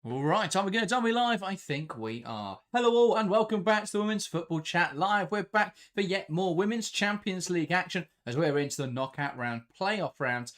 All right, are we going to live? I think we are. Hello all and welcome back to the Women's Football Chat Live. We're back for yet more Women's Champions League action as we're into the knockout round playoff rounds.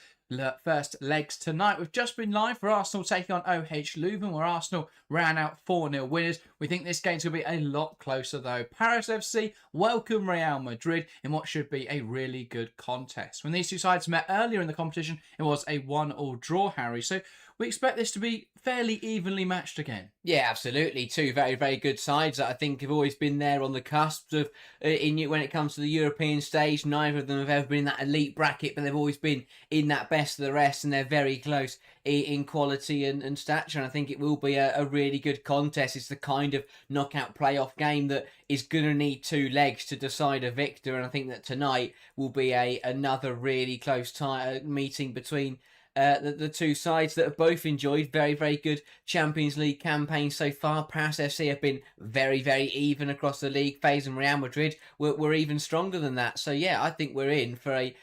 First legs tonight. We've just been live for Arsenal taking on OH Leuven, where Arsenal ran out 4-0 winners. We think this game's going to be a lot closer though. Paris FC welcome Real Madrid in what should be a really good contest. When these two sides met earlier in the competition, it was a 1-1 draw, Harry. So we expect this to be fairly evenly matched again. Yeah, absolutely. Two very, very good sides that I think have always been there on the cusp of when it comes to the European stage. Neither of them have ever been in that elite bracket, but they've always been in that best of the rest, and they're very close in quality and stature. And I think it will be a really good contest. It's the kind of knockout playoff game that is going to need two legs to decide a victor, and I think that tonight will be another really close meeting between the two sides that have both enjoyed very, very good Champions League campaigns so far. Paris FC have been very, very even across the league phase, and Real Madrid were even stronger than that. So yeah, I think we're in for a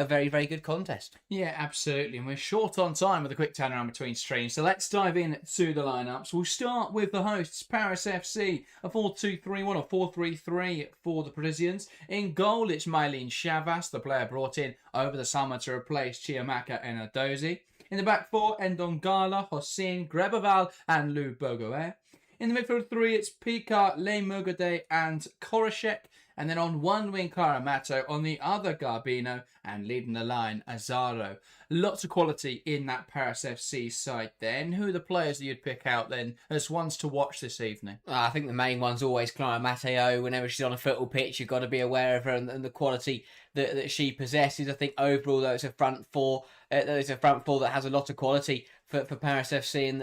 very, very good contest. Yeah, absolutely. And we're short on time with a quick turnaround between streams. So let's dive in to the lineups. We'll start with the hosts, Paris FC, a 4-2-3-1 or 4-3-3 for the Parisians. In goal, it's Mylene Chavas, the player brought in over the summer to replace Chiamaka and Adozi. In the back four, Ndongala, Hossein, Grebeval and Lou Bogoe. In the midfield three, it's Pika, Le Mugade and Korashek. And then on one wing, Karamato. On the other, Garbino. And leading the line, Azaro. Lots of quality in that Paris FC side then. Who are the players that you'd pick out then as ones to watch this evening? I think the main one's always Clara Matteo. Whenever she's on a football pitch, you've got to be aware of her and the quality that she possesses. I think overall, though, it's a front four. There's a front four that has a lot of quality for Paris FC, and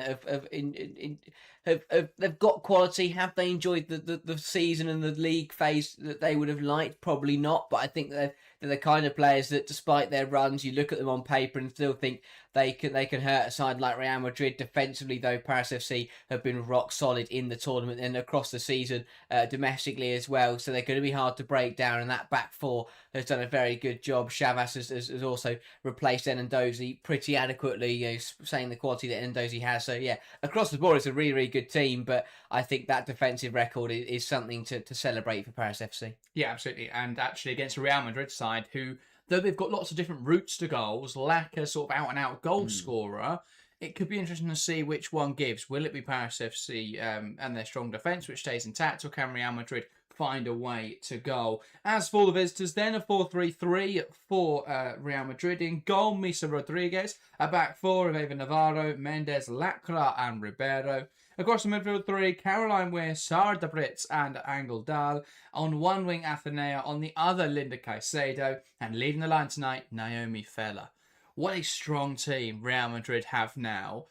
they've got quality. Have they enjoyed the season and the league phase that they would have liked? Probably not, but I think they're the kind of players that, despite their runs, you look at them on paper and still think they can hurt a side like Real Madrid. Defensively, though, Paris FC have been rock solid in the tournament and across the season, domestically as well. So they're going to be hard to break down, and that back four has done a very good job. Chavas has also replaced Endozi pretty adequately, saying the quality that Endozi has. So yeah, across the board, it's a really, really good team, but I think that defensive record is something to celebrate for Paris FC. Yeah, absolutely. And actually against a Real Madrid side who, though they've got lots of different routes to goals, lack a sort of out-and-out goal scorer, it could be interesting to see which one gives. Will it be Paris FC and their strong defence, which stays intact, or can Real Madrid find a way to goal? As for the visitors, then a 4-3-3 for Real Madrid. In goal, Misa Rodriguez. A back four of Eva Navarro, Mendes, Lacra and Ribeiro. Across the midfield three, Caroline Weir, Sara Debritz and Angel Dahl. On one wing, Athenea. On the other, Linda Caicedo. And leading the line tonight, Naomi Feller. What a strong team Real Madrid have now.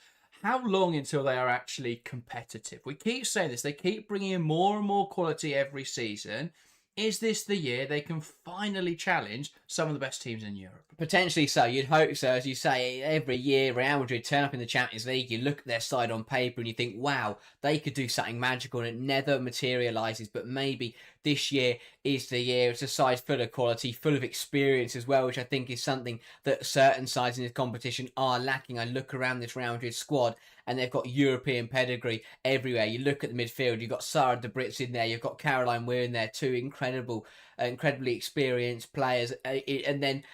How long until they are actually competitive? We keep saying this. They keep bringing in more and more quality every season. Is this the year they can finally challenge some of the best teams in Europe? Potentially so. You'd hope so. As you say, every year Real Madrid turn up in the Champions League, you look at their side on paper and you think, wow, they could do something magical, and it never materialises. But maybe this year is the year. It's a side full of quality, full of experience as well, which I think is something that certain sides in this competition are lacking. I look around this Real Madrid squad and they've got European pedigree everywhere. You look at the midfield, you've got Sara Debritz in there, you've got Caroline Weir in there, two incredibly experienced players, and then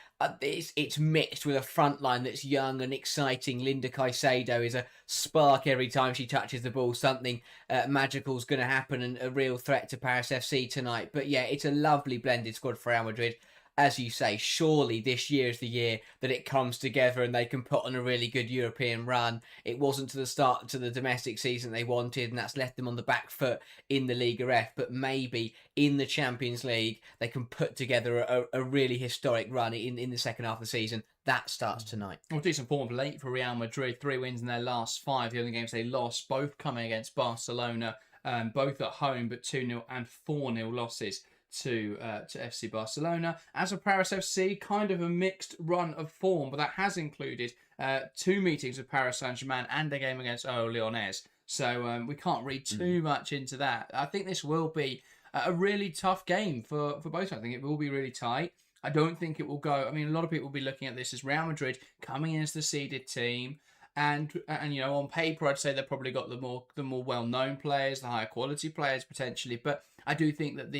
it's mixed with a front line that's young and exciting. Linda Caicedo is a spark every time she touches the ball. Something magical is going to happen, and a real threat to Paris FC tonight. But yeah, it's a lovely blended squad for Real Madrid. As you say, surely this year is the year that it comes together and they can put on a really good European run. It wasn't to the domestic season they wanted, and that's left them on the back foot in the Liga F. But maybe in the Champions League, they can put together a really historic run in the second half of the season. That starts tonight. Well, decent form of late for Real Madrid. 3 wins in their last 5. The only games they lost, both coming against Barcelona, both at home, but 2-0 and 4-0 losses to FC Barcelona. As for Paris FC, kind of a mixed run of form, but that has included 2 meetings with Paris Saint-Germain and a game against OL Lyonnais. So we can't read too much into that. I think this will be a really tough game for both. I think it will be really tight. I don't think it will go. I mean, a lot of people will be looking at this as Real Madrid coming in as the seeded team. And on paper, I'd say they've probably got the more well-known players, the higher quality players potentially. But I do think that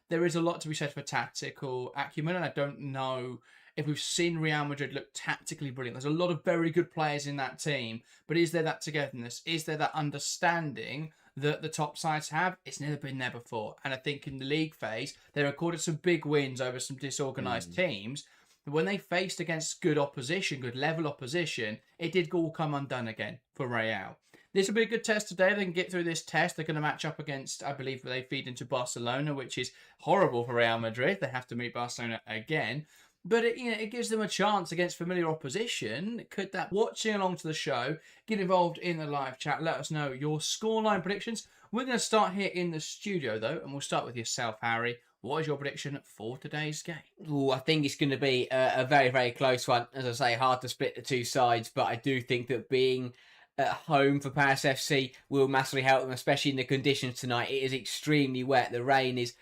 there is a lot to be said for tactical acumen, and I don't know if we've seen Real Madrid look tactically brilliant. There's a lot of very good players in that team, but is there that togetherness? Is there that understanding that the top sides have? It's never been there before. And I think in the league phase, they recorded some big wins over some disorganised teams. But when they faced against good opposition, good level opposition, it did all come undone again for Real. This will be a good test today. They can get through this test. They're going to match up against, I believe, they feed into Barcelona, which is horrible for Real Madrid. They have to meet Barcelona again. But it gives them a chance against familiar opposition. Could that, watching along to the show, get involved in the live chat? Let us know your scoreline predictions. We're going to start here in the studio, though, and we'll start with yourself, Harry. What is your prediction for today's game? Ooh, I think it's going to be a very, very close one. As I say, hard to split the two sides, but I do think that being at home for Paris FC will massively help them, especially in the conditions tonight. It is extremely wet. The rain is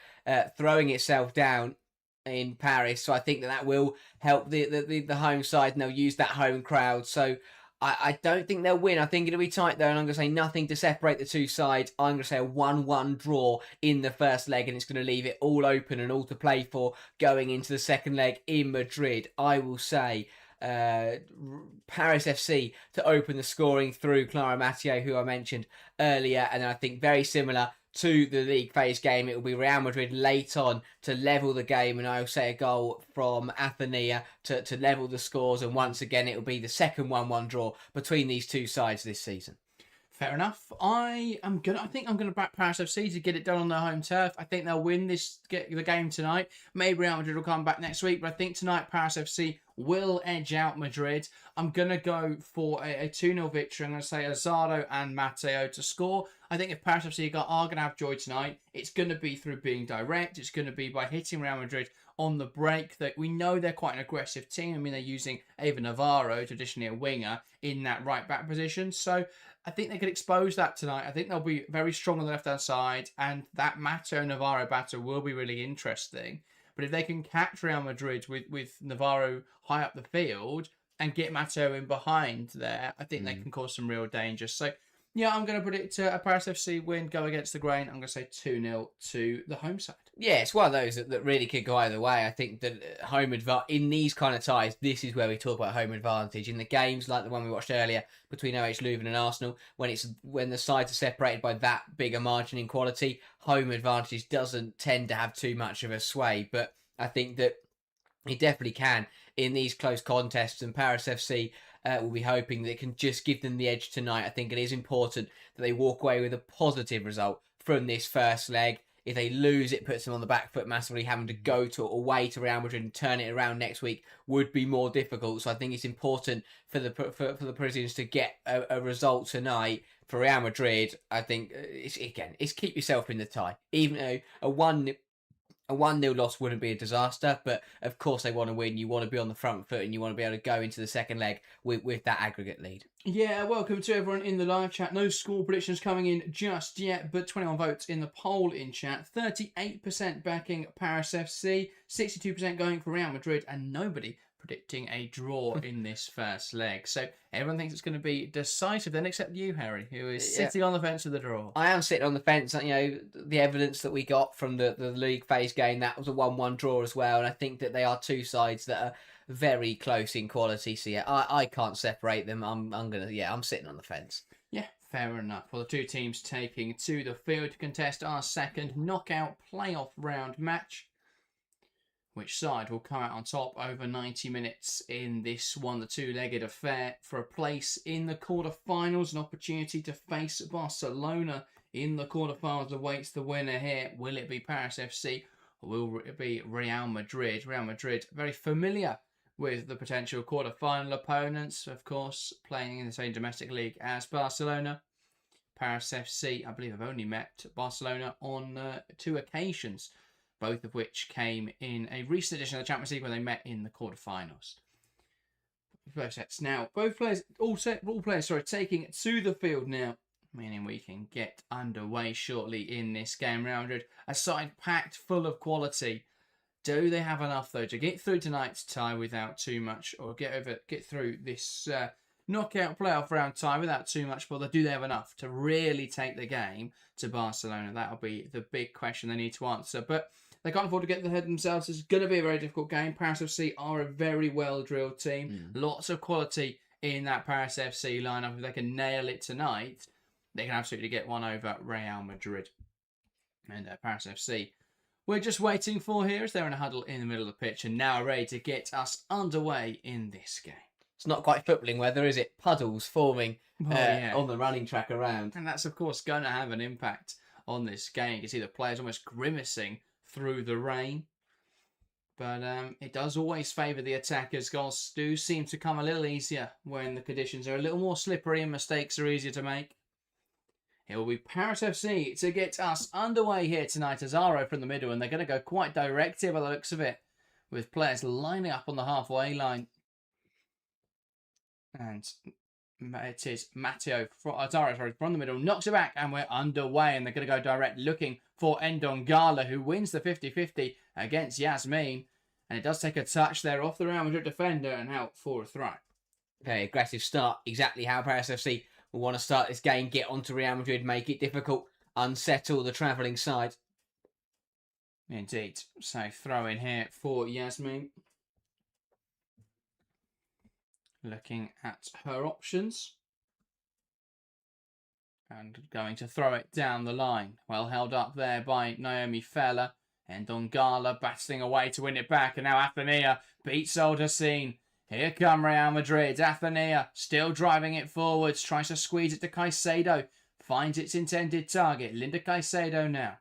throwing itself down in Paris, so I think that will help the home side, and they'll use that home crowd. So I don't think they'll win. I think it'll be tight though, and I'm going to say nothing to separate the two sides. I'm going to say a 1-1 draw in the first leg, and it's going to leave it all open and all to play for going into the second leg in Madrid. I will say Paris FC to open the scoring through Clara Matteo, who I mentioned earlier, and I think very similar to the league phase game, it will be Real Madrid late on to level the game, and I'll say a goal from Athenia to level the scores, and once again it will be the second 1-1 draw between these two sides this season. Fair enough. I think I'm gonna back Paris FC to get it done on their home turf. I think they'll win the game tonight. Maybe Real Madrid will come back next week, but I think tonight Paris FC will edge out Madrid. I'm gonna go for a 2-0 victory. I'm gonna say Azardo and Matteo to score. I think if Paris FC are gonna have joy tonight, it's gonna be through being direct. It's gonna be by hitting Real Madrid on the break. That we know they're quite an aggressive team. I mean, they're using Ava Navarro, traditionally a winger, in that right back position. So I think they could expose that tonight. I think they'll be very strong on the left-hand side, and that Matteo-Navarro battle will be really interesting. But if they can catch Real Madrid with Navarro high up the field and get Matteo in behind there, I think they can cause some real danger. So, yeah, I'm going to predict a Paris FC win, go against the grain. I'm going to say 2-0 to the home side. Yeah, it's one of those that really could go either way. I think that in these kind of ties, this is where we talk about home advantage. In the games like the one we watched earlier between OH Leuven and Arsenal, when the sides are separated by that bigger margin in quality, home advantage doesn't tend to have too much of a sway. But I think that it definitely can in these close contests, and Paris FC will be hoping that it can just give them the edge tonight. I think it is important that they walk away with a positive result from this first leg. If they lose, it puts them on the back foot massively. Having to go away to Real Madrid and turn it around next week would be more difficult. So I think it's important for the Parisians to get a result tonight. For Real Madrid, I think it's keep yourself in the tie. Even though a 1-0 loss wouldn't be a disaster, but of course they want to win. You want to be on the front foot, and you want to be able to go into the second leg with that aggregate lead. Yeah, welcome to everyone in the live chat. No score predictions coming in just yet, but 21 votes in the poll in chat. 38% backing Paris FC, 62% going for Real Madrid, and nobody predicting a draw in this first leg. So everyone thinks it's going to be decisive then, except you, Harry, who is sitting on the fence of the draw. I am sitting on the fence. You know, the evidence that we got from the league phase game, that was a 1-1 draw as well. And I think that they are two sides that are very close in quality. So yeah, I can't separate them. I'm sitting on the fence. Yeah, fair enough. Well, the two teams taking to the field to contest our second knockout playoff round match. Which side will come out on top over 90 minutes in this one, the two-legged affair, for a place in the quarterfinals, an opportunity to face Barcelona in the quarterfinals awaits the winner here. Will it be Paris FC or will it be Real Madrid? Real Madrid, very familiar with the potential quarterfinal opponents, of course, playing in the same domestic league as Barcelona. Paris FC, I believe, have only met Barcelona on 2 occasions, both of which came in a recent edition of the Champions League when they met in the quarterfinals. Both sets now. All players taking it to the field now, meaning we can get underway shortly in this game. Real Madrid, a side packed full of quality. Do they have enough though to get through tonight's tie without too much, or get through this knockout playoff round time without too much bother. Do they have enough to really take the game to Barcelona? That'll be the big question they need to answer. But they can't afford to get ahead themselves. It's going to be a very difficult game. Paris FC are a very well-drilled team. Lots of quality in that Paris FC lineup. If they can nail it tonight, they can absolutely get one over Real Madrid. And Paris FC, we're just waiting for here as they're in a huddle in the middle of the pitch and now ready to get us underway in this game. It's not quite footballing weather, is it? Puddles forming on the running track around. And that's, of course, going to have an impact on this game. You can see the players almost grimacing through the rain. But it does always favour the attackers. Goals do seem to come a little easier when the conditions are a little more slippery and mistakes are easier to make. It will be Paris FC to get us underway here tonight. Azaro from the middle, and they're going to go quite direct here by the looks of it, with players lining up on the halfway line. And it is Matteo Azaro from the middle, knocks it back, and we're underway. And they're going to go direct, looking for Ndongala, who wins the 50-50 against Yasmin. And it does take a touch there off the Real Madrid defender and out for a throw. Very aggressive start, exactly how Paris FC will want to start this game, get onto Real Madrid, make it difficult, unsettle the travelling side. Indeed. So throw in here for Yasmin. Looking at her options. And going to throw it down the line. Well held up there by Naomi Feller. And Ndongala battling away to win it back. And now Athenia beats Aldercine. Here come Real Madrid. Athenia still driving it forwards. Tries to squeeze it to Caicedo. Finds its intended target. Linda Caicedo now.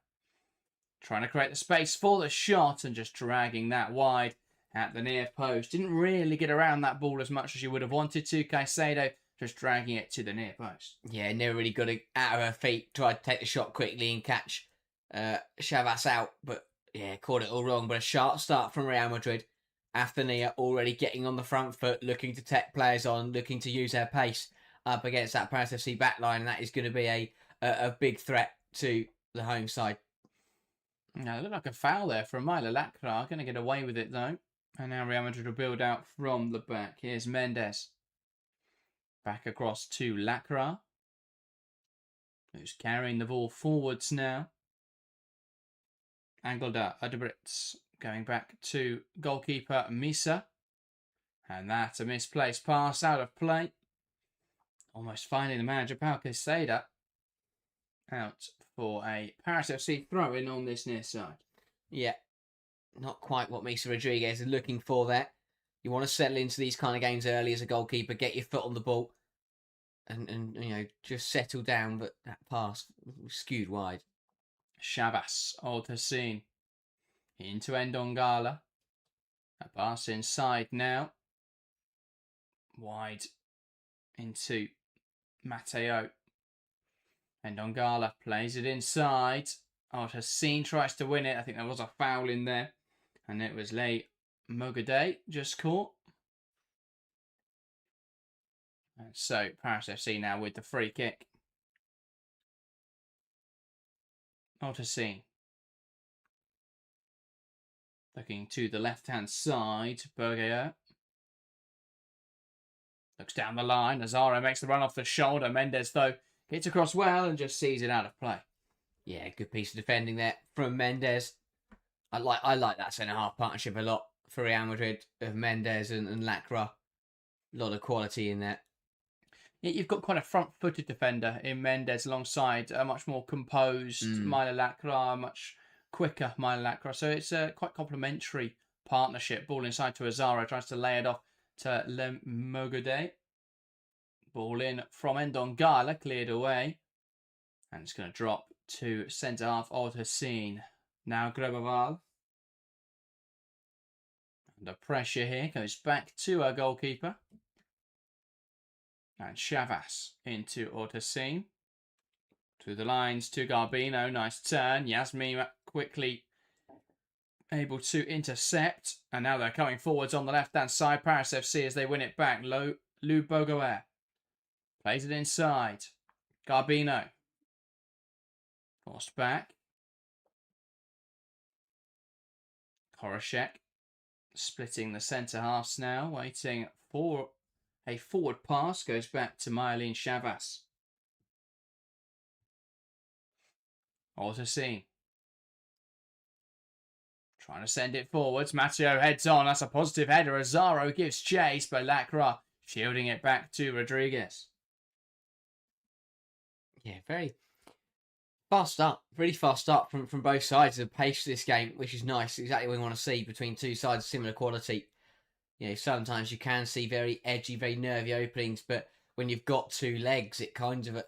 Trying to create the space for the shot and just dragging that wide at the near post. Didn't really get around that ball as much as you would have wanted to. Caicedo just dragging it to the near post. Yeah, never really got it out of her feet. Tried to take the shot quickly and catch Chavas out. But yeah, caught it all wrong. But a sharp start from Real Madrid. Athenia already getting on the front foot, looking to take players on, looking to use their pace up against that Paris FC backline. And that is going to be a big threat to the home side. Now, it looked like a foul there from Myla Lacra. Going to get away with it, though. And now Real Madrid will build out from the back. Here's Mendes. Back across to Lacra, who's carrying the ball forwards now. Anglada Adebritz going back to goalkeeper Misa. And that's a misplaced pass out of play. Almost finding the manager, Pau Quesada, out for a Paris FC throw-in on this near side. Yeah, not quite what Misa Rodriguez is looking for there. You want to settle into these kind of games early as a goalkeeper, get your foot on the ball, and you know, just settle down. But that pass was skewed wide. Shabas Aldercine into Ndongala. A pass inside now. Wide into Matteo. Ndongala plays it inside. Aldercine tries to win it. I think there was a foul in there. And it was Le Mogade just caught. And so Paris FC now with the free kick. Aldercine. Looking to the left-hand side. Berger. Looks down the line. Azaro makes the run off the shoulder. Mendes, though, gets across well and just sees it out of play. Yeah, good piece of defending there from Mendes. I like that centre-half partnership a lot for Real Madrid of Mendes and Lacra. A lot of quality in there. Yeah, you've got quite a front-footed defender in Mendes alongside a much more composed Myla Lacra, much quicker Myla Lacra. So it's a quite complementary partnership. Ball inside to Azaro, tries to lay it off to Le Mogade. Ball in from Ndongala, cleared away. And it's going to drop to centre-half Aldercine. Now Groboval. Under pressure here, goes back to our goalkeeper. And Chavas into Aldercine. To the lines, to Garbino. Nice turn. Yasmin quickly able to intercept. And now they're coming forwards on the left-hand side. Paris FC as they win it back. Lou Bogoer plays it inside. Garbino. Forced back. Horoshek splitting the centre halves now. Waiting for A forward pass goes back to Myelin Chavas. Autoscene. Trying to send it forwards. Matteo heads on. That's a positive header. Azaro gives chase, but Lacra shielding it back to Rodriguez. Yeah, very fast start. Really fast start from both sides of the pace of this game, which is nice. Exactly what we want to see between two sides of similar quality. Sometimes you can see very edgy, very nervy openings, but when you've got two legs, it kind of,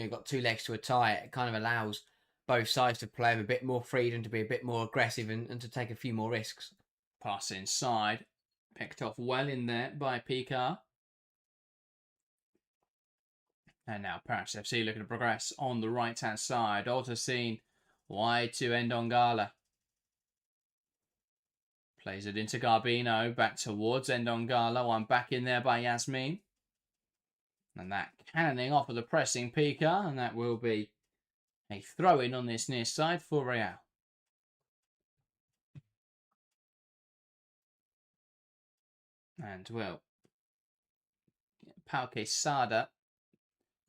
got two legs to a tie, it kind of allows both sides to play with a bit more freedom, to be a bit more aggressive and to take a few more risks. Pass inside. Picked off well in there by Picard. And now Paris FC looking to progress on the right-hand side. Autoscene wide to Ndongala. Plays it into Garbino. Back towards Ndongala. One back in there by Yasmin. And that cannoning off of the pressing Picard. And that will be a throw-in on this near side for Real. And, well, Pau Quesada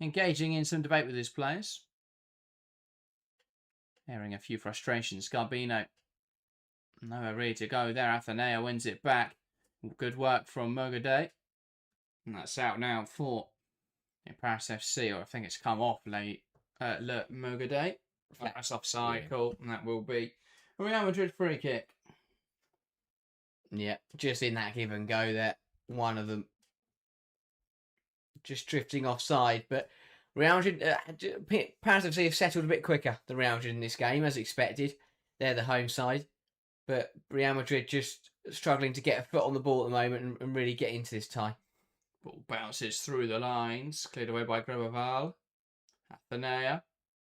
engaging in some debate with his players. Airing a few frustrations. Garbino. Nowhere really to go there. Athenea wins it back. Good work from Mogade. And that's out now for Paris FC. Or I think it's come off late. Mogade. That's offside. Cool. And that will be a Real Madrid free kick. Yeah, just in that give and go there. One of them just drifting offside. But Real Madrid, Paris FC have settled a bit quicker than Real Madrid in this game, as expected. They're the home side. But Real Madrid just struggling to get a foot on the ball at the moment and really get into this tie. Ball bounces through the lines. Cleared away by Grebeval. Athenea.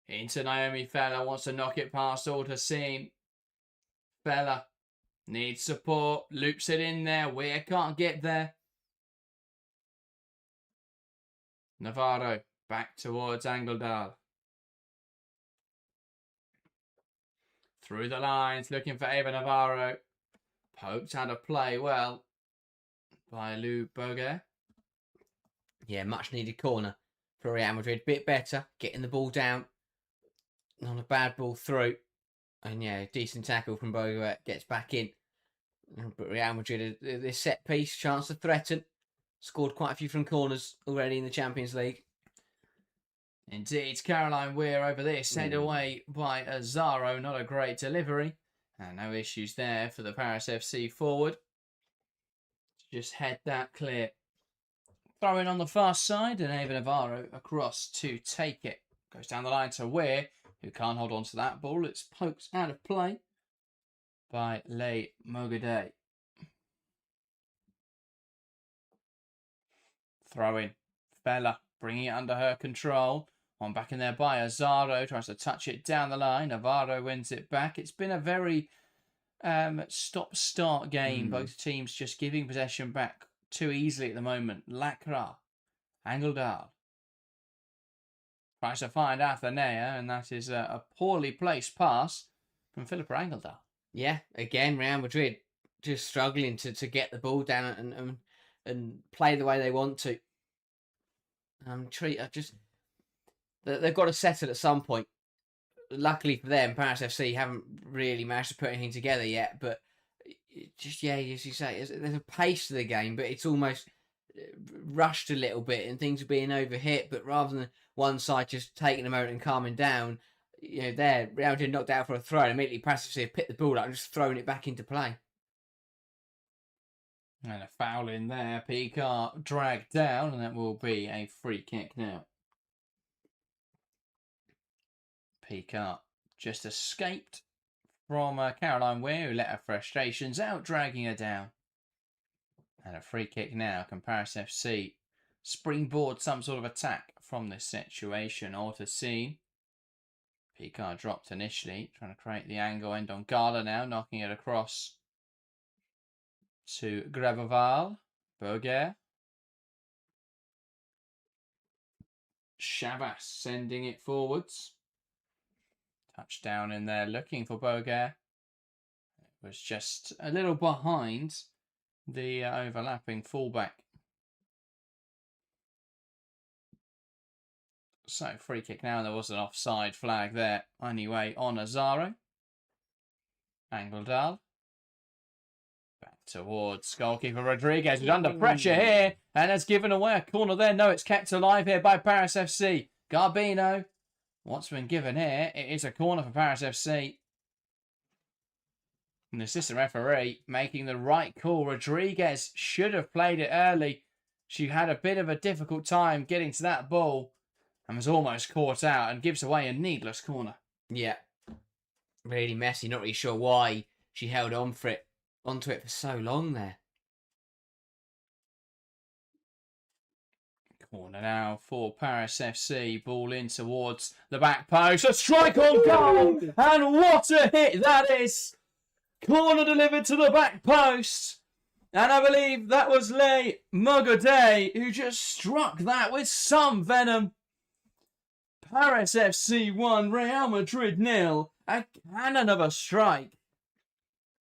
Into Naomi Feller. Wants to knock it past Autoscene. Feller needs support. Loops it in there. Weir can't get there. Navarro back towards Angeldal. Through the lines, looking for Ava Navarro. Poked out of play well by Lou Boguer. Yeah, much needed corner for Real Madrid. Bit better, getting the ball down. Not a bad ball through. And yeah, decent tackle from Boguer. Gets back in. But Real Madrid, this set piece, chance to threaten. Scored quite a few from corners already in the Champions League. Indeed, Caroline Weir over this, head away by Azaro. Not a great delivery. And no issues there for the Paris FC forward. Just head that clear. Throw in on the far side, and Ava Navarro across to take it. Goes down the line to Weir, who can't hold on to that ball. It's poked out of play by Le Mogade. Throw in. Fella bringing it under her control. One back in there by Azaro. Tries to touch it down the line. Navarro wins it back. It's been a very stop-start game. Both teams just giving possession back too easily at the moment. Lacra. Angeldal. Tries to find Athenea, and that is a poorly placed pass from Philippa Angeldal. Yeah, again, Real Madrid just struggling to get the ball down and play the way they want to. They've got to settle at some point. Luckily for them, Paris FC haven't really managed to put anything together yet. But just, yeah, as you say, there's a pace to the game, but it's almost rushed a little bit and things are being overhit. But rather than one side just taking a moment and calming down, Real Madrid knocked out for a throw and immediately Paris FC have picked the ball up and just thrown it back into play. And a foul in there. Picard dragged down, and that will be a free kick now. Picard just escaped from Caroline Weir, who let her frustrations out, dragging her down. And a free kick now. Can Paris FC springboard some sort of attack from this situation? Autoscene. Picard dropped initially, trying to create the angle. Ndongala now, knocking it across to Grebeval. Boguer. Chavas sending it forwards. Touchdown in there, looking for Boguer. It was just a little behind the overlapping fullback. So free kick now. There was an offside flag there. Anyway, on Azaro. Angeldal. Back towards goalkeeper Rodriguez, who's under pressure here and has given away a corner there. No, it's kept alive here by Paris FC. Garbino. What's been given here? It is a corner for Paris FC. And the assistant referee making the right call. Rodriguez should have played it early. She had a bit of a difficult time getting to that ball and was almost caught out and gives away a needless corner. Yeah. Really messy. Not really sure why she held onto it for so long there. Corner now for Paris FC. Ball in towards the back post. A strike on goal! And what a hit that is! Corner delivered to the back post. And I believe that was Le Mogode who just struck that with some venom. Paris FC 1, Real Madrid 0. A cannon of a strike.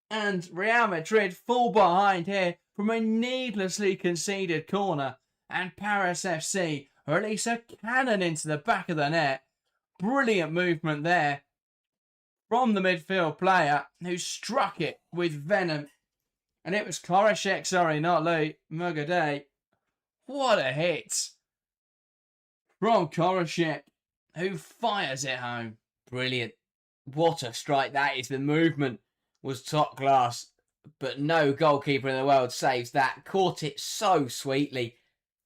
And Real Madrid fall behind here from a needlessly conceded corner. And Paris FC release a cannon into the back of the net. Brilliant movement there from the midfield player who struck it with venom. And it was Koreshek, sorry, not Le Mogode. What a hit from Koreshek, who fires it home. Brilliant. What a strike that is. The movement was top class, but no goalkeeper in the world saves that. Caught it so sweetly.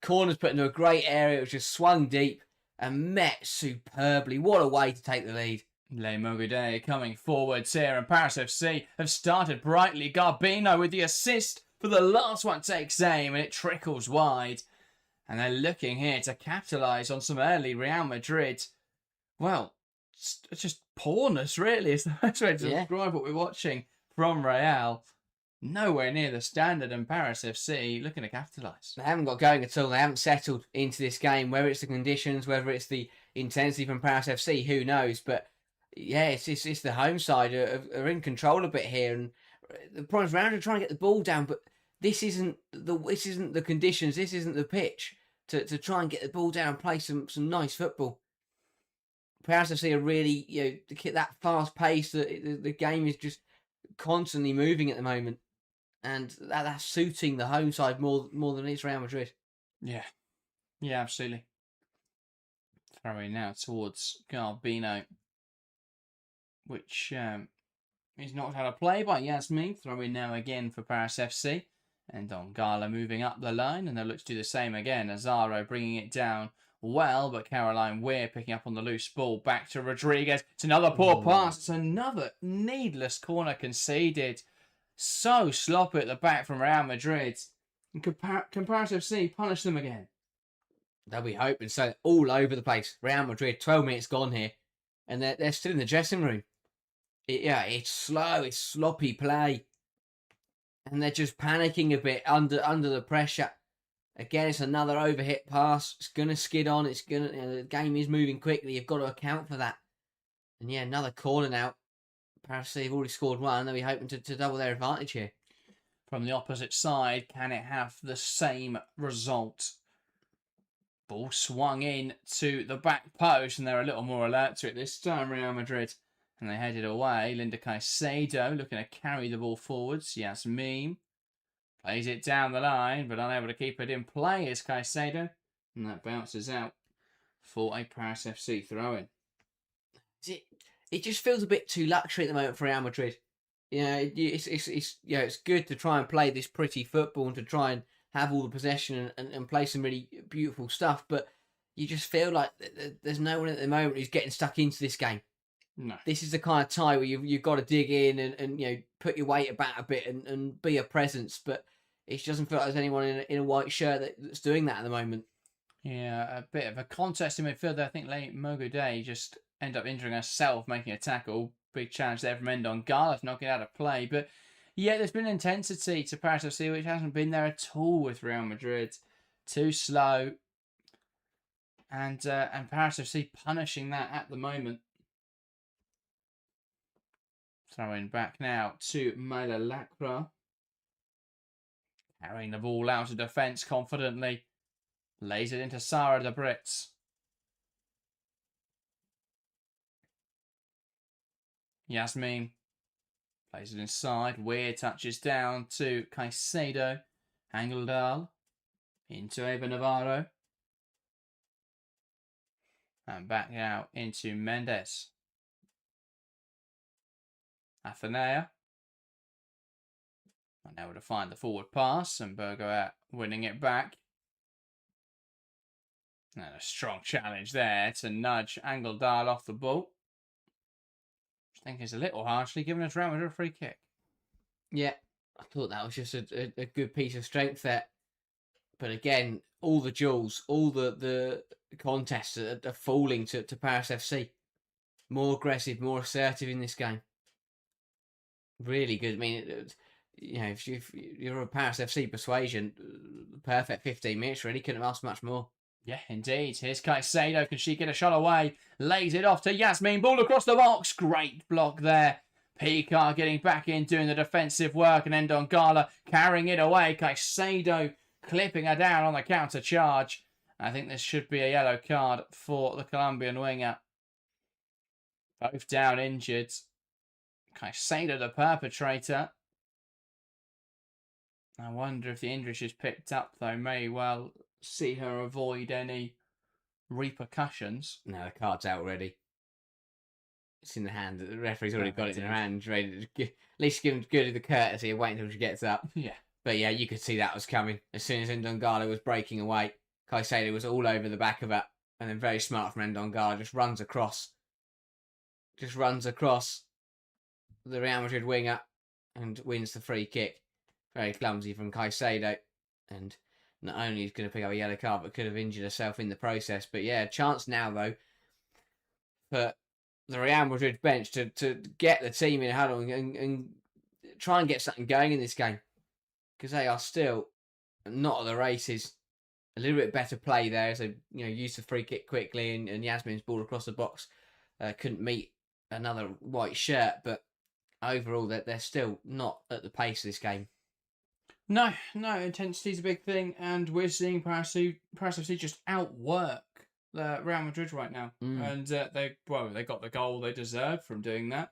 Corners put into a great area. It was just swung deep and met superbly. What a way to take the lead. Le Mogode coming forwards here, and Paris FC have started brightly. Garbino with the assist for the last one takes aim, and it trickles wide. And they're looking here to capitalise on some early Real Madrid. Well, it's just poorness, really, is the best way to describe what we're watching from Real. Nowhere near the standard, and Paris FC looking to capitalise. They haven't got going at all. They haven't settled into this game. Whether it's the conditions, whether it's the intensity from Paris FC, who knows? But yeah, it's the home side are in control a bit here, and the problem is Real Madrid trying to get the ball down, but this isn't the conditions. This isn't the pitch to try and get the ball down and play some nice football. Paris FC are really that fast pace. The game is just constantly moving at the moment, and that's suiting the home side more than it's Real Madrid. Yeah, absolutely. Throwing now towards Garbino, which is not how to play by Yasmin. Throwing now again for Paris FC. And Dongala moving up the line, and they'll look to do the same again. Azaro bringing it down well, but Caroline Weir picking up on the loose ball. Back to Rodriguez. It's another poor pass. It's another needless corner conceded. So sloppy at the back from Real Madrid. And can Paris FC punish them again? They'll be hoping so. All over the place. Real Madrid, 12 minutes gone here, and they're still in the dressing room. It's slow. It's sloppy play. And they're just panicking a bit under the pressure. Again, it's another overhit pass. It's going to skid on. The game is moving quickly. You've got to account for that. And yeah, another corner now. Paris have already scored one. They'll be hoping to double their advantage here. From the opposite side, can it have the same result? Ball swung in to the back post, and they're a little more alert to it this time, Real Madrid. And they headed away. Linda Caicedo looking to carry the ball forwards. Yasmin plays it down the line, but unable to keep it in play is Caicedo. And that bounces out for a Paris FC throw-in. It just feels a bit too luxury at the moment for Real Madrid. It's good to try and play this pretty football and to try and have all the possession and play some really beautiful stuff. But you just feel like there's no one at the moment who's getting stuck into this game. No. This is the kind of time where you've got to dig in and put your weight about a bit and be a presence, but it doesn't feel like there's anyone in a white shirt that's doing that at the moment. Yeah, a bit of a contest in midfield there. I think Le Mogode just ended up injuring herself, making a tackle. Big challenge there from Endon Gareth, knocking it out of play. But yeah, there's been intensity to Paris FC, which hasn't been there at all with Real Madrid. Too slow. And Paris FC punishing that at the moment. Throwing back now to Mela Lacra. Carrying the ball out of defence confidently. Lays it into Sarah de Brits. Yasmin plays it inside. Weir touches down to Caicedo. Angeldal into Eva Navarro. And back out into Mendes. Athenea. Unable to find the forward pass, and Burgo out winning it back. And a strong challenge there to nudge Angeldal off the ball. I think it's a little harshly given us Real Madrid a free kick. Yeah, I thought that was just a good piece of strength there. But again, all the duels, all the contests are falling to Paris FC. More aggressive, more assertive in this game. Really good. I mean, if you're a Paris FC persuasion, perfect 15 minutes, really. Couldn't have asked much more. Yeah, indeed. Here's Caicedo. Can she get a shot away? Lays it off to Yasmin. Ball across the box. Great block there. Picard getting back in, doing the defensive work, and Ndongala carrying it away. Caicedo clipping her down on the counter charge. I think this should be a yellow card for the Colombian winger. Both down injured. Caicedo the perpetrator. I wonder if the injury she's picked up, though, may well see her avoid any repercussions. No, the card's out already. It's in the hand. The referee's already got it in her hand. Ready to at least give him the courtesy of waiting until she gets up. Yeah. But yeah, you could see that was coming. As soon as Ndongala was breaking away, Caicedo was all over the back of her. And then very smart from Ndongala, just runs across the Real Madrid winger and wins the free kick. Very clumsy from Caicedo. And not only is going to pick up a yellow card, but could have injured herself in the process. But yeah, chance now, though, for the Real Madrid bench to get the team in a huddle and try and get something going in this game. Because they are still not at the races. A little bit better play there. So, used the free kick quickly and Yasmin's ball across the box. Couldn't meet another white shirt. But overall, they're still not at the pace of this game. No, intensity's a big thing, and we're seeing Paris FC just outwork Real Madrid right now. And they got the goal they deserved from doing that.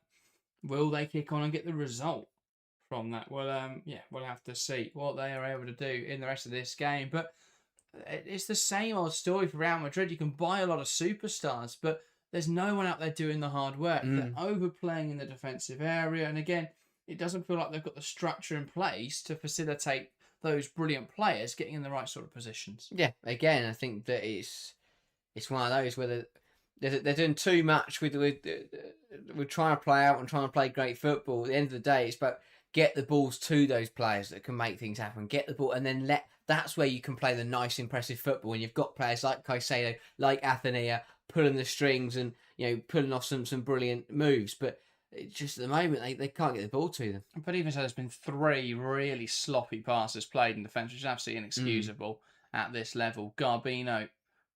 Will they kick on and get the result from that? Well, we'll have to see what they are able to do in the rest of this game. But it's the same old story for Real Madrid. You can buy a lot of superstars, but there's no one out there doing the hard work. They're overplaying in the defensive area, and again, it doesn't feel like they've got the structure in place to facilitate those brilliant players getting in the right sort of positions. Yeah, again, I think that it's one of those where they're doing too much with trying to play out and trying to play great football. At the end of the day, it's about get the balls to those players that can make things happen. Get the ball, and then that's where you can play the nice, impressive football. And you've got players like Caicedo, like Athenea, pulling the strings and pulling off some brilliant moves, but just at the moment, they can't get the ball to them. But even so, there's been 3 really sloppy passes played in defence, which is absolutely inexcusable at this level. Garbino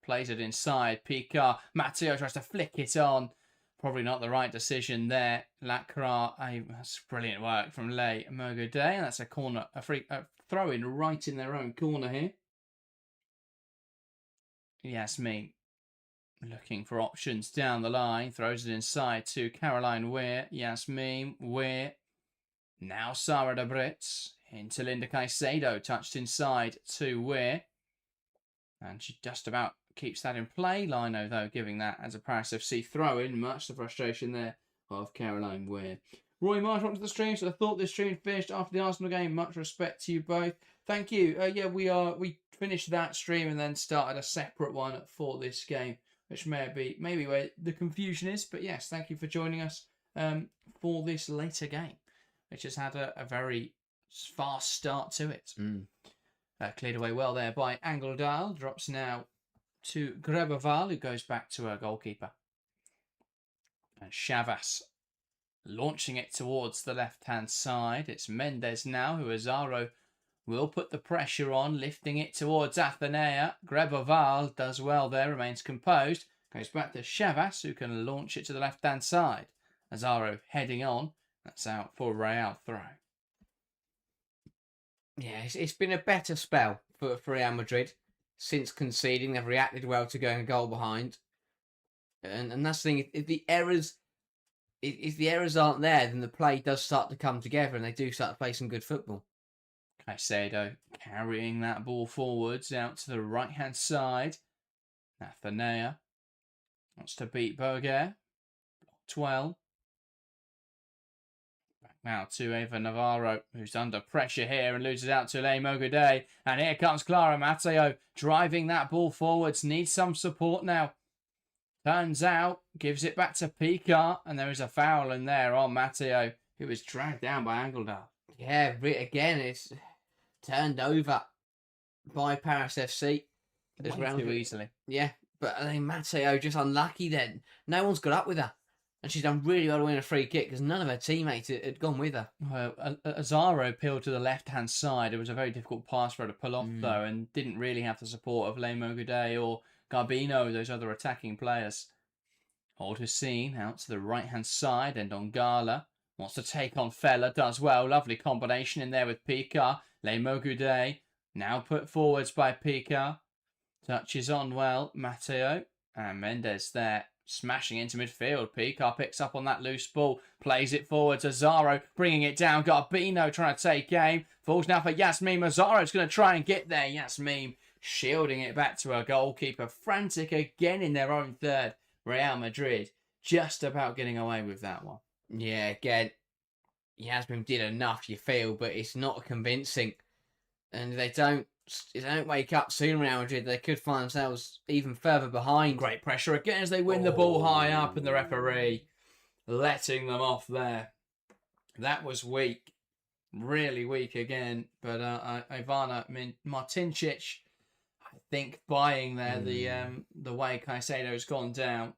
plays it inside. Picard. Matteo tries to flick it on. Probably not the right decision there. Lacra. That's brilliant work from Le Mergode. And that's a corner, a throw in right in their own corner here. Yasmin looking for options down the line. Throws it inside to Caroline Weir. Yasmin Weir. Now Sara de Brits. Into Linda Caicedo. Touched inside to Weir. And she just about keeps that in play. Lino, though, giving that as a Paris FC throw-in. Much the frustration there of Caroline Weir. Roy Marsh, welcome to the stream. So I thought this stream finished after the Arsenal game. Much respect to you both. Thank you. We finished that stream and then started a separate one for this game, which maybe where the confusion is. But yes, thank you for joining us for this later game, which has had a very fast start to it. Cleared away well there by Angeldal. Drops now to Grebeval, who goes back to her goalkeeper. And Chavas launching it towards the left-hand side. It's Mendes now, who Azaro will put the pressure on, lifting it towards Athenea. Grebeval does well there, remains composed. Goes back to Chavas, who can launch it to the left-hand side. Azaro heading on. That's out for Real throw. Yeah, it's been a better spell for Real Madrid since conceding. They've reacted well to going a goal behind. And that's the thing, the errors if the errors aren't there, then the play does start to come together and they do start to play some good football. Caicedo carrying that ball forwards out to the right-hand side. Nathanael wants to beat Berger. 12. Back now to Eva Navarro, who's under pressure here and loses out to Le Mogudé. And here comes Clara Matteo driving that ball forwards. Needs some support now. Turns out, gives it back to Picard, and there is a foul in there on Matteo, who was dragged down by Angeldal. Yeah, again, it's turned over by Paris FC. Way too easily. Yeah, but I think Matteo just unlucky then. No one's got up with her. And she's done really well to win a free kick because none of her teammates had gone with her. Azaro peeled to the left-hand side. It was a very difficult pass for her to pull off, though, and didn't really have the support of Le Mogudé or Garbino, those other attacking players. Aldercine out to the right-hand side, and Ongala wants to take on Fella, does well. Lovely combination in there with Picard. Le Mogudé now put forwards by Picard. Touches on well, Matteo. And Mendes there, smashing into midfield. Picard picks up on that loose ball, plays it forward to Zaro, bringing it down. Garbino trying to take aim. Falls now for Yasmin. Mazzaro's going to try and get there. Yasmin shielding it back to her goalkeeper. Frantic again in their own third. Real Madrid just about getting away with that one. Yeah, again, Yasmin did enough, you feel, but it's not convincing. And they don't wake up soon, Real Madrid. They could find themselves even further behind. Great pressure again as they win the ball high up, and the referee letting them off there. That was weak. Really weak again. But Ivana Martincic, I think, buying there the way Caicedo's gone down.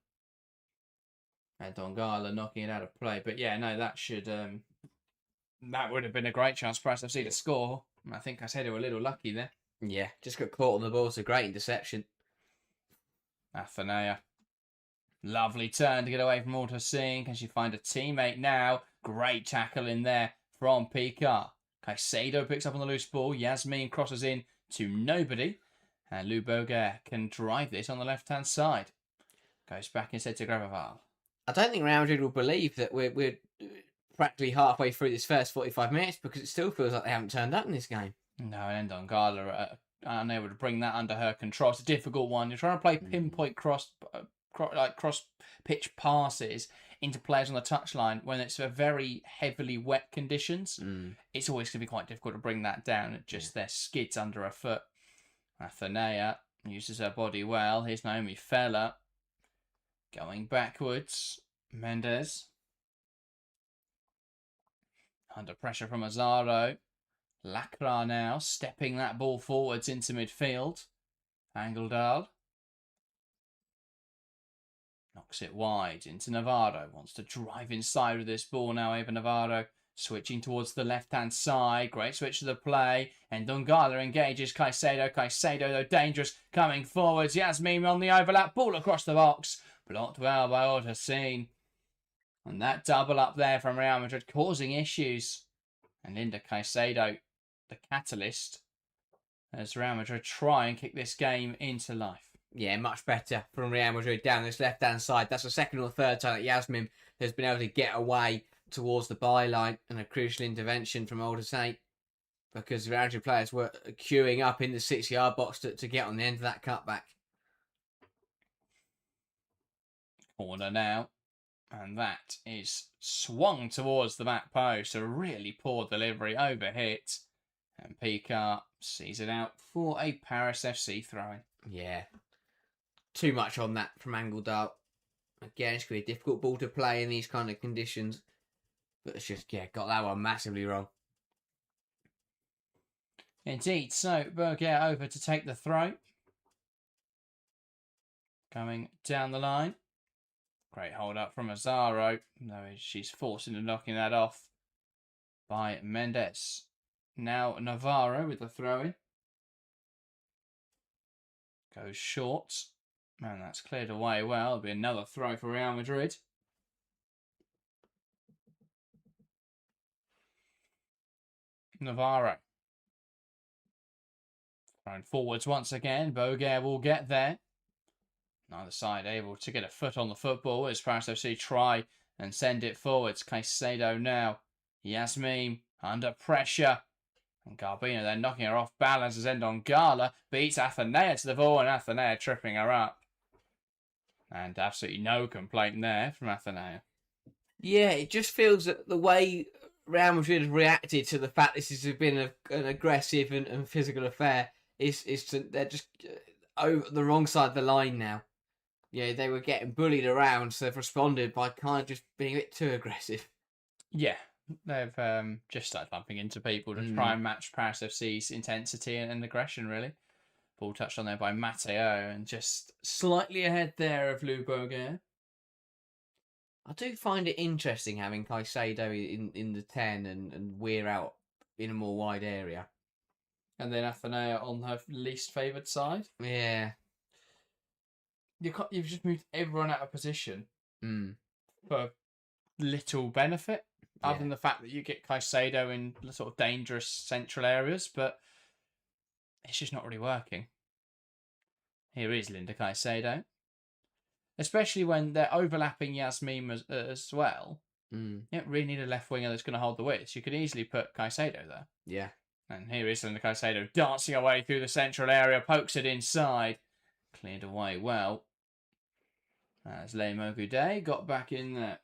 And Dongala knocking it out of play. But yeah, no, that should that would have been a great chance for us to see the score. I think Caicedo were a little lucky there. Yeah, just got caught on the ball. It's a great interception. Athenea. Lovely turn to get away from Aldercine. Can she find a teammate now? Great tackle in there from Picard. Caicedo picks up on the loose ball. Yasmin crosses in to nobody. And Lou Berger can drive this on the left-hand side. Goes back instead to Graveval. I don't think Real Madrid will believe that we're practically halfway through this first 45 minutes because it still feels like they haven't turned up in this game. No, and Dongala unable to bring that under her control. It's a difficult one. You're trying to play pinpoint cross pitch passes into players on the touchline when it's a very heavily wet conditions. It's always going to be quite difficult to bring that down. It just their skids under her foot. Athenea uses her body well. Here's Naomi Feller going backwards. Mendes under pressure from Azaro. Lacra now stepping that ball forwards into midfield. Angeldal knocks it wide into Navarro. Wants to drive inside with this ball now. Eva Navarro switching towards the left-hand side. Great switch to the play. And Dongala engages Caicedo. Caicedo, though, dangerous. Coming forwards. Yasmin on the overlap. Ball across the box. Blocked well by Aldercine. And that double up there from Real Madrid causing issues. And Linda Caicedo, the catalyst, as Real Madrid try and kick this game into life. Yeah, much better from Real Madrid down this left-hand side. That's the second or third time that Yasmin has been able to get away towards the byline, and a crucial intervention from Aldercine because the Real Madrid players were queuing up in the 6-yard box to get on the end of that cutback. Corner now. And that is swung towards the back post. A really poor delivery, overhit. And Picard sees it out for a Paris FC throw-in. Yeah. Too much on that from Angeldal. Again, it's going to be a difficult ball to play in these kind of conditions. But it's just, got that one massively wrong. Indeed. So, Berger over to take the throw. Coming down the line. Great hold up from Azaro. No, she's forced into knocking that off by Mendes. Now Navarro with the throw-in. Goes short. And that's cleared away well. It'll be another throw for Real Madrid. Navarro. Thrown forwards once again. Berger will get there. Neither side able to get a foot on the football as Paris FC try and send it forwards. Caicedo now. Yasmin under pressure. And Garbino then knocking her off balance as Ndongala beats Athenea to the ball, and Athenea tripping her up. And absolutely no complaint there from Athenea. Yeah, it just feels that the way Real Madrid have reacted to the fact this has been an aggressive and physical affair they're just over the wrong side of the line now. Yeah, they were getting bullied around, so they've responded by kind of just being a bit too aggressive. Yeah, they've just started bumping into people to try and match Paris FC's intensity and aggression, really. Ball touched on there by Matteo, and just slightly ahead there of Lou Bourguin. I do find it interesting having Caicedo in the 10 and Weir out in a more wide area. And then Athenea on her least favoured side. Yeah. You've just moved everyone out of position Mm. for little benefit, other than the fact that you get Caicedo in sort of dangerous central areas, but it's just not really working. Here is Linda Caicedo. Especially when they're overlapping Yasmin as well. You don't really need a left winger that's going to hold the width. You could easily put Caicedo there. Yeah. And here is Linda Caicedo dancing away through the central area, pokes it inside. Cleared away well. As Lemo Goudet got back in there.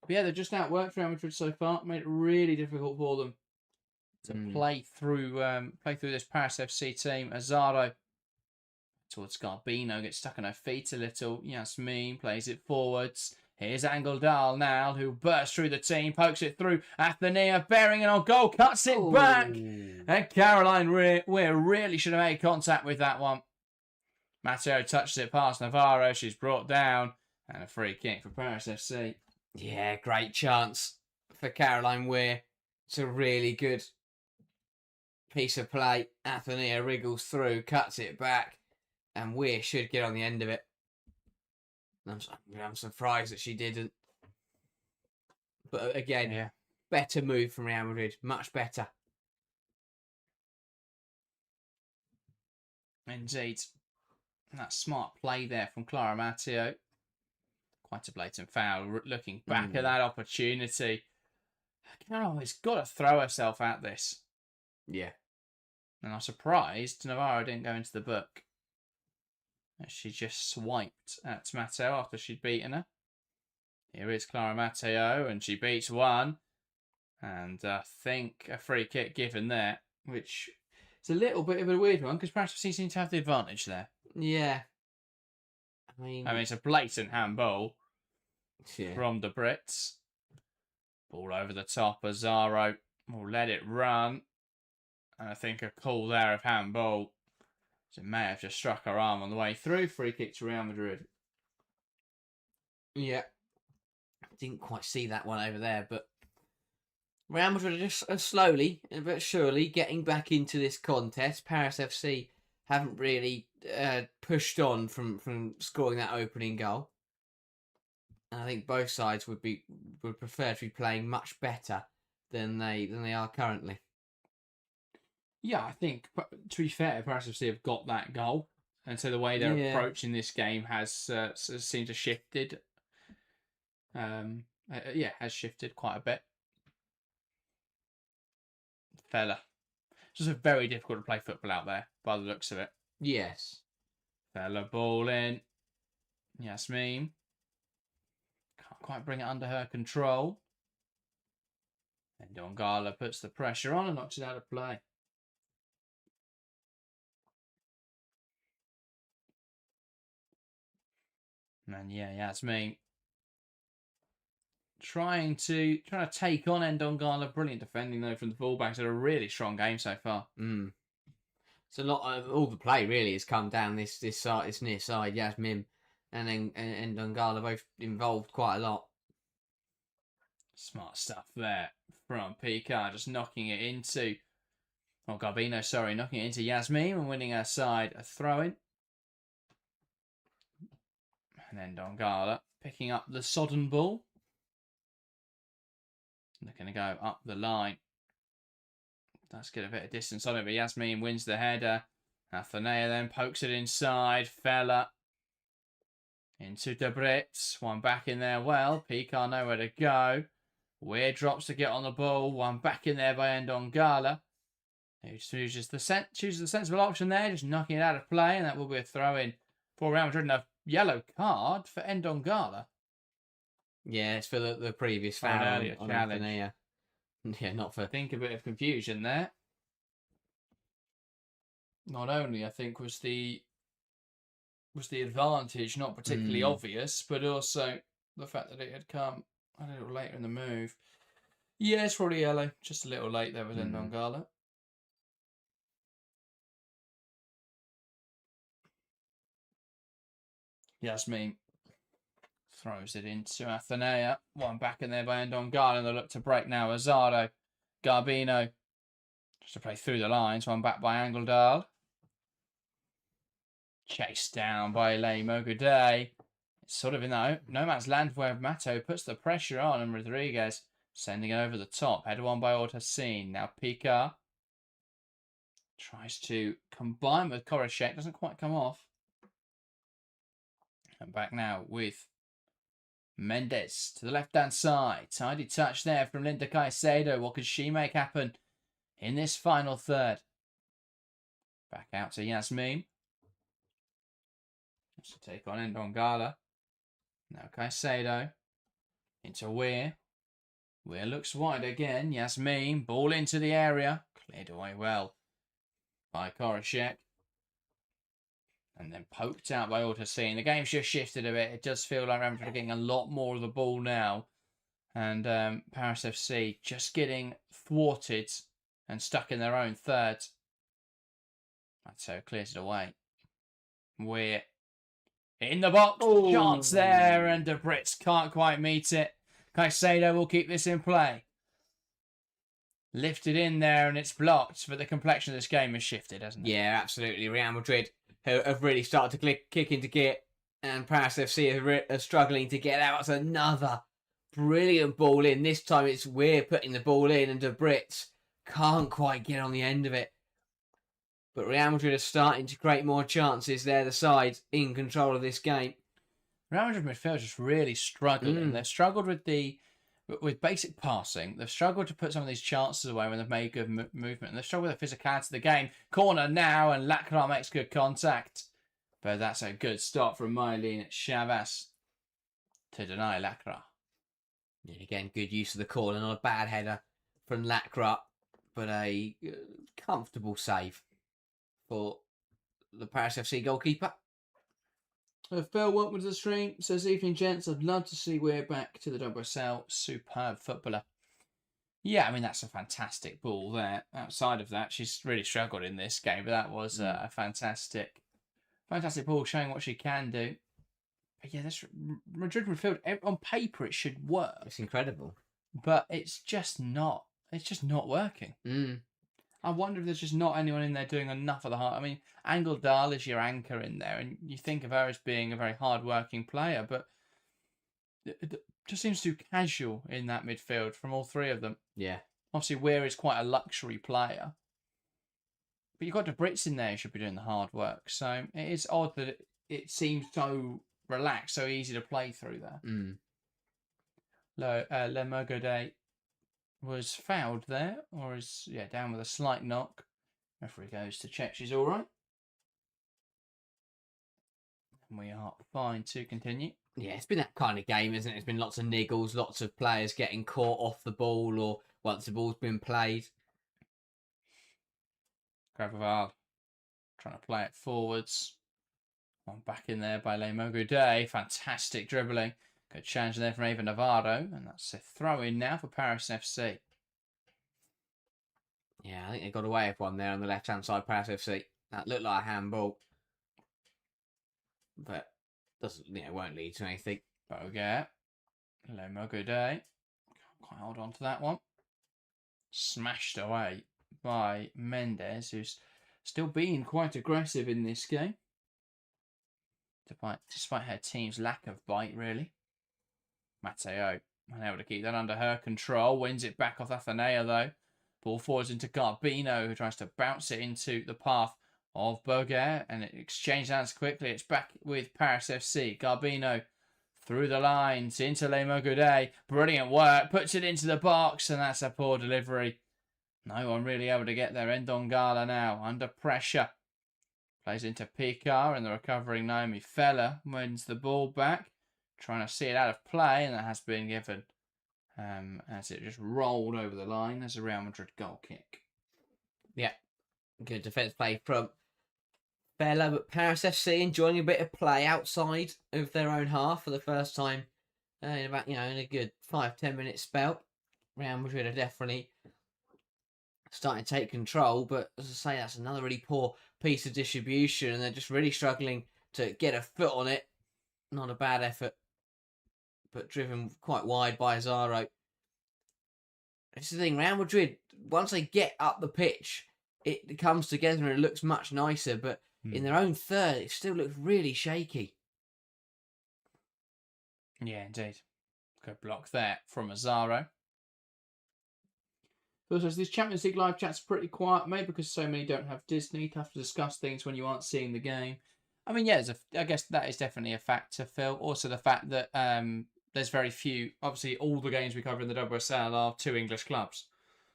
But yeah, they've just outworked Real Madrid so far. Made it really difficult for them to play through this Paris FC team. Azaro towards Garbino, gets stuck on her feet a little. Yasmin plays it forwards. Here's Angeldal now, who bursts through the team, pokes it through. Athenea bearing it on goal, cuts it back. And Caroline Weir really should have made contact with that one. Matteo touches it past Navarro. She's brought down. And a free kick for Paris FC. Yeah, great chance for Caroline Weir. It's a really good piece of play. Athenea wriggles through, cuts it back, and Weir should get on the end of it. I'm surprised that she didn't. But again, better move from Real Madrid. Much better. Indeed. That smart play there from Clara Matteo. Quite a blatant foul. Looking back at that opportunity. Caroline's got to throw herself at this. Yeah. And I'm surprised Navarro didn't go into the book. She just swiped at Matteo after she'd beaten her. Here is Clara Matteo, and she beats one. And I think a free kick given there, which is a little bit of a weird one, because Paris FC seem to have the advantage there. Yeah. I mean it's a blatant handball from the Brits. Ball over the top. Azaro will let it run. And I think a call there of handball. So it may have just struck her arm on the way through. Free kick to Real Madrid. Yeah. Didn't quite see that one over there, but Real Madrid are just slowly but surely getting back into this contest. Paris FC haven't really pushed on from scoring that opening goal. And I think both sides would prefer to be playing much better than they are currently. Yeah, I think, to be fair, Paris FC have got that goal. And so the way they're approaching this game has seemed to have shifted. Has shifted quite a bit. Fella. It's just very difficult to play football out there, by the looks of it. Yes. Fella ball in. Yasmin. Can't quite bring it under her control. And Ndongala puts the pressure on and knocks it out of play. And Yasmin trying to take on Ndongala. Brilliant defending though from the fullbacks. Had a really strong game so far. So a lot of all the play really has come down this side, this near side. Yasmin and Ndongala both involved quite a lot. Smart stuff there from Picard, just knocking it into Garbino, knocking it into Yasmin and winning her side a throw-in. And then Ndongala picking up the sodden ball. They're going to go up the line. Let's get a bit of distance on it, but Yasmin wins the header. Athenea then pokes it inside. Fella Into De Brits. One back in there. Well, Picard nowhere to go. Weir drops to get on the ball. One back in there by Ndongala. Who chooses the sensible option there, just knocking it out of play, and that will be a throw-in for Real Madrid and a yellow card for Ndongala. Yeah, it's for the previous For an foul earlier on challenge. Anthony. Yeah, not for... I think a bit of confusion there. Not only, I think, was the advantage not particularly obvious, but also the fact that it had come a little later in the move. Yeah, it's probably yellow. Just a little late there with Ndongala. Yasmin throws it into Athenea. One back in there by Ndongala, and they look to break now. Azardo. Garbino. Just to play through the lines. One back by Angledal. Chased down by Le Moguday. It's sort of in that no man's land where Mato puts the pressure on, and Rodriguez sending it over the top. Header one by Ortasin. Now Picard tries to combine with Koreshek. Doesn't quite come off. And back now with Mendes to the left-hand side. Tidy touch there from Linda Caicedo. What could she make happen in this final third? Back out to Yasmin. Just to take on Ndongala. Now Caicedo. Into Weir. Weir looks wide again. Yasmin. Ball into the area. Cleared away well by Koreshek. And then poked out by Ortasin. The game's just shifted a bit. It does feel like Real Madrid are getting a lot more of the ball now. And Paris FC just getting thwarted and stuck in their own third. So clears it away. We're in the box. Oh. Chance there, and De Brits can't quite meet it. Caicedo will keep this in play. Lifted in there, and it's blocked. But the complexion of this game has shifted, hasn't it? Yeah, absolutely. Real Madrid have really started to kick into gear, and Paris FC are struggling to get out. It's another brilliant ball in. This time it's Weir putting the ball in, and De Brits can't quite get on the end of it. But Real Madrid are starting to create more chances. They're the side in control of this game. Real Madrid midfield just really struggling. They've struggled with basic passing. They've struggled to put some of these chances away when they've made good movement. And they've struggled with the physicality of the game. Corner now, and Lacra makes good contact. But that's a good stop from Mylene Chavas to deny Lacra. And again, good use of the corner. Not a bad header from Lacra, but a comfortable save for the Paris FC goalkeeper. Phil, welcome to the stream. Says, evening, gents. I'd love to see Weir back to the UWCL. Superb footballer. Yeah, I mean, that's a fantastic ball there. Outside of that, she's really struggled in this game, but that was a fantastic ball showing what she can do. But yeah, this Madrid midfield, on paper, it should work. It's incredible. But it's just not working. I wonder if there's just not anyone in there doing enough of the hard. I mean, Angledal is your anchor in there, and you think of her as being a very hard-working player, but it just seems too casual in that midfield from all three of them. Yeah. Obviously, Weir is quite a luxury player, but you've got De Brits in there who should be doing the hard work. So it is odd that it seems so relaxed, so easy to play through there. Le Mogoday was fouled there, or is down with a slight knock. Referee goes to check she's all right. And we are fine to continue. Yeah, it's been that kind of game, isn't it? It's been lots of niggles, lots of players getting caught off the ball, or once the ball's been played. Graveval trying to play it forwards. One back in there by Le Mogoday. Fantastic dribbling. Good challenge there from Ava Navarro, and that's a throw-in now for Paris FC. Yeah, I think they got away with one there on the left-hand side, Paris FC. That looked like a handball. But won't lead to anything. Boguer. Le Mogoday. Can't quite hold on to that one. Smashed away by Mendes, who's still being quite aggressive in this game. Despite her team's lack of bite, really. Matteo unable to keep that under her control. Wins it back off Athenea, though. Ball forwards into Garbino, who tries to bounce it into the path of Boguer, and it exchanged hands quickly. It's back with Paris FC. Garbino through the lines into Le Mogoudet. Brilliant work. Puts it into the box, and that's a poor delivery. No one really able to get there. Ndongala now under pressure. Plays into Picard, and the recovering Naomi Feller wins the ball back. Trying to see it out of play, and that has been given. As it just rolled over the line as a Real Madrid goal kick. Yeah, good defence play from Feller, but Paris FC enjoying a bit of play outside of their own half for the first time in about, in a good 5-10 minute spell. Real Madrid are definitely starting to take control, but as I say, that's another really poor piece of distribution, and they're just really struggling to get a foot on it. Not a bad effort, but driven quite wide by Azaro. It's the thing, Real Madrid, once they get up the pitch, it comes together and it looks much nicer, but in their own third, it still looks really shaky. Yeah, indeed. Good block there from Azaro. Also, this Champions League live chat's pretty quiet, maybe because so many don't have Disney. You have to discuss things when you aren't seeing the game. I mean, yeah, I guess that is definitely a factor, Phil. Also, the fact that there's very few. Obviously, all the games we cover in the UWCL are 2 English clubs,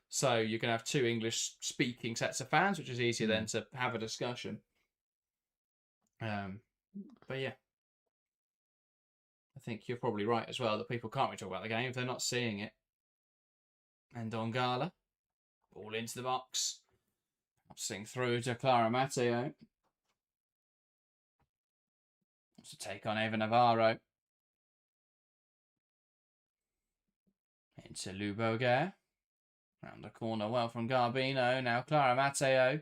so you can have 2 English-speaking sets of fans, which is easier then to have a discussion. But yeah, I think you're probably right as well that people can't really talk about the game if they're not seeing it. And Dongala, ball into the box, passing through to Clara Matteo. To take on Eva Navarro. Into Luboguer. Round the corner well from Garbino. Now Clara Matteo.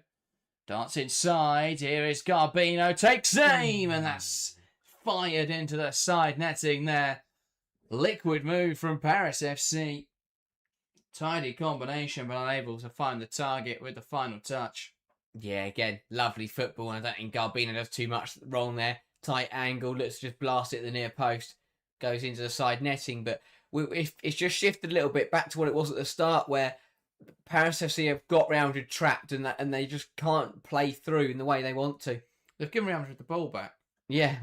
Darts inside. Here is Garbino. Takes aim. And that's fired into the side netting there. Liquid move from Paris FC. Tidy combination, but unable to find the target with the final touch. Yeah, again, lovely football. And I don't think Garbino does too much wrong there. Tight angle, let's just blast it at the near post. Goes into the side netting, but it's just shifted a little bit back to what it was at the start, where Paris FC have got Real Madrid trapped and they just can't play through in the way they want to. They've given Real Madrid the ball back. Yeah.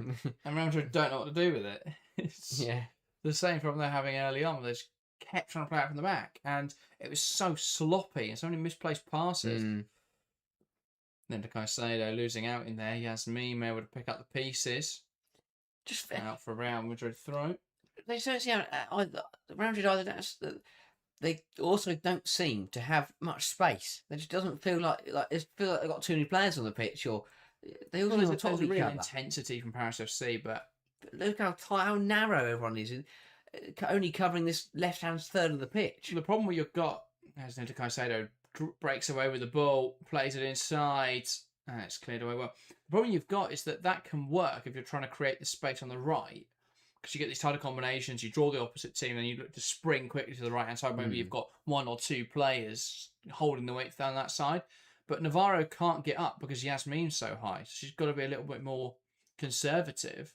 And Real Madrid don't know what to do with it. It's the same problem they're having early on. They just kept trying to play it from the back, and it was so sloppy and so many misplaced passes. Then to Caicedo losing out in there. Yasmin able to pick up the pieces. Just out for Real Madrid throw. They don't see Real Madrid either. They also don't seem to have much space. It just doesn't feel like it feels like they've got too many players on the pitch, or they all on top of each real other. Intensity from Paris FC, but look how narrow everyone is, only covering this left-hand third of the pitch. The problem you've got, as Nita Caicedo breaks away with the ball, plays it inside, and it's cleared away well. The problem you've got is that can work if you're trying to create the space on the right, because you get these tighter combinations, you draw the opposite team, and you look to spring quickly to the right-hand side. Maybe you've got 1 or 2 players holding the weight down that side. But Navarro can't get up because Yasmin's so high. So she's got to be a little bit more conservative.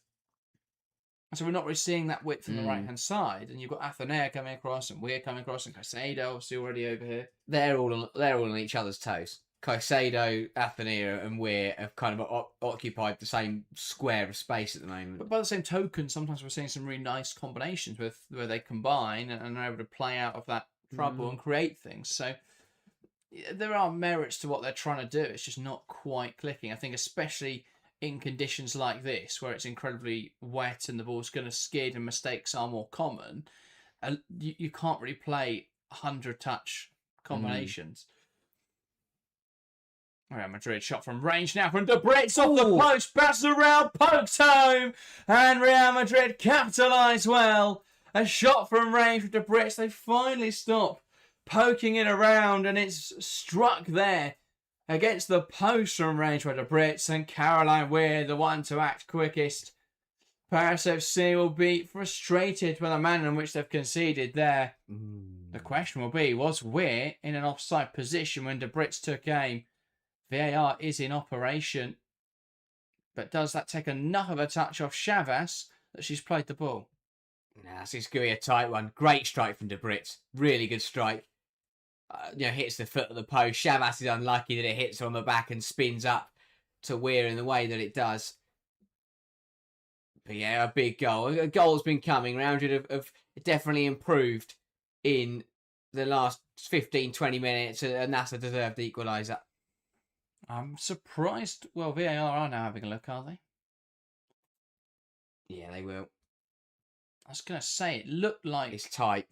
So we're not really seeing that width from the right-hand side. And you've got Athenea coming across, and we're coming across, and Caicedo obviously already over here. They're all on each other's toes. Caicedo, Athenea, and Weir have kind of occupied the same square of space at the moment. But by the same token, sometimes we're seeing some really nice combinations where they combine and are able to play out of that trouble and create things. So there are merits to what they're trying to do. It's just not quite clicking. I think especially in conditions like this, where it's incredibly wet and the ball's going to skid and mistakes are more common, you can't really play 100-touch combinations. Real Madrid shot from range now from De Bruyne off the post, passes around, pokes home, and Real Madrid capitalise well. A shot from range from De Bruyne. They finally stop poking it around, and it's struck there against the post from range by De Bruyne, and Caroline Weir, the one to act quickest. Paris FC will be frustrated by the manner in which they've conceded there. The question will be, was Weir in an offside position when De Bruyne took aim? VAR is in operation, but does that take enough of a touch off Chavas that she's played the ball? Nah, this is going to be a tight one. Great strike from De Bruyne. Really good strike. Hits the foot of the post. Chavas is unlucky that it hits her on the back and spins up to Weir in the way that it does. But yeah, a big goal. A goal's been coming. Real Madrid have definitely improved in the last 15, 20 minutes, and that's a deserved equaliser. I'm surprised. Well, VAR are now having a look, are they? Yeah, they will. I was going to say, it looked like It's tight.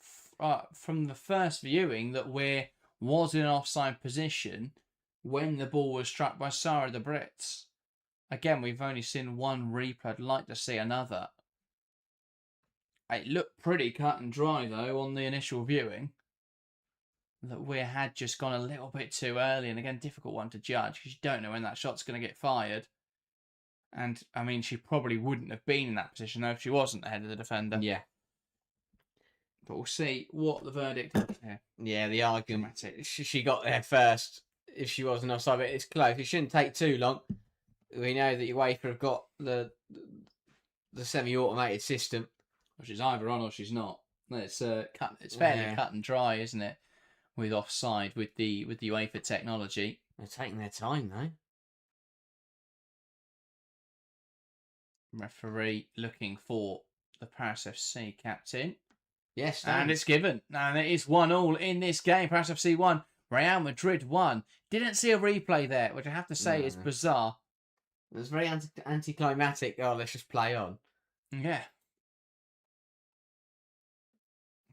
From the first viewing that Weir was in an offside position when the ball was struck by Sara the Brits. Again, we've only seen one replay. I'd like to see another. It looked pretty cut and dry, though, on the initial viewing. That Weir had just gone a little bit too early. And again, difficult one to judge because you don't know when that shot's going to get fired. And, I mean, she probably wouldn't have been in that position, though, if she wasn't ahead of the defender. Yeah. But we'll see what the verdict is here. Yeah, the argument. She got there first. If she wasn't offside, but it's close. It shouldn't take too long. We know that Uefa have got the semi-automated system. Well, she's either on or she's not. It's fairly cut and dry, isn't it? With offside, with the UEFA technology. They're taking their time, though. Referee looking for the Paris FC captain. Yes, and it's given. And it is 1-1 in this game. Paris FC 1, Real Madrid 1. Didn't see a replay there, which I have to say is bizarre. It was very anticlimactic. Oh, let's just play on. Yeah.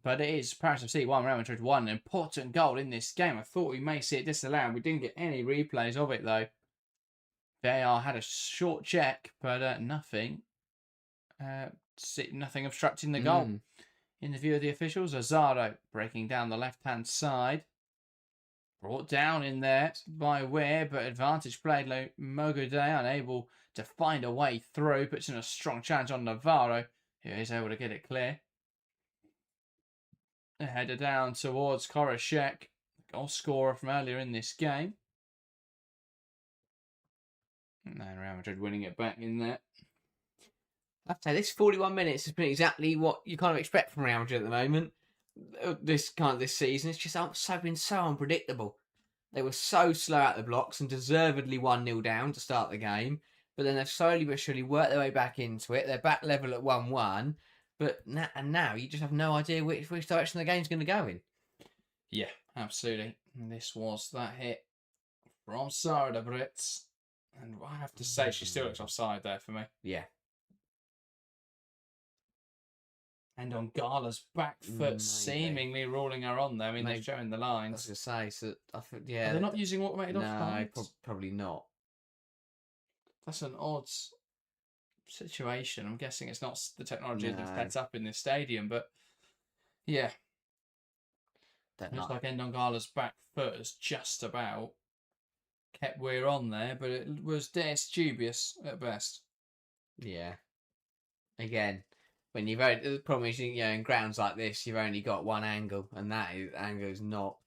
But it is Paris FC 1, Real Madrid 1. An important goal in this game. I thought we may see it disallowed. We didn't get any replays of it, though. VAR had a short check, but nothing. Nothing obstructing the goal. In the view of the officials, Azaro breaking down the left-hand side. Brought down in there by Weir, but advantage played. Mogude unable to find a way through. Puts in a strong challenge on Navarro, who is able to get it clear. A header down towards Korashek, goal scorer from earlier in this game. And Real Madrid winning it back in there. I have to say, this 41 minutes has been exactly what you kind of expect from Real Madrid at the moment. This season, it's just been so unpredictable. They were so slow out the blocks and deservedly 1-0 down to start the game, but then they've slowly but surely worked their way back into it. They're back level at 1-1, but now you just have no idea which direction the game's going to go in. Yeah, absolutely. And this was that hit from Sara de Brits, and I have to say she still looks offside there for me. Yeah. And on Gala's back foot, seemingly ruling her on there. I mean, they're showing the lines. I was going to say, so I think, yeah. They're not using automated offside? No, probably not. That's an odd situation. I'm guessing it's not the technology that's set up in this stadium, but yeah. Looks like Ndongala's back foot has just about kept Weir on there, but it was dubious at best. Yeah. Again, when the problem is, in grounds like this, you've only got one angle, and angle is not.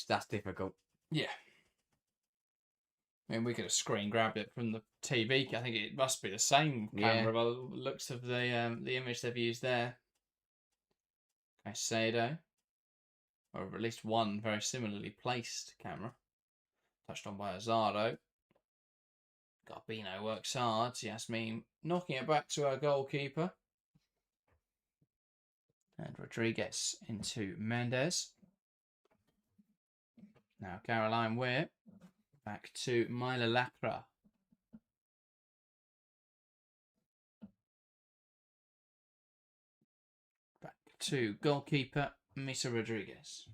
That's difficult. Yeah. I mean, we could have screen grabbed it from the TV. I think it must be the same camera by the looks of the image they've used there. Caicedo, or at least one very similarly placed camera. Touched on by Azardo. Garbino works hard. Yasmin knocking it back to our goalkeeper. And Rodriguez into Mendes. Now Caroline Weir. Back to Myla Lapra. Back to goalkeeper Misa Rodriguez.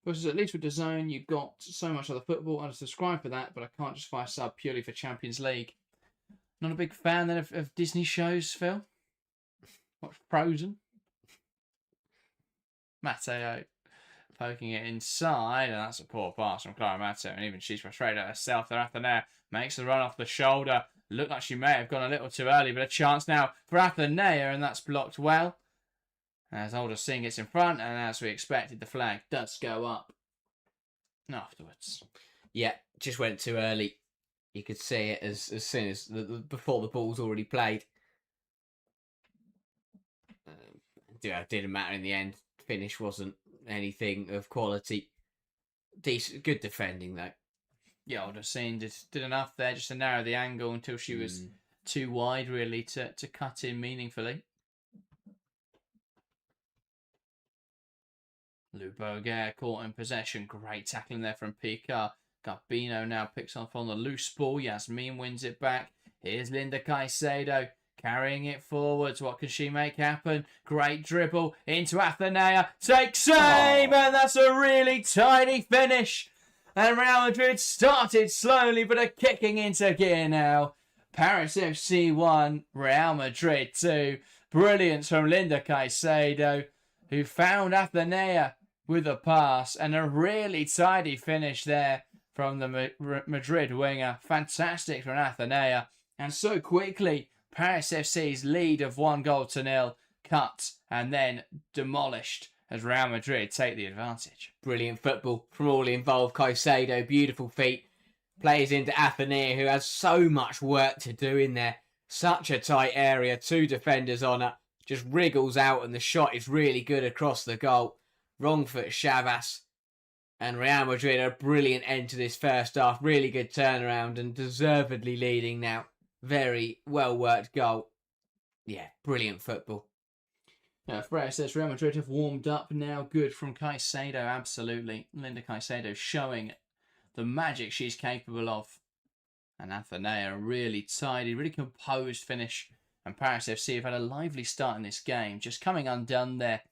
Because at least with DAZN, you've got so much other football. I'd subscribe for that, but I can't justify a sub purely for Champions League. Not a big fan then of Disney shows, Phil? Watch Frozen. Matteo poking it inside, and that's a poor pass from Clara Matteo, and even she's frustrated at herself. There, Athenea makes the run off the shoulder. Looked like she may have gone a little too early, but a chance now for Athenea, and that's blocked well. As Older Singh gets in front, and as we expected, the flag does go up afterwards. Yeah, just went too early. You could see it as soon as before the ball's already played. It didn't matter in the end. Finish wasn't anything of quality. Decent, good defending though. Yeah, I would have seen did enough there just to narrow the angle until she was too wide, really, to cut in meaningfully. Luboga caught in possession. Great tackling there from Picard. Garbino now picks up on the loose ball. Yasmin wins it back. Here's Linda Caicedo carrying it forwards. What can she make happen? Great dribble into Athenea. Takes aim, and that's a really tidy finish. And Real Madrid started slowly, but are kicking into gear now. Paris FC 1, Real Madrid 2. Brilliance from Linda Caicedo, who found Athenea with a pass, and a really tidy finish there from the Madrid winger. Fantastic from Athenea. And so quickly, Paris FC's lead of 1-0 cut and then demolished as Real Madrid take the advantage. Brilliant football from all involved. Caicedo, beautiful feet. Plays into Athenea, who has so much work to do in there. Such a tight area. 2 defenders on her. Just wriggles out, and the shot is really good across the goal. Wrong foot Chavas. And Real Madrid a brilliant end to this first half. Really good turnaround and deservedly leading now. Very well worked goal. Yeah, brilliant football. Freya says Real Madrid have warmed up now. Good from Caicedo, absolutely. Linda Caicedo showing the magic she's capable of. And Athenea really tidy, really composed finish. And Paris FC have had a lively start in this game, just coming undone there.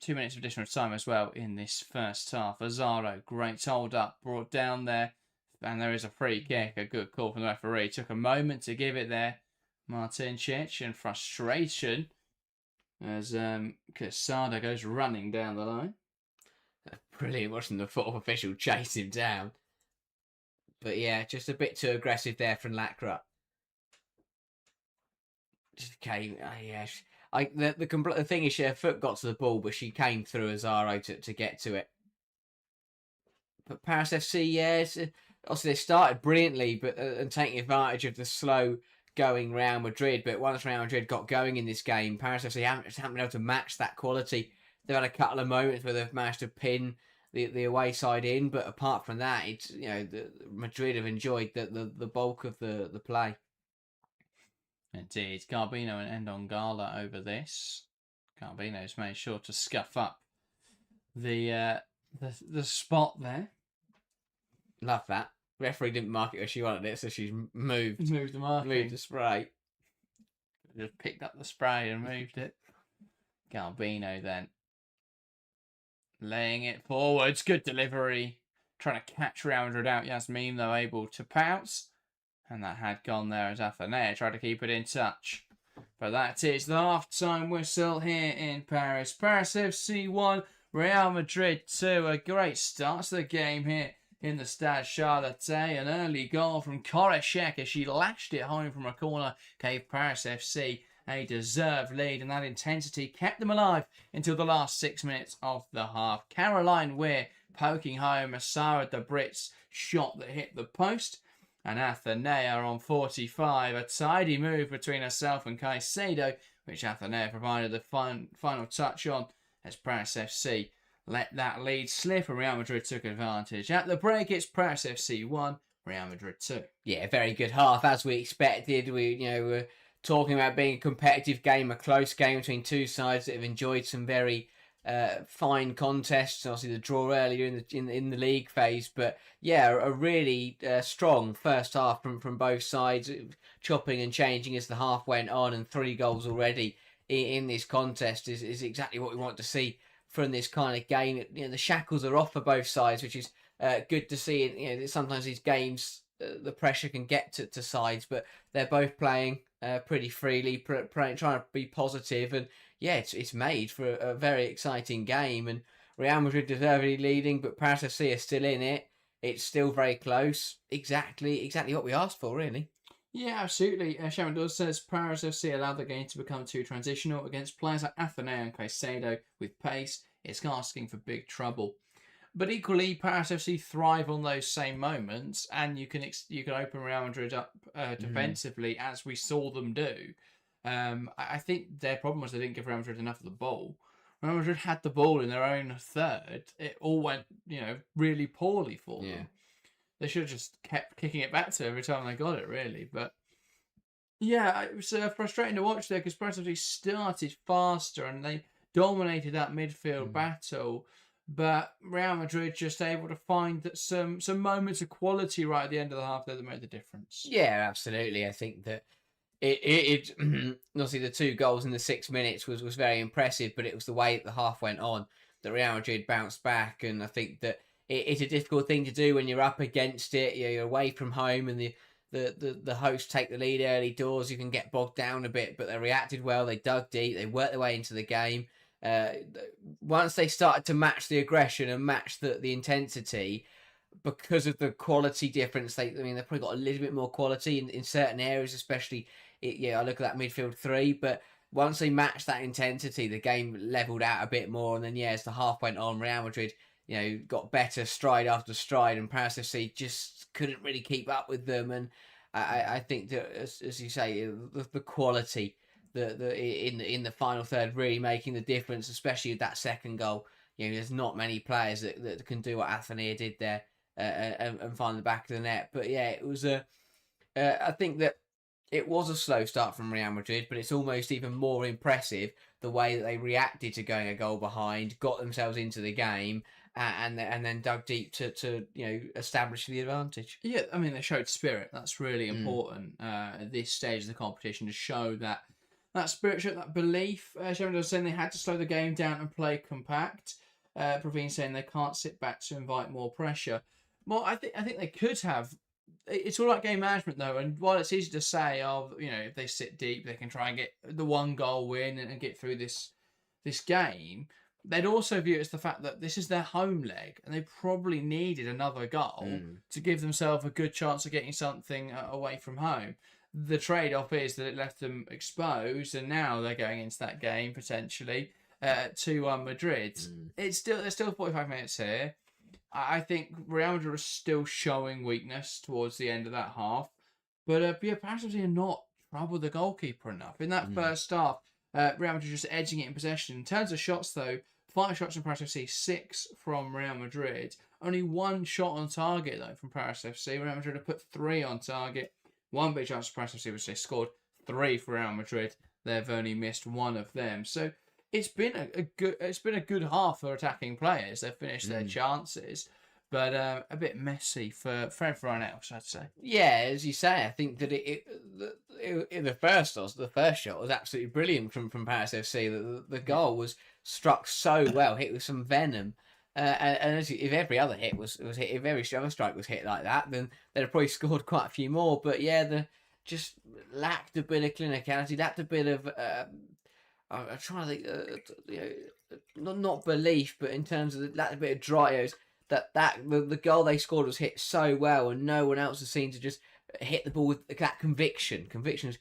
2 minutes of additional time as well in this first half. Azaro, great hold up, brought down there. And there is a free kick, a good call from the referee. Took a moment to give it there. Martin Cich in frustration as Quesada goes running down the line. Brilliant watching the fourth official chase him down. But yeah, just a bit too aggressive there from Lacra. Just came, the thing is, her foot got to the ball, but she came through Azaro to get to it. But Paris FC, yes, obviously they started brilliantly, but and taking advantage of the slow going Real Madrid. But once Real Madrid got going in this game, Paris FC haven't been able to match that quality. They've had a couple of moments where they've managed to pin the away side in, but apart from that, it's Madrid have enjoyed the bulk of the play. Indeed, Garbino and Endongala over this. Garbino's made sure to scuff up the spot there. Love that. Referee didn't mark it where she wanted it, so she's moved the marking. Moved the spray. Just picked up the spray and moved it. Garbino then laying it forwards. Good delivery. Trying to catch Real Madrid out. Yasmin, though, able to pounce. And that had gone there as Athenea tried to keep it in touch. But that is the half-time whistle here in Paris. Paris FC 1, Real Madrid 2. A great start to the game here in the Stade Charlotte. An early goal from Koreshek as she lashed it home from a corner. Gave Paris FC a deserved lead, and that intensity kept them alive until the last 6 minutes of the half. Caroline Weir poking home a Sarah de Brit's shot that hit the post. And Athenea on 45, a tidy move between herself and Caicedo, which Athenea provided the final touch on as Paris FC let that lead slip and Real Madrid took advantage. At the break, it's Paris FC 1, Real Madrid 2. Yeah, very good half, as we expected. We're talking about being a competitive game, a close game between two sides that have enjoyed some very fine contests. Obviously, the draw earlier in the league phase, but yeah, a really strong first half from both sides, chopping and changing as the half went on, and 3 goals already in this contest is exactly what we want to see from this kind of game. The shackles are off for both sides, which is good to see. Sometimes these games the pressure can get to sides, but they're both playing pretty freely, trying to be positive, and yeah, it's made for a very exciting game. And Real Madrid deservedly leading, but Paris FC are still in it. It's still very close. Exactly what we asked for, really. Yeah, absolutely. Sharon Dawes says Paris FC allowed the game to become too transitional against players like Athenea and Caicedo with pace. It's asking for big trouble. But equally, Paris FC thrive on those same moments, and you can open Real Madrid up defensively as we saw them do. I think their problem was they didn't give Real Madrid enough of the ball. Real Madrid had the ball in their own third, it all went, really poorly for them. They should have just kept kicking it back to every time they got it, really. But yeah, it was frustrating to watch there because PSG started faster and they dominated that midfield battle. But Real Madrid just able to find that some moments of quality right at the end of the half there that made the difference. Yeah, absolutely. I think that it obviously the 2 goals in the 6 minutes was very impressive, but it was the way that the half went on that Real Madrid bounced back, and I think that it's a difficult thing to do when you're up against it. You're away from home, and the hosts take the lead early doors. You can get bogged down a bit, but they reacted well. They dug deep. They worked their way into the game. Once they started to match the aggression and match the intensity, because of the quality difference, they've probably got a little bit more quality in certain areas, especially. I look at that midfield 3, but once they matched that intensity, the game leveled out a bit more. And then, as the half went on, Real Madrid, got better stride after stride, and Paris FC just couldn't really keep up with them. And I think that, as you say, the quality, in the final third really making the difference, especially with that second goal. There's not many players that can do what Athenia did there and find the back of the net. But it was I think that it was a slow start from Real Madrid, but it's almost even more impressive the way that they reacted to going a goal behind, got themselves into the game, and then dug deep to establish the advantage. Yeah, they showed spirit. That's really important at this stage of the competition, to show that spirit, show that belief. Shevchenko was saying they had to slow the game down and play compact. Praveen saying they can't sit back to invite more pressure. Well, I think they could have. It's all about game management, though, and while it's easy to say, if they sit deep, they can try and get the 1 goal win and get through this game, they'd also view it as the fact that this is their home leg, and they probably needed another goal to give themselves a good chance of getting something away from home. The trade-off is that it left them exposed, and now they're going into that game, potentially, to Madrid. There's still 45 minutes here. I think Real Madrid are still showing weakness towards the end of that half. But Paris FC are not troubled the goalkeeper enough. In that first half, Real Madrid just edging it in possession. In terms of shots, though, 5 shots from Paris FC, 6 from Real Madrid. Only 1 shot on target, though, from Paris FC. Real Madrid have put 3 on target. 1 big chance for Paris FC, which they scored. 3 for Real Madrid. They've only missed 1 of them. So it's been a good half for attacking players. They've finished their chances, but a bit messy for everyone else, I'd say. Yeah, as you say, I think that the first shot was absolutely brilliant from Paris FC. The goal was struck so well, hit with some venom. And if every other hit was hit, if every other strike was hit like that, then they'd have probably scored quite a few more. But just lacked a bit of clinicality, lacked a bit of. I'm trying to think, not belief, but in terms of that a bit of dryos, the goal they scored was hit so well, and no one else has seemed to just hit the ball with that conviction. Convictions,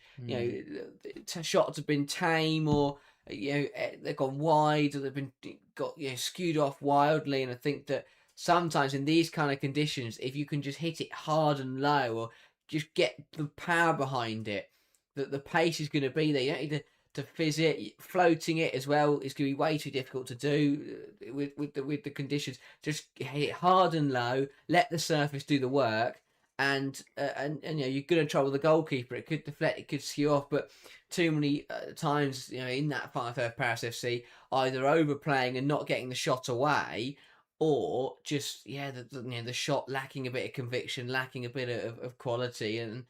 shots have been tame, or they've gone wide, or they've got skewed off wildly. And I think that sometimes in these kind of conditions, if you can just hit it hard and low, or just get the power behind it, that the pace is going to be there. You don't need to fizz it. Floating it as well is going to be way too difficult to do with the conditions. Just hit it hard and low, let the surface do the work, and you're going to trouble the goalkeeper. It could deflect, it could skew off, but too many times in that final third, Paris FC either overplaying and not getting the shot away, or just the shot lacking a bit of conviction, lacking a bit of quality, and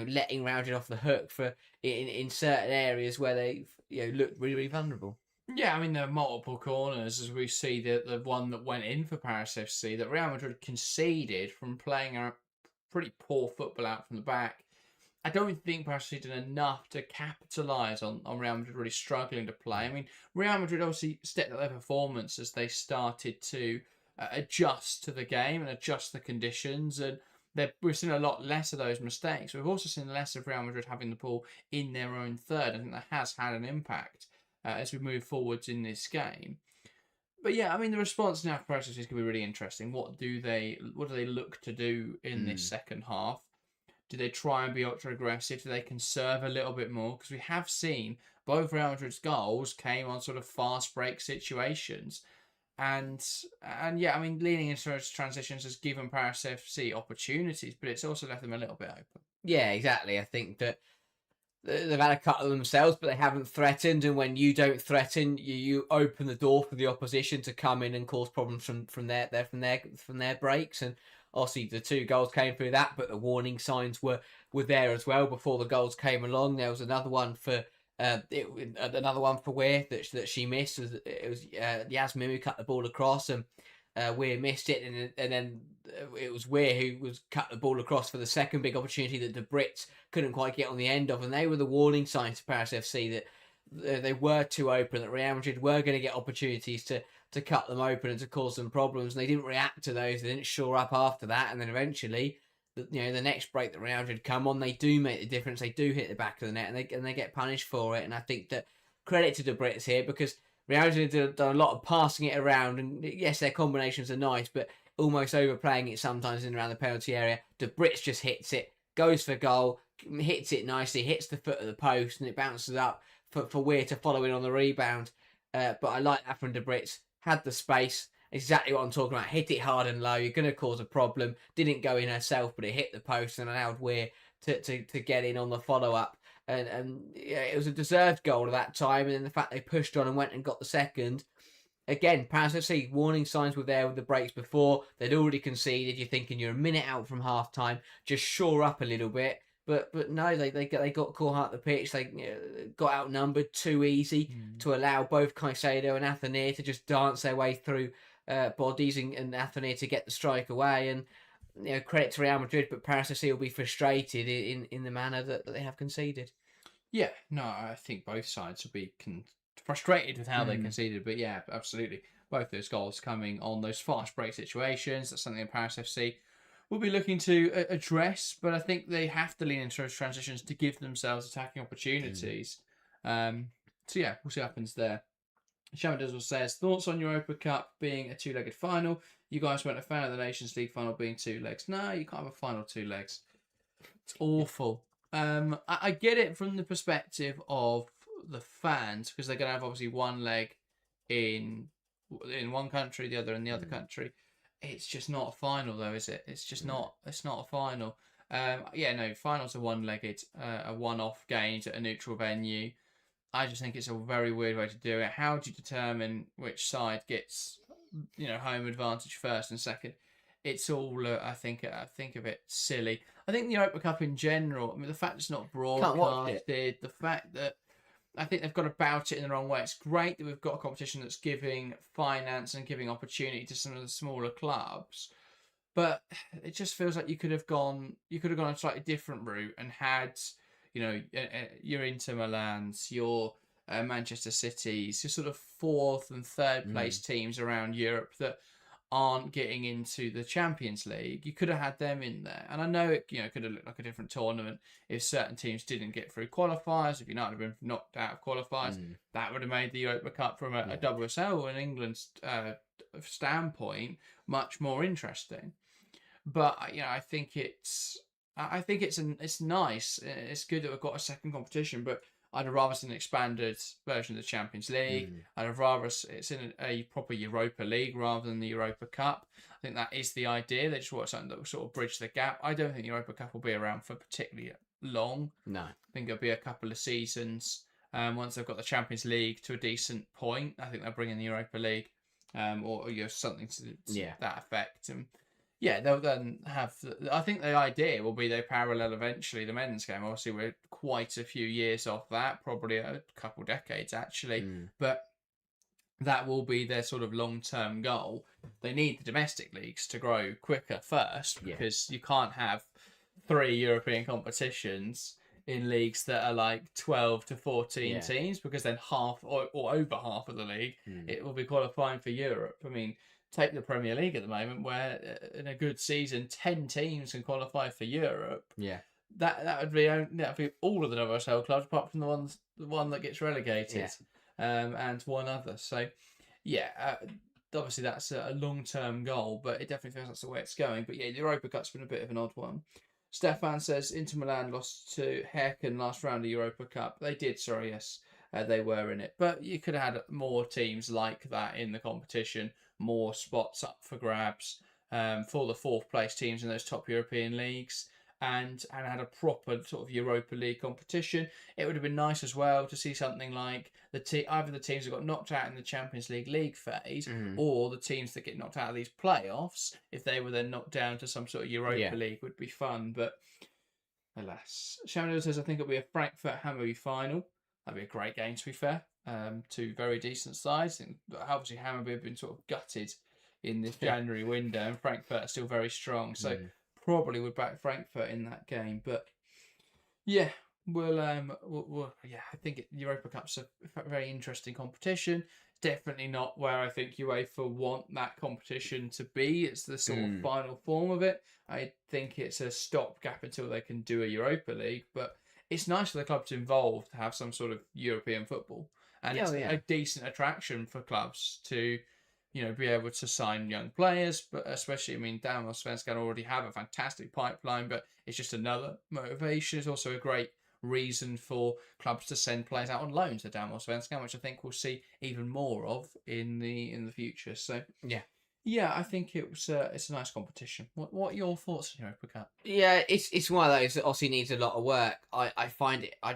letting Real Madrid off the hook for in certain areas where they looked really, really vulnerable. Yeah, there are multiple corners, as we see the one that went in for Paris FC that Real Madrid conceded from playing a pretty poor football out from the back. I don't think Paris FC did enough to capitalise on Real Madrid really struggling to play. Real Madrid obviously stepped up their performance as they started to adjust to the game and adjust the conditions, and we've seen a lot less of those mistakes. We've also seen less of Real Madrid having the ball in their own third. I think that has had an impact as we move forwards in this game. But yeah, the response now for Paris FC is going to be really interesting. What do they look to do in this second half? Do they try and be ultra aggressive? Do they conserve a little bit more? Because we have seen both Real Madrid's goals came on sort of fast break situations. And yeah, I mean, leaning into those transitions has given Paris FC opportunities, but it's also left them a little bit open. Yeah, exactly. I think that they've had a couple of themselves, but they haven't threatened. And when you don't threaten, you open the door for the opposition to come in and cause problems from their breaks. And obviously, the 2 goals came through that, but the warning signs were there as well before the goals came along. There was another one for Weir that she missed. It was Yasmin who cut the ball across, and Weir missed it, and then it was Weir who was cut the ball across for the second big opportunity that the Brits couldn't quite get on the end of, and they were the warning signs to Paris FC that they were too open, that Real Madrid were going to get opportunities to cut them open and to cause them problems, and they didn't react to those. They didn't shore up after that, and then eventually, the next break that Real Madrid come on, they do make the difference. They do hit the back of the net, and they get punished for it. And I think that credit to the Brits here, because Real Madrid have done a lot of passing it around, and yes, their combinations are nice, but almost overplaying it sometimes in around the penalty area. The Brits just hits it, goes for goal, hits it nicely, hits the foot of the post, and it bounces up for Weir to follow in on the rebound. But I like that from the Brits. Had the space, exactly what I'm talking about. Hit it hard and low. You're going to cause a problem. Didn't go in herself, but it hit the post and allowed Weir to get in on the follow up. And yeah, it was a deserved goal at that time. And then the fact they pushed on and went and got the second. Again, Paris FC, warning signs were there with the breaks before. They'd already conceded. You're thinking you're a minute out from half time. Just shore up a little bit. But no, they got caught out the pitch. They got outnumbered too easy to allow both Caicedo and Athenier to just dance their way through bodies and Athenier to get the strike away. And credit to Real Madrid, but Paris FC will be frustrated in the manner that they have conceded. Yeah, no, I think both sides will be frustrated with how they conceded. But yeah, absolutely. Both those goals coming on those fast break situations. That's something that Paris FC will be looking to address, but I think they have to lean into those transitions to give themselves attacking opportunities. So yeah, we'll see what happens there. Shamadizzle says, thoughts on Europa Cup being a 2-legged final? You guys weren't a fan of the Nations League final being 2 legs. No, you can't have a final 2 legs. It's awful. I get it from the perspective of the fans, because they're going to have obviously one leg in one country, the other in the other country. It's just not a final, though, is it? It's just not. It's not a final. Yeah, no. Finals are one-legged, a one-off games at a neutral venue. I just think it's a very weird way to do it. How do you determine which side gets, home advantage first and second? It's all, I think a bit silly. I think the Europa Cup in general. I mean, the fact it's not broadcasted, the fact that I think they've got about it in the wrong way. It's great that we've got a competition that's giving finance and giving opportunity to some of the smaller clubs, but it just feels like you could have gone a slightly different route and had, your Inter Milans, your Manchester Cities, your sort of 4th and 3rd place teams around Europe that aren't getting into the Champions League. You could have had them in there, and I know it could have looked like a different tournament if certain teams didn't get through qualifiers. If United had been knocked out of qualifiers, that would have made the Europa Cup from a WSL and England's standpoint much more interesting. But I think it's nice. It's good that we've got a second competition, but I'd have rather seen an expanded version of the Champions League. I'd have rather it's in a proper Europa League rather than the Europa Cup. I think that is the idea. They just want something that will sort of bridge the gap. I don't think the Europa Cup will be around for particularly long. No. I think it'll be a couple of seasons. Once they've got the Champions League to a decent point, I think they'll bring in the Europa League or something to that effect. And yeah, they'll then have. I think the idea will be they parallel eventually the men's game. Obviously, we're quite a few years off that, probably a couple decades actually. But that will be their sort of long-term goal. They need the domestic leagues to grow quicker first, because you can't have 3 European competitions in leagues that are like 12 to 14 teams, because then half or over half of the league it will be qualifying for Europe. I mean, take the Premier League at the moment, where in a good season 10 teams can qualify for Europe. That would be all of the WSL clubs apart from the one that gets relegated, and one other. So obviously that's a long-term goal, but it definitely feels that's the way it's going. But yeah, the Europa Cup's been a bit of an odd one. Stefan says Inter Milan lost to Herken last round of Europa Cup. They did, sorry, yes. they were in it. But you could have had more teams like that in the competition, more spots up for grabs for the fourth place teams in those top European leagues. And had a proper sort of Europa League competition. It would have been nice as well to see something like either the teams that got knocked out in the Champions League phase, or the teams that get knocked out of these playoffs, if they were then knocked down to some sort of Europa League, would be fun. But alas, Shamil says, I think it'll be a Frankfurt Hammarby final. That'd be a great game, to be fair. Two very decent sides. And obviously Hammarby have been sort of gutted in this January window, and Frankfurt are still very strong. So probably would back Frankfurt in that game. But yeah, we'll I think Europa Cup's a very interesting competition. Definitely not where I think UEFA want that competition to be. It's the sort of final form of it. I think it's a stopgap until they can do a Europa League. But it's nice for the clubs involved to have some sort of European football. And it's a decent attraction for clubs to, be able to sign young players. But especially, Damallsvenskan already have a fantastic pipeline, but it's just another motivation. It's also a great reason for clubs to send players out on loan to Damallsvenskan, which I think we'll see even more of in the future. So I think it's a nice competition. What are your thoughts on Europa Cup? Yeah, it's one of those that obviously needs a lot of work. I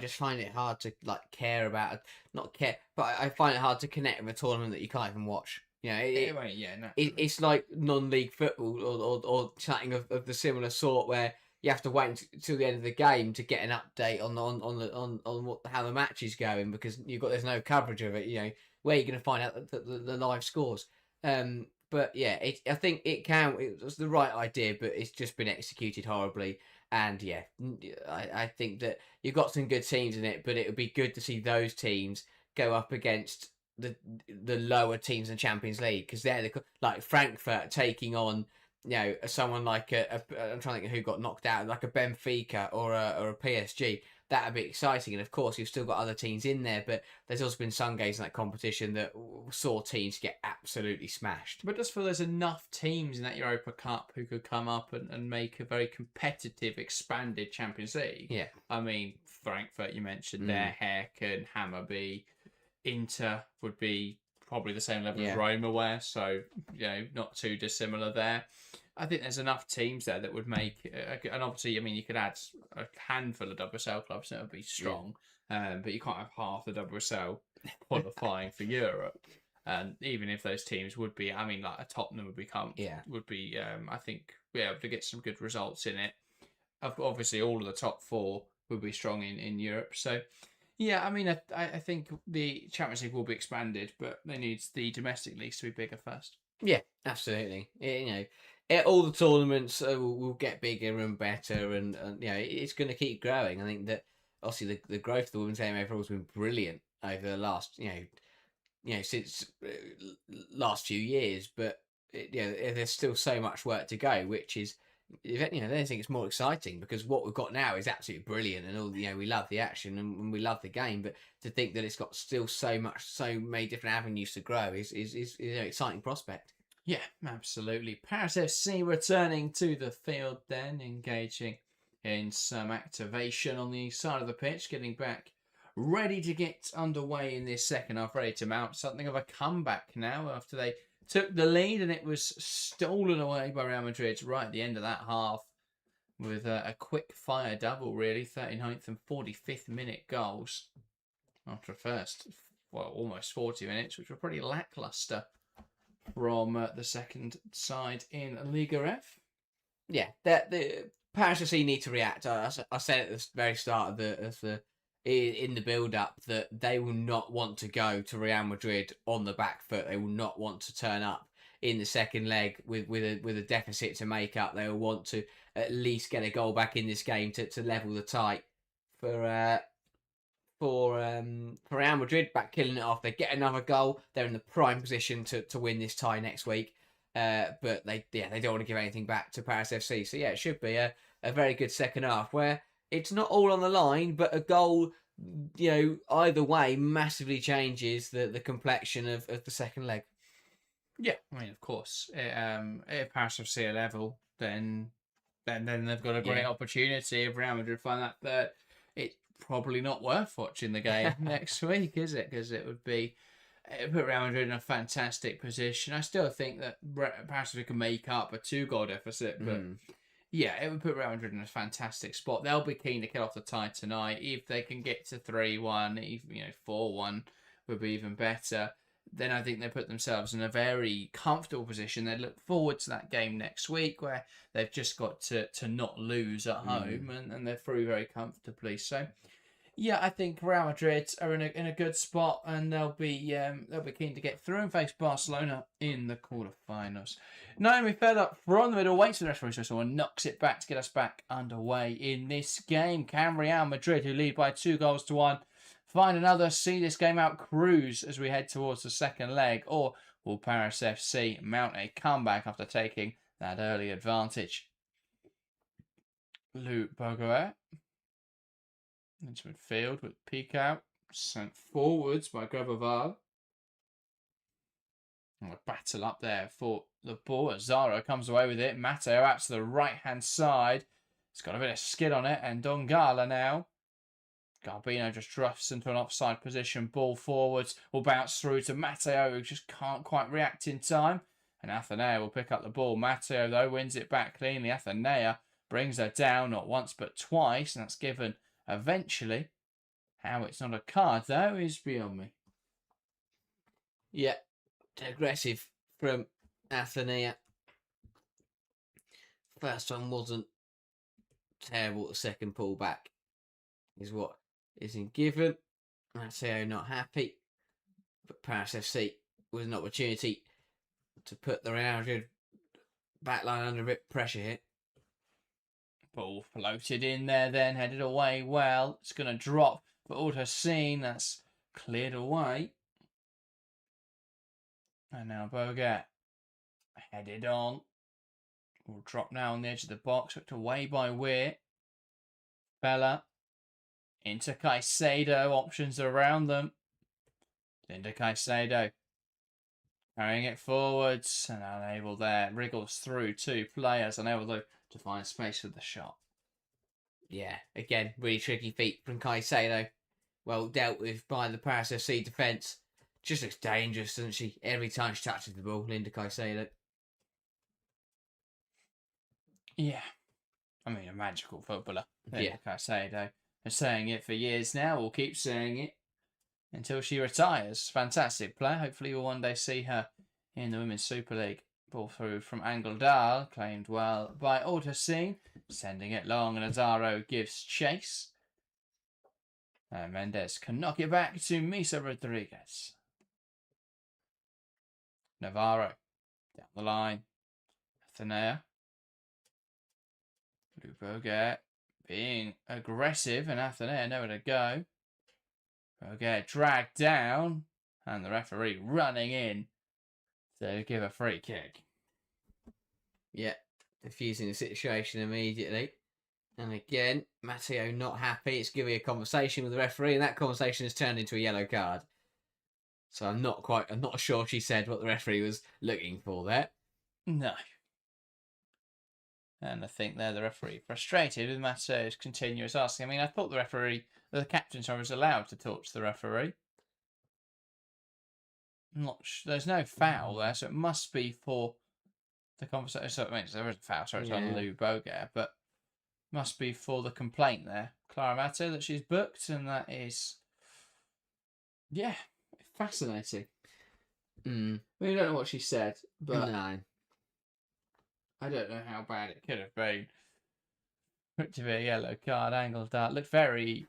just find it hard to care about, not care, but I find it hard to connect with a tournament that you can't even watch. It's like non-league football or chatting of the similar sort, where you have to wait until the end of the game to get an update on how the match is going, because there's no coverage of it. Where you're going to find out the live scores. But yeah, I think it was the right idea, but it's just been executed horribly. And yeah, I think that you've got some good teams in it, but it would be good to see those teams go up against the lower teams in the Champions League, because they're like Frankfurt taking on someone like I'm trying to think of who got knocked out, like a Benfica or a PSG. That'd be exciting. And of course, you've still got other teams in there, but there's also been some games in that competition that saw teams get absolutely smashed. But just feel there's enough teams in that Europa Cup who could come up and make a very competitive, expanded Champions League. Yeah. Frankfurt, you mentioned there, Häcken, Hammarby, Inter would be probably the same level as Roma were, so not too dissimilar there. I think there's enough teams there that would make, and obviously, you could add a handful of WSL clubs and it would be strong, but you can't have half the WSL qualifying for Europe. And even if those teams would be, like a Tottenham would be, I think, be able to get some good results in it. Obviously, all of the top four would be strong in Europe, so. Yeah, I think the Champions League will be expanded, but they need the domestic leagues to be bigger first. Yeah, absolutely. All the tournaments will get bigger and better, and it's going to keep growing. I think that obviously the growth of the women's game overall has been brilliant over the last since last few years, but there's still so much work to go, which is. I think it's more exciting, because what we've got now is absolutely brilliant, and all we love the action and we love the game. But to think that it's got still so many different avenues to grow is an exciting prospect. Yeah, absolutely. Paris FC returning to the field, then engaging in some activation on the side of the pitch, getting back ready to get underway in this second half, ready to mount something of a comeback now after they took the lead, and it was stolen away by Real Madrid right at the end of that half with a quick fire double, really, 39th and 45th minute goals after almost 40 minutes, which were pretty lacklustre from the second side in Liga F. Yeah, the Paris FC need to react. I said at the very start in the build-up that they will not want to go to Real Madrid on the back foot. They will not want to turn up in the second leg with a deficit to make up. They will want to at least get a goal back in this game to level the tie. For Real Madrid, back killing it off. They get another goal. They're in the prime position to win this tie next week. But they don't want to give anything back to Paris FC. So yeah, it should be a very good second half where it's not all on the line, but a goal, either way massively changes the complexion of the second leg. Yeah, of course. If Paris FC are level, then they've got a great opportunity. If Real Madrid find that third, probably not worth watching the game next week, is it? Because it would put Real Madrid in a fantastic position. I still think that perhaps we can make up a 2-goal deficit, but yeah, it would put Real Madrid in a fantastic spot. They'll be keen to get off the tie tonight. If they can get to 3-1, 4-1 would be even better. Then I think they put themselves in a very comfortable position. They look forward to that game next week where they've just got to not lose at home and they're through very comfortably. So, yeah, I think Real Madrid are in a good spot and they'll be keen to get through and face Barcelona in the quarterfinals. Naomi fed up from the middle, waits for the referee whistle and knocks it back to get us back underway in this game. Can Real Madrid, who lead by 2-1, find another, see this game out cruise as we head towards the second leg, or will Paris FC mount a comeback after taking that early advantage? Luke Bogoet into midfield with peek out, sent forwards by Graboval. And a battle up there for the ball. Zaro comes away with it. Matteo out to the right-hand side. It's got a bit of skid on it, and Dongala now. Garbino just drifts into an offside position. Ball forwards will bounce through to Matteo, who just can't quite react in time. And Athenea will pick up the ball. Matteo, though, wins it back cleanly. Athenea brings her down not once but twice, and that's given eventually. How it's not a card, though, is beyond me. Yeah, aggressive from Athenea. First one wasn't terrible. The second pullback is what isn't given. Matteo not happy, but Paris FC was an opportunity to put the Real Madrid backline under a bit of pressure here. Ball floated in there, then headed away well. It's going to drop for Autoscene. That's cleared away. And now Bogat headed on. Will drop now on the edge of the box. Hooked away by Weir. Bella. Into Caicedo, options around them. Into Caicedo. Carrying it forwards and unable there. Wriggles through 2 players, unable to find space for the shot. Yeah, again, really tricky feat from Caicedo. Well dealt with by the Paris FC defence. Just looks dangerous, doesn't she? Every time she touches the ball, Linda Caicedo. Yeah. I mean, a magical footballer. Linda Caicedo. Been saying it for years now. We'll keep saying it until she retires. Fantastic player. Hopefully we'll one day see her in the Women's Super League. Ball through from Angeldal. Claimed well by Autoscene. Sending it long and Azaro gives chase. And Mendes can knock it back to Misa Rodriguez. Navarro. Down the line. Athenea. Luboget. Being aggressive and Athenea nowhere to go. Boget dragged down and the referee running in to give a free kick. Yeah, diffusing the situation immediately. And again, Matteo not happy. It's giving a conversation with the referee and that conversation has turned into a yellow card. So I'm not sure she said what the referee was looking for there. No. And I think there the referee frustrated with Matteo's continuous asking. I mean, I thought the captain was allowed to talk to the referee. There's no foul there, so it must be for the conversation. So, I mean, there is a foul, sorry, it's on Lou Boget, but must be for the complaint there. Clara Matteo that she's booked, and that is, yeah, fascinating. We don't know what she said, but no. I don't know how bad it could have been. Put to be a yellow card, angled that. Looked very...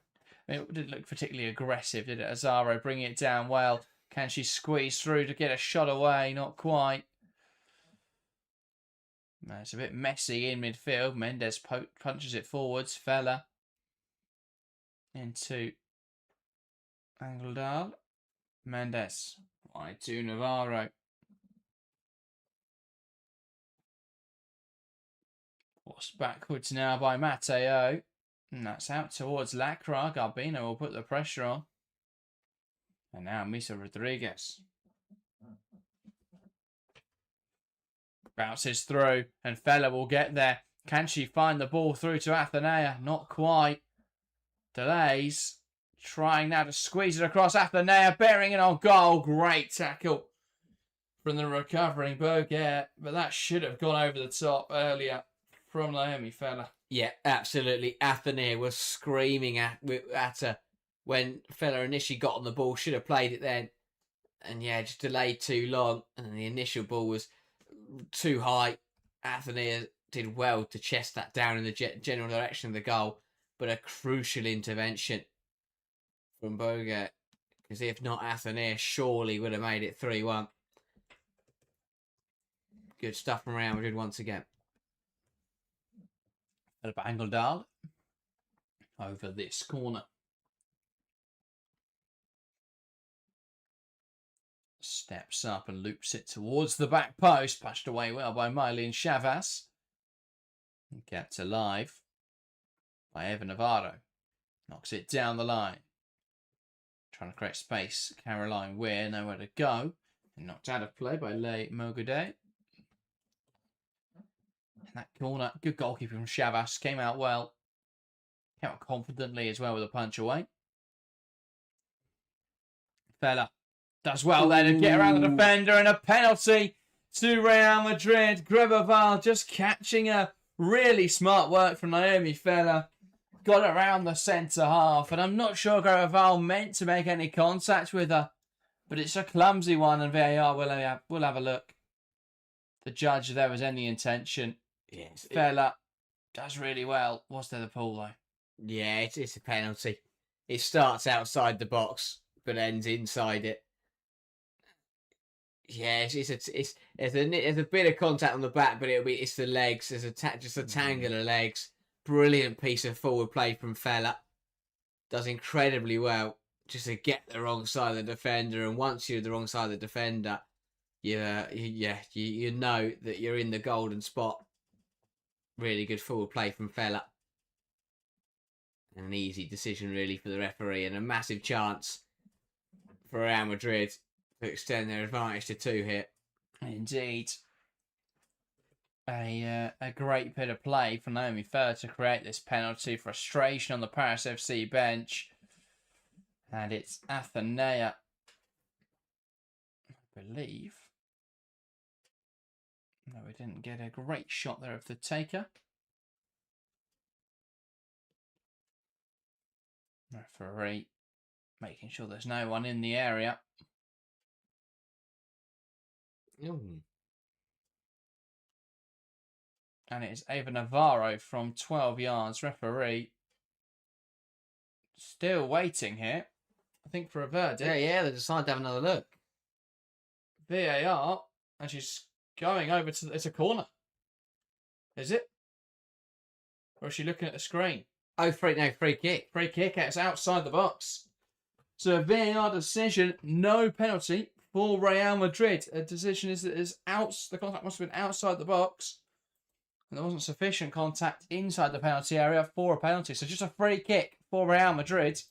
it didn't look particularly aggressive, did it? Azaro bringing it down well. Can she squeeze through to get a shot away? Not quite. It's a bit messy in midfield. Mendes punches it forwards. Fella. Into Angeldal. Mendes. Wide to Navarro. Forced backwards now by Matteo. And that's out towards Lacra. Garbino will put the pressure on. And now Misa Rodriguez. Bounces through. And Fella will get there. Can she find the ball through to Athenea? Not quite. Delays. Trying now to squeeze it across Athenea, bearing it on goal. Great tackle from the recovering Boguer, but that should have gone over the top earlier from Naomi Feller. Yeah, absolutely. Athenea was screaming at her when Feller initially got on the ball. Should have played it then. And yeah, just delayed too long. And the initial ball was too high. Athenea did well to chest that down in the general direction of the goal. But a crucial intervention from Boguer. Because if not, Athenea surely would have made it 3-1. Good stuff from Real Madrid once again. Bangeldal over this corner. Steps up and loops it towards the back post. Pushed away well by Mylene Chavas. And kept alive by Eva Navarro. Knocks it down the line. Trying to create space. Caroline Weir, nowhere to go. And knocked out of play by Leigh Mogudé. That corner, good goalkeeper from Chavas, came out well. Came out confidently as well with a punch away. Feller does well there to get around the defender, and a penalty to Real Madrid. Grebeval just catching a really smart work from Naomi Feller. Got around the centre half, and I'm not sure Grebeval meant to make any contact with her, but it's a clumsy one, and VAR will have a look. The judge, if there was any intention. Yes, Feller does really well. Was there the pull though? Yeah, it's a penalty. It starts outside the box but ends inside it. Yeah, there's a bit of contact on the back, but it's the legs. There's just a tangle of legs. Brilliant piece of forward play from Feller. Does incredibly well just to get the wrong side of the defender, and once you're the wrong side of the defender, you know that you're in the golden spot. Really good forward play from Feller. An easy decision, really, for the referee, and a massive chance for Real Madrid to extend their advantage to 2 here. Indeed. A great bit of play from Naomi Feller to create this penalty. Frustration on the Paris FC bench. And it's Athenea, I believe. No, we didn't get a great shot there of the taker. Referee making sure there's no one in the area. And it is Eva Navarro from 12 yards. Referee still waiting here, I think, for a verdict. Yeah, they decided to have another look. VAR, and she's going over to... It's a corner. Is it? Or is she looking at the screen? Oh, free kick. Free kick. It's outside the box. So a VAR decision, no penalty for Real Madrid. A decision is that the contact must have been outside the box. And there wasn't sufficient contact inside the penalty area for a penalty. So just a free kick for Real Madrid.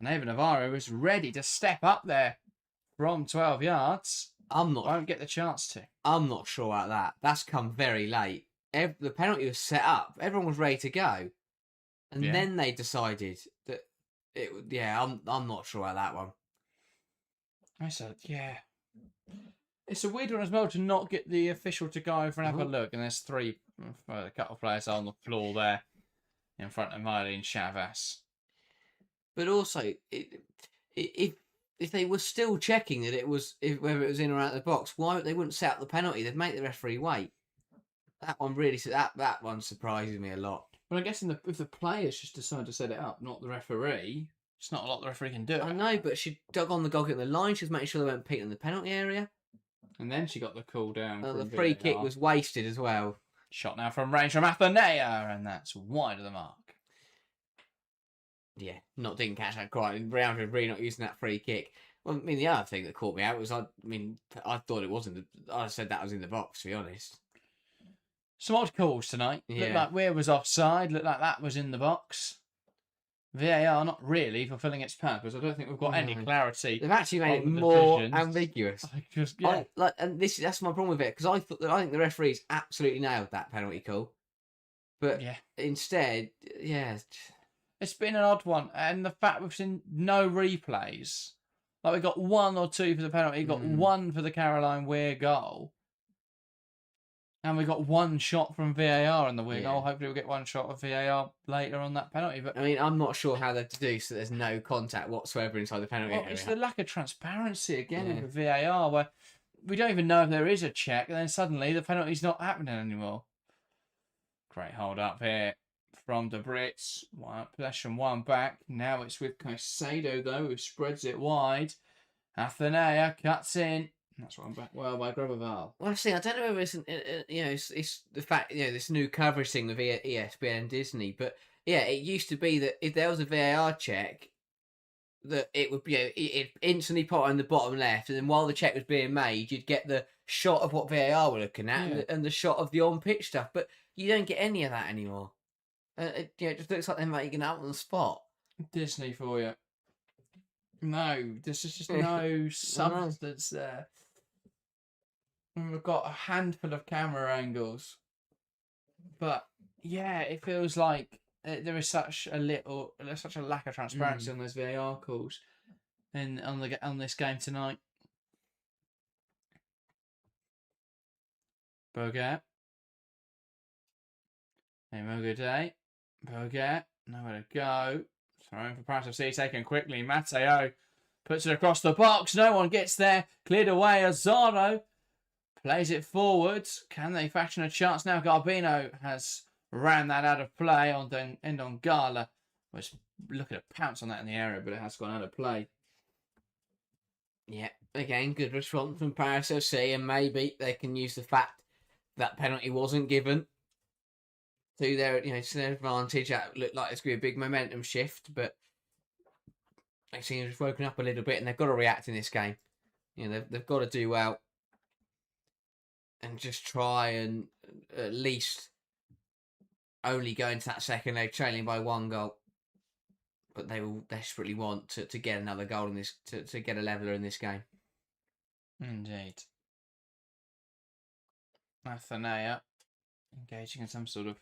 And Eva Navarro is ready to step up there from 12 yards. Won't get the chance to. I'm not sure about that. That's come very late. The penalty was set up. Everyone was ready to go. And then they decided that I'm not sure about that one. I said, yeah. It's a weird one as well to not get the official to go over and have a look. And there's 3 a couple of players on the floor there in front of Mylene Chavas. But also, if they were still checking that whether it was in or out of the box, why they wouldn't set up the penalty? They'd make the referee wait. That one really that one surprises me a lot. Well, I guess if the players just decide to set it up, not the referee, it's not a lot the referee can do. I know, but she dug on the goalkeeper in the line. She was making sure they weren't peeking in the penalty area. And then she got the call down. The free kick was wasted as well. Shot now from range from Athenea, and that's wide of the mark. Yeah, didn't catch that quite. Real Madrid really not using that free kick. Well, I mean, the other thing that caught me out was I thought it wasn't. I said that was in the box, to be honest. Some odd calls tonight. Yeah. Looked like Weir was offside. Looked like that was in the box. VAR not really fulfilling its purpose. I don't think we've got any clarity. They've actually made it more ambiguous. That's my problem with it, because I think the referees absolutely nailed that penalty call, but instead, It's been an odd one, and the fact we've seen no replays. Like, we got 1 or 2 for the penalty, we got 1 for the Caroline Weir goal. And we got 1 shot from VAR in the win. Yeah. Hopefully we'll get 1 shot of VAR later on that penalty. But I mean, I'm not sure how they've deduced that there's no contact whatsoever inside the penalty area. It's the lack of transparency again with VAR, where we don't even know if there is a check, and then suddenly the penalty's not happening anymore. Great hold up here from the Brits. Possession 1 back. Now it's with Caicedo, though, who spreads it wide. Athenea cuts in. That's one back well by Groboval. Well, I don't know if it's the fact, this new coverage thing with ESPN and Disney, but yeah, it used to be that if there was a VAR check, that it would be, it instantly put on the bottom left, and then while the check was being made, you'd get the shot of what VAR were looking at and the shot of the on-pitch stuff, but you don't get any of that anymore. It just looks like they're making it out on the spot. Disney for you. No, there's just no substance there. And we've got a handful of camera angles, but yeah, it feels like there is such a lack of transparency on those VAR calls, and on this game tonight. Bogat. Hey, Mogoday. Bogat. Nowhere to go. Thrown for Paris FC, taken quickly. Matteo puts it across the box. No one gets there. Cleared away. Azaro plays it forwards. Can they fashion a chance now? Garbino has ran that out of play. On Gala was looking to pounce on that in the area, but it has gone out of play. Yeah, again, good response from Paris FC, and maybe they can use the fact that penalty wasn't given to their advantage. That looked like it's going to be a big momentum shift, but they seem to have woken up a little bit, and they've got to react in this game. They've got to do well and just try and at least only go into that second leg trailing by 1 goal. But they will desperately want to get another goal in this, to get a leveller in this game. Indeed. Athenea engaging in some sort of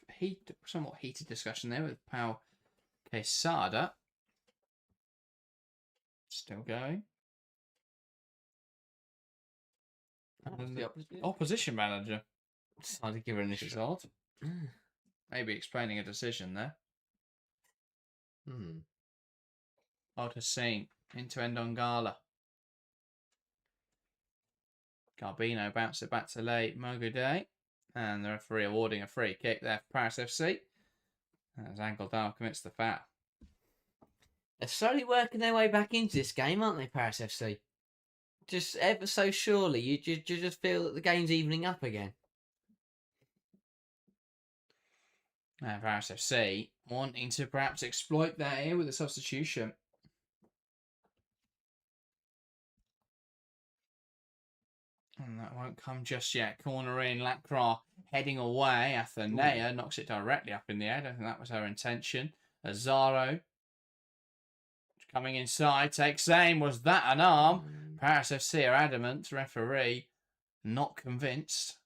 somewhat heated discussion there with Pau Quesada. Still going. And the opposition manager decided to give her an result. Maybe explaining a decision there. Odd Hussein into Ndongala. Garbino bounced it back to late Mogoday. And the referee awarding a free kick there for Paris FC. As Angeldal commits the foul. They're slowly working their way back into this game, aren't they, Paris FC? Just ever so surely, you just feel that the game's evening up again. And Paris FC wanting to perhaps exploit that here with a substitution. And that won't come just yet. Corner in, Lacroix heading away. Athenea knocks it directly up in the air. I don't think that was her intention. Azaro coming inside, takes aim. Was that an arm? Paris FC are adamant. Referee not convinced.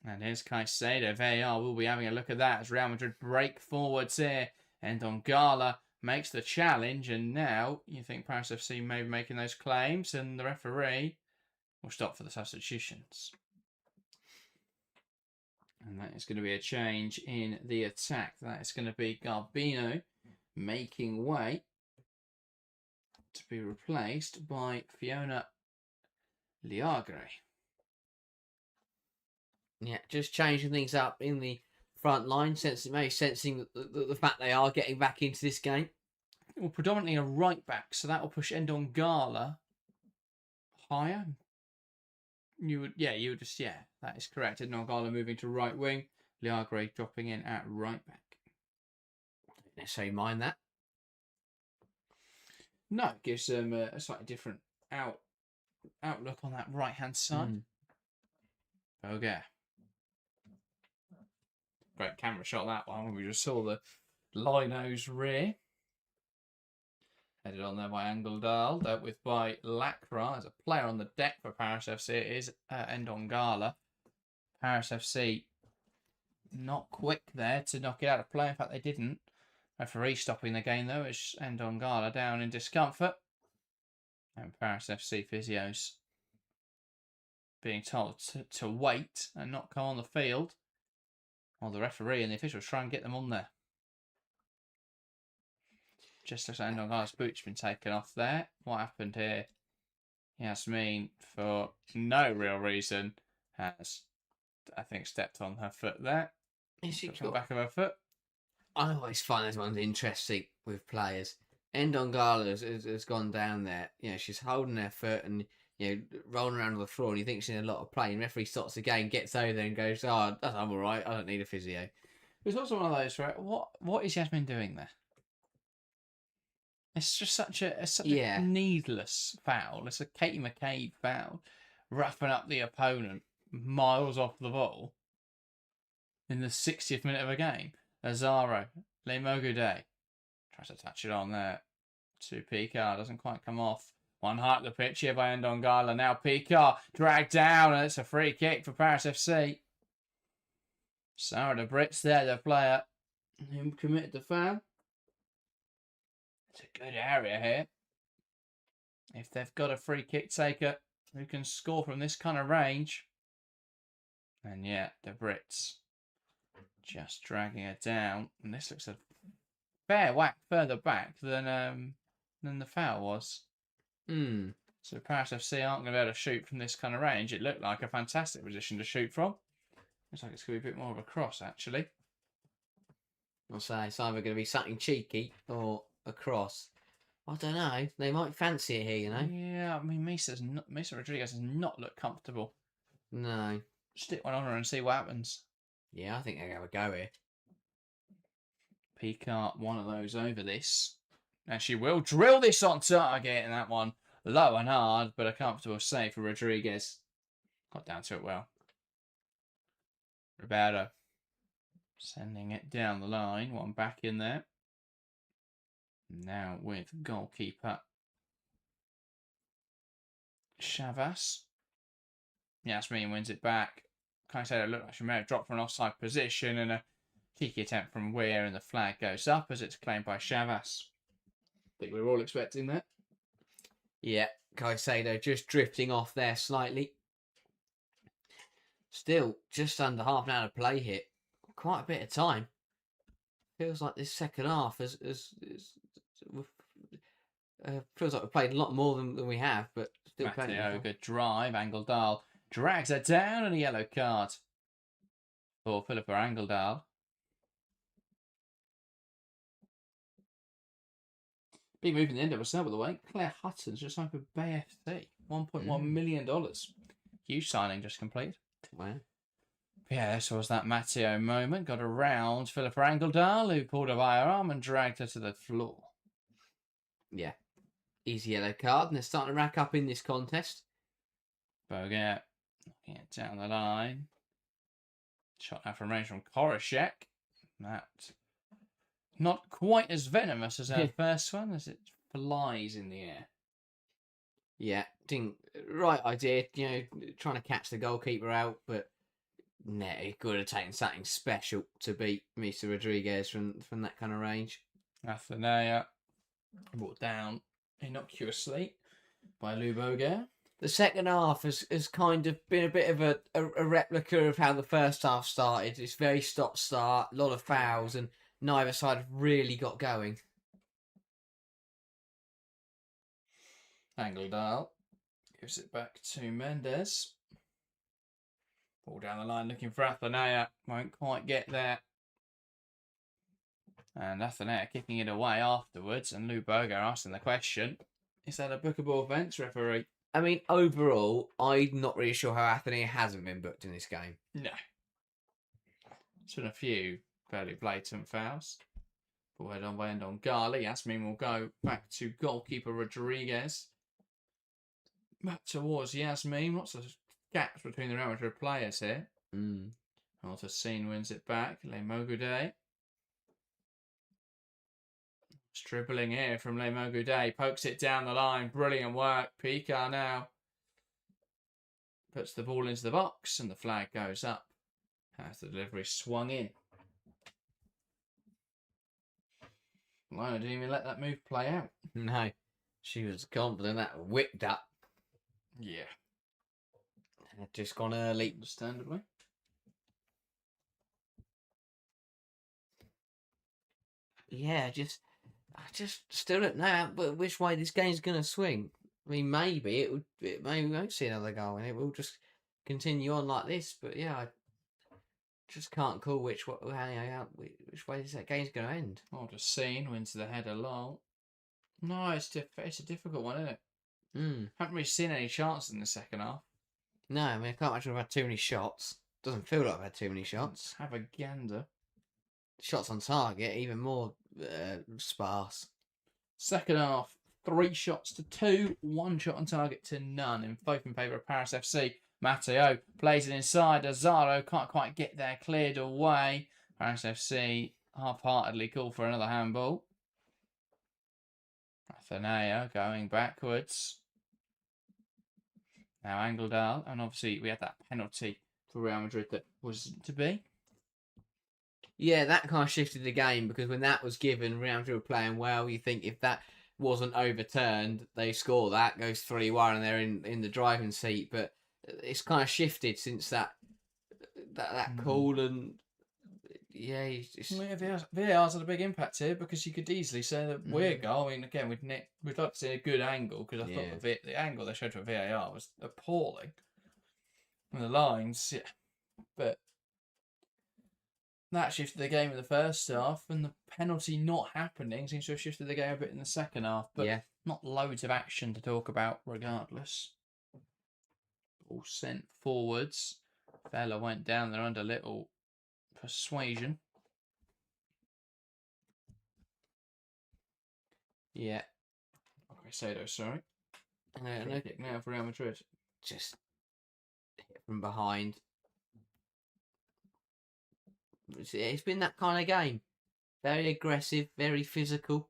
And here's Caicedo. VAR will be having a look at that as Real Madrid break forwards here. And Ndongala makes the challenge. And now you think Paris FC may be making those claims. And the referee will stop for the substitutions. And that is going to be a change in the attack. That is going to be Garbino making way to be replaced by Fiona Liagre. Yeah, just changing things up in the front line, sensing the fact they are getting back into this game. Well, predominantly a right back, so that will push Ndongala higher. That is correct. Ndongala moving to right wing, Liagre dropping in at right back. Don't necessarily mind that. No, it gives them a slightly different outlook on that right hand side. Okay. Great camera shot that one. We just saw the Lino's rear. Headed on there by Angeldal, dealt with by Lacroix. As a player on the deck for Paris FC, it is Ndongala. Paris FC not quick there to knock it out of play. In fact, they didn't. Referee stopping the game though is Ndongala down in discomfort. And Paris FC physios being told to wait and not come on the field. While the referee and the officials try and get them on there. Just looks like Ndongala's boot's been taken off there. What happened here? Yasmin, for no real reason, has, I think, stepped on her foot there. Is on the back of her foot. I always find those ones interesting with players. Ndongala has gone down there. You know, she's holding her foot and, you know, rolling around on the floor, and you think she's in a lot of pain. Referee stops the game, gets over there and goes, "Oh, I'm all right. I don't need a physio." It's also one of those, right? What is Yasmin doing there? It's just such a needless foul. It's a Katie McCabe foul, roughing up the opponent miles off the ball in the 60th minute of a game. Azaro, Lemogude tries to touch it on there to Picard, doesn't quite come off. One high up the pitch here by Ndongala. Now Picard dragged down, and it's a free kick for Paris FC. Sarah the Brits there, the player who committed the foul. It's a good area here. If they've got a free kick taker who can score from this kind of range. And yeah, the Brits just dragging it down. And this looks a fair whack further back than the foul was. So Paris FC aren't going to be able to shoot from this kind of range. It looked like a fantastic position to shoot from. Looks like it's going to be a bit more of a cross, actually. I'll say it's either going to be something cheeky or a cross. I don't know. They might fancy it here, you know? Yeah, I mean, Misa Rodriguez does not look comfortable. No. Stick one on her and see what happens. Yeah, I think they're going to go here. Picard, one of those over this. And she will drill this on target, and that one low and hard, but a comfortable save for Rodriguez. Got down to it well. Roberto sending it down the line. One back in there. Now with goalkeeper Chavas. Yasmin wins it back. Can I say it looked like she may have dropped from an offside position, and a cheeky attempt from Weir, and the flag goes up as it's claimed by Chavas. I think we were all expecting that. Yeah, Caicedo just drifting off there slightly. Still, just under half an hour to play here. Quite a bit of time. Feels like this second half feels like we've played a lot more than we have, but still playing. Matteo, good drive. Angeldal drags her down, and a yellow card for Philippa Angeldal. Big move in the end of a sale, by the way. Claire Hutton's just signed for Bay FC. $1.1 million. Huge signing just completed. Wow. Yeah, this was that Matteo moment. Got around Philippa Angeldal, who pulled her by her arm and dragged her to the floor. Yeah. Easy yellow card, and they're starting to rack up in this contest. Boget knocking it down the line. Shot out from range from Koroshek. That not quite as venomous as our first one, as it flies in the air. Yeah, right idea, you know, trying to catch the goalkeeper out, but no, it could have taken something special to beat Misa Rodriguez from that kind of range. Athenea brought down innocuously by Lou Boger. The second half has kind of been a bit of a replica of how the first half started. It's very stop-start, a lot of fouls, and neither side have really got going. Angeldal gives it back to Mendes. Ball down the line looking for Athenea. Won't quite get there. And Athenea kicking it away afterwards. And Lou Boger asking the question, is that a bookable offence, referee? I mean, overall, I'm not really sure how Athenea hasn't been booked in this game. No. There's been a few fairly blatant fouls. Ball head on by Ndongala. Yasmin will go back to goalkeeper Rodriguez. Back towards Yasmin. Lots of gaps between the Real Madrid players here. Altassine wins it back. Lemogude. Dribbling here from Lemogude. Pokes it down the line. Brilliant work. Picard now puts the ball into the box, and the flag goes up as the delivery swung in. Lionel didn't even let that move play out. No, she was confident that whipped up. Yeah. Had just gone early. Understandably. Yeah, I just still don't know but which way this game's going to swing. I mean, maybe maybe we won't see another goal and it will just continue on like this. But yeah, I just can't call which way this game's going to end. Oh, just seen wins the header long. No, it's a difficult one, isn't it? Haven't really seen any chances in the second half. No, I mean, I can't imagine we've had too many shots. Doesn't feel like we've had too many shots. Let's have a gander. Shots on target, even more sparse. Second half, 3 shots to 2, 1 shot on target to none, in both in favour of Paris FC. Matteo plays it inside. Azaro can't quite get there, cleared away. Paris FC half-heartedly call for another handball. Athenea going backwards. Now Angledal, and obviously we had that penalty for Real Madrid that was to be. Yeah, that kind of shifted the game because when that was given, Real Madrid were playing well. You think if that wasn't overturned, they score that, goes 3-1 and they're in the driving seat. But it's kind of shifted since that call, and yeah, VAR's had a big impact here because you could easily say that we're goal. I mean, again, we'd like to see a good angle because I thought the angle they showed for VAR was appalling. And the lines, yeah, but that shifted the game in the first half, and the penalty not happening seems to have shifted the game a bit in the second half. But not loads of action to talk about regardless. All sent forwards. Fella went down there under little persuasion. Yeah. Okay, Sado, sorry. No kick now for Real Madrid. Just hit from behind. It's been that kind of game. Very aggressive, very physical.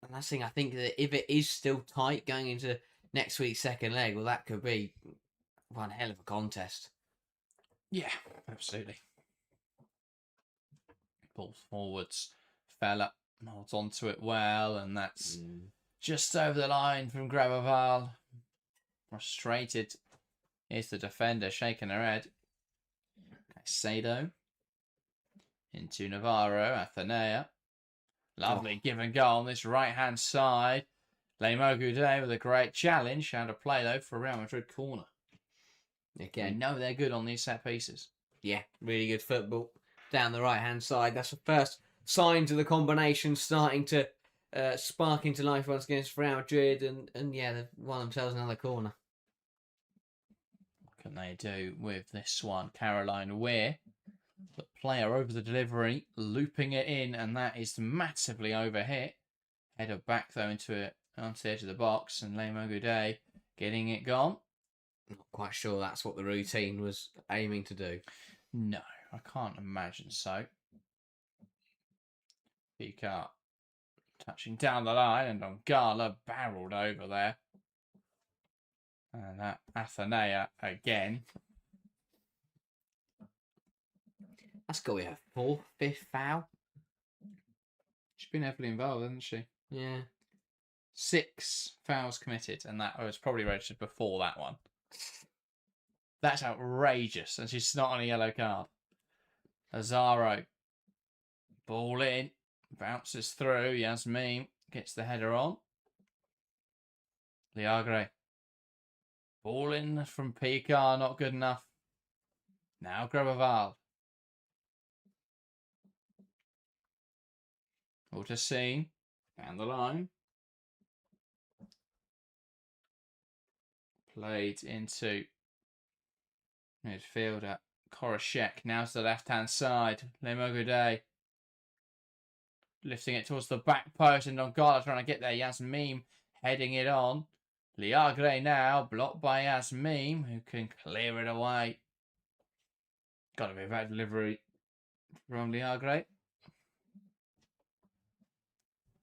And that's the thing, I think that if it is still tight going into next week's second leg, well, that could be one hell of a contest. Yeah, absolutely. Balls forwards. Fella holds onto it well, and that's just over the line from Graboval. Frustrated. Here's the defender shaking her head. Sado. Into Navarro. Athenea. Lovely give and go on this right-hand side. Lemo Goudet with a great challenge. Out of play, though, for a Real Madrid corner. Again, know they're good on these set pieces. Yeah, really good football. Down the right-hand side. That's the first signs of the combination starting to spark into life once against Real Madrid. And yeah, they've won themselves another corner. What can they do with this one? Caroline Weir, the player over the delivery, looping it in, and that is massively overhit. Header back, though, onto the edge of the box, and Lemo Goudet getting it gone. Not quite sure that's what the routine was aiming to do. No, I can't imagine so. Picard touching down the line, and Dongala barreled over there. And that Athenea again. That's got to be her fifth foul. She's been heavily involved, hasn't she? Yeah. 6 fouls committed, and that was probably registered before that one. That's outrageous, and she's not on a yellow card. Azaro. Ball in. Bounces through. Yasmin gets the header on. Liagre. Ball in from Picard, not good enough. Now Graboval. Autoseen. Down the line. Played into midfielder Koroshek. Now to the left-hand side. Lemo Goudet. Lifting it towards the back post, and Dongala trying to get there. Yasmin heading it on. Liagre now, blocked by Yasmin, who can clear it away. Got to be a bad delivery from Liagre.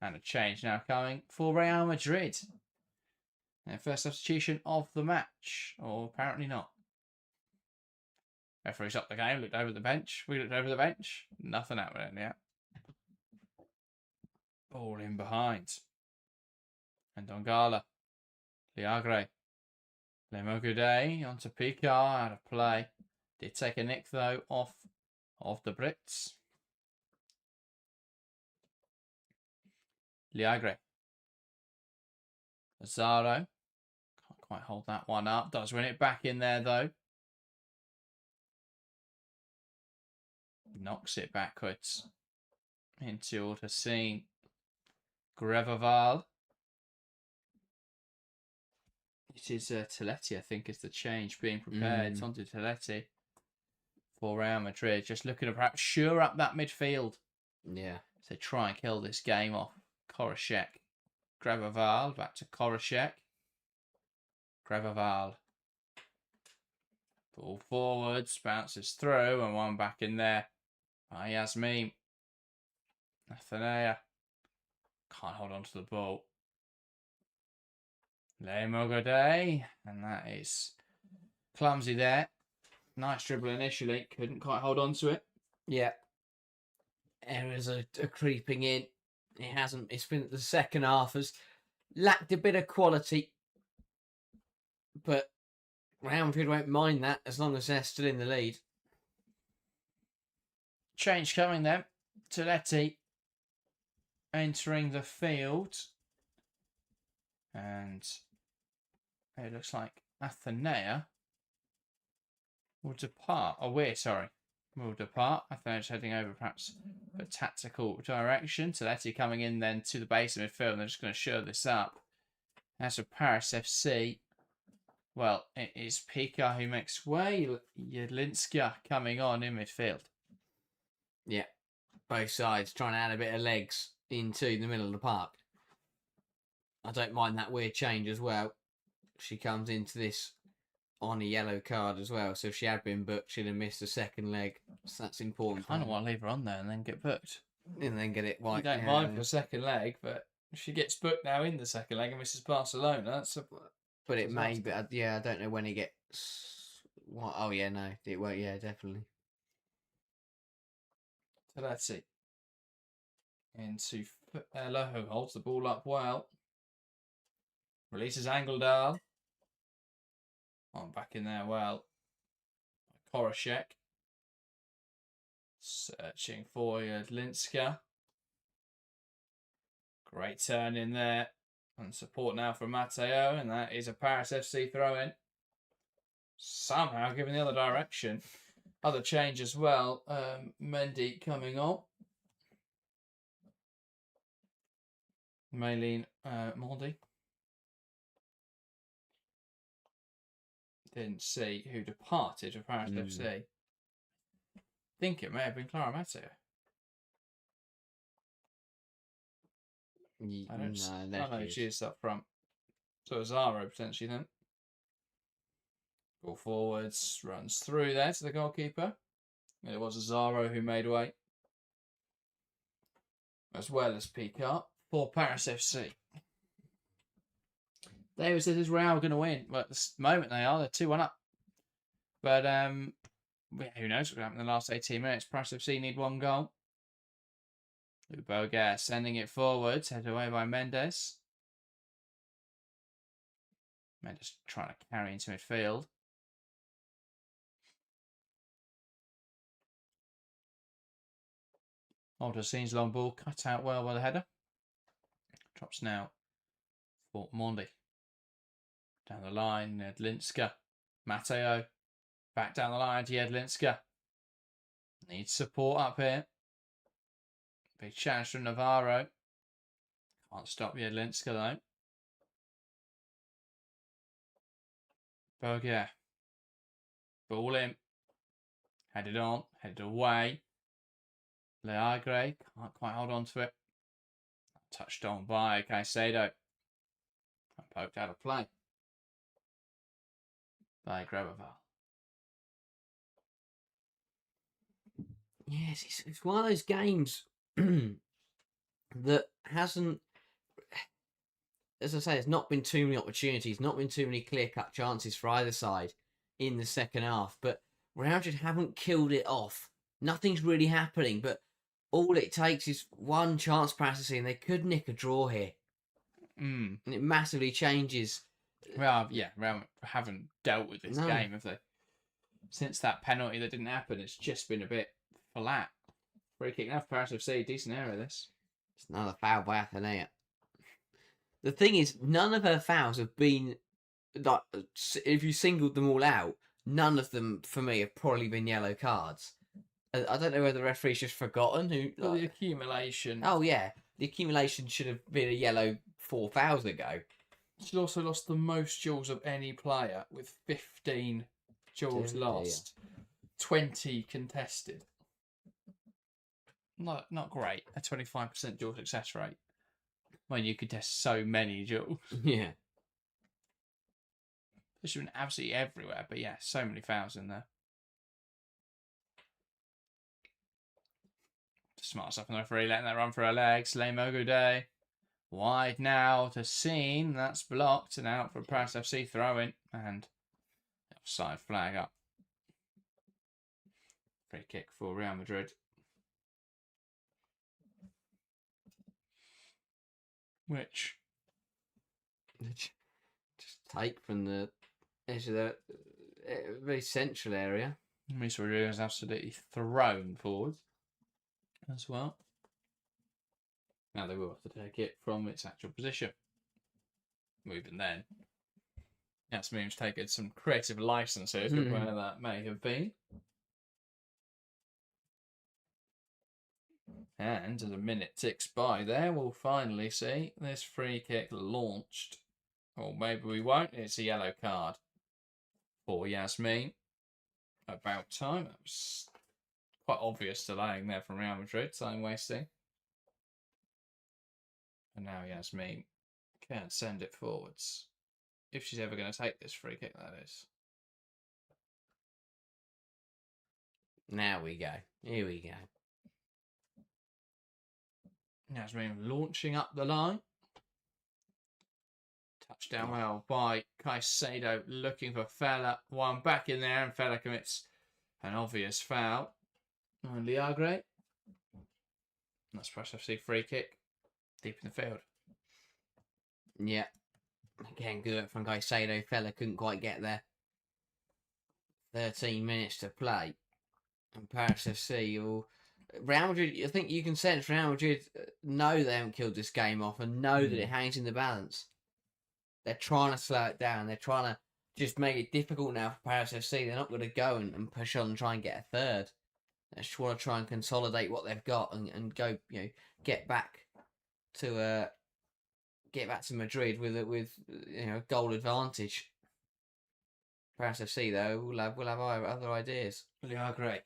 And a change now coming for Real Madrid. Their first substitution of the match, or apparently not. Referee stopped the game, looked over the bench. We looked over the bench. Nothing happening yet. Ball in behind. And Dongala. Liagre. Lemogude onto Picard, out of play. Did take a nick though off the Brits. Liagre. Azaro. Can't quite hold that one up. Does win it back in there though. Knocks it backwards into Ortacine. Grevaval. It is Teletti, I think, is the change being prepared. It's onto Teletti for Real Madrid. Just looking to perhaps shore up that midfield. Yeah. So try and kill this game off. Korosek. Grevaval. Back to Korosek. Grevaval. Ball forwards. Bounces through. And one back in there by Yasmin. Athenea. Can't hold on to the ball. Le Mogode, and that is clumsy there. Nice dribble initially, couldn't quite hold on to it. Yeah. Errors are creeping in. It's been the second half has lacked a bit of quality. But Real Madrid won't mind that as long as they're still in the lead. Change coming then. Tuletti entering the field. And it looks like Athenea will depart. Oh, will depart. Athenea's heading over perhaps for tactical direction. Teletti coming in then to the base of midfield. And they're just going to show this up. As for Paris FC, well, it is Pika who makes way. Jedlinska coming on in midfield. Yeah. Both sides trying to add a bit of legs into the middle of the park. I don't mind that weird change as well. She comes into this on a yellow card as well. So if she had been booked, she'd have missed a second leg. So that's important. I don't want to leave her on there and then get booked. And then get it white. You don't mind for the second leg, but if she gets booked now in the second leg and misses Barcelona, that's a... But it may be, yeah, I don't know when he gets... What? Oh, yeah, no. It won't, yeah, definitely. So let's see. Into Ella, who holds the ball up well. Releases Angledal. Back in there well. Korosek. Searching for Jedlinska. Great turn in there. And support now from Matteo. And that is a Paris FC throw-in. Somehow given the other direction. Other change as well. Mendy coming on. Maylene Mondi. Didn't see who departed for Paris FC. I think it may have been Clara Matteo. I don't know she is up front. So Zaro potentially then. Ball forwards, runs through there to the goalkeeper. And it was Zaro who made way. As well as Picard for Paris FC. David says, is Real going to win? Well, at the moment they are. They're 2-1 up. But who knows what's going to happen in the last 18 minutes. Paris FC need one goal. Uboga sending it forwards. Headed away by Mendes. Mendes trying to carry into midfield. Aldersine's long ball cut out well by the header. Drops now for Mondi. Down the line, Jedlinska. Matteo. Back down the line to Jedlinska. Needs support up here. Big challenge from Navarro. Can't stop Jedlinska though. Bogia. Ball in. Headed on. Headed away. Leagre. Can't quite hold on to it. Touched on by Caicedo. And poked out of play by Grevaval. Yes, it's one of those games that hasn't, as I say, there's not been too many opportunities, not been too many clear-cut chances for either side in the second half, but Real Madrid haven't killed it off. Nothing's really happening, but all it takes is one chance practicing, and they could nick a draw here. Mm. And it massively changes. Well, yeah, Real haven't dealt with this game, have they? Since that penalty that didn't happen, it's just been a bit flat. Free kick now for Paris FC. Decent area, this. It's another foul by Athenia. The thing is, none of her fouls have been, like, if you singled them all out, none of them, for me, have probably been yellow cards. I don't know whether the referee's just forgotten who. Well, the accumulation. Oh, yeah. The accumulation should have been a yellow 4 fouls ago. She's also lost the most duels of any player with 15 duels lost. 20 contested. Not great. A 25% duel success rate. When you contest so many duels. Yeah. It's been absolutely everywhere, but yeah, so many fouls in there. Smart stuff on the referee, letting that run for her legs. Lemo Day. Wide now to Scene. That's blocked and out for Paris FC throw-in. And offside flag up. Free kick for Real Madrid. Which just take from the edge of the very central area. Luis Rodriguez absolutely thrown forward as well. Now they will have to take it from its actual position. Moving then. Yasmin's taken some creative licenses with where that may have been. And as a minute ticks by there, we'll finally see this free kick launched. Or maybe we won't. It's a yellow card for Yasmin. About time. That was quite obvious delaying there from Real Madrid. Time wasting. And now Yasmin can send it forwards. If she's ever going to take this free kick, that is. Now we go. Here we go. Yasmin launching up the line. Touchdown well by Caicedo, looking for Fella. One back in there, and Fella commits an obvious foul on Liagre. That's Paris FC free kick. Deep in the field. Yeah. Again, good from Caicedo. Fella couldn't quite get there. 13 minutes to play. And Paris FC will... Real Madrid, I think you can sense Real Madrid know they haven't killed this game off and know that it hangs in the balance. They're trying to slow it down. They're trying to just make it difficult now for Paris FC. They're not going to go and push on and try and get a third. They just want to try and consolidate what they've got and go, get back to Madrid with goal advantage. Paris FC though will have other ideas. Liagre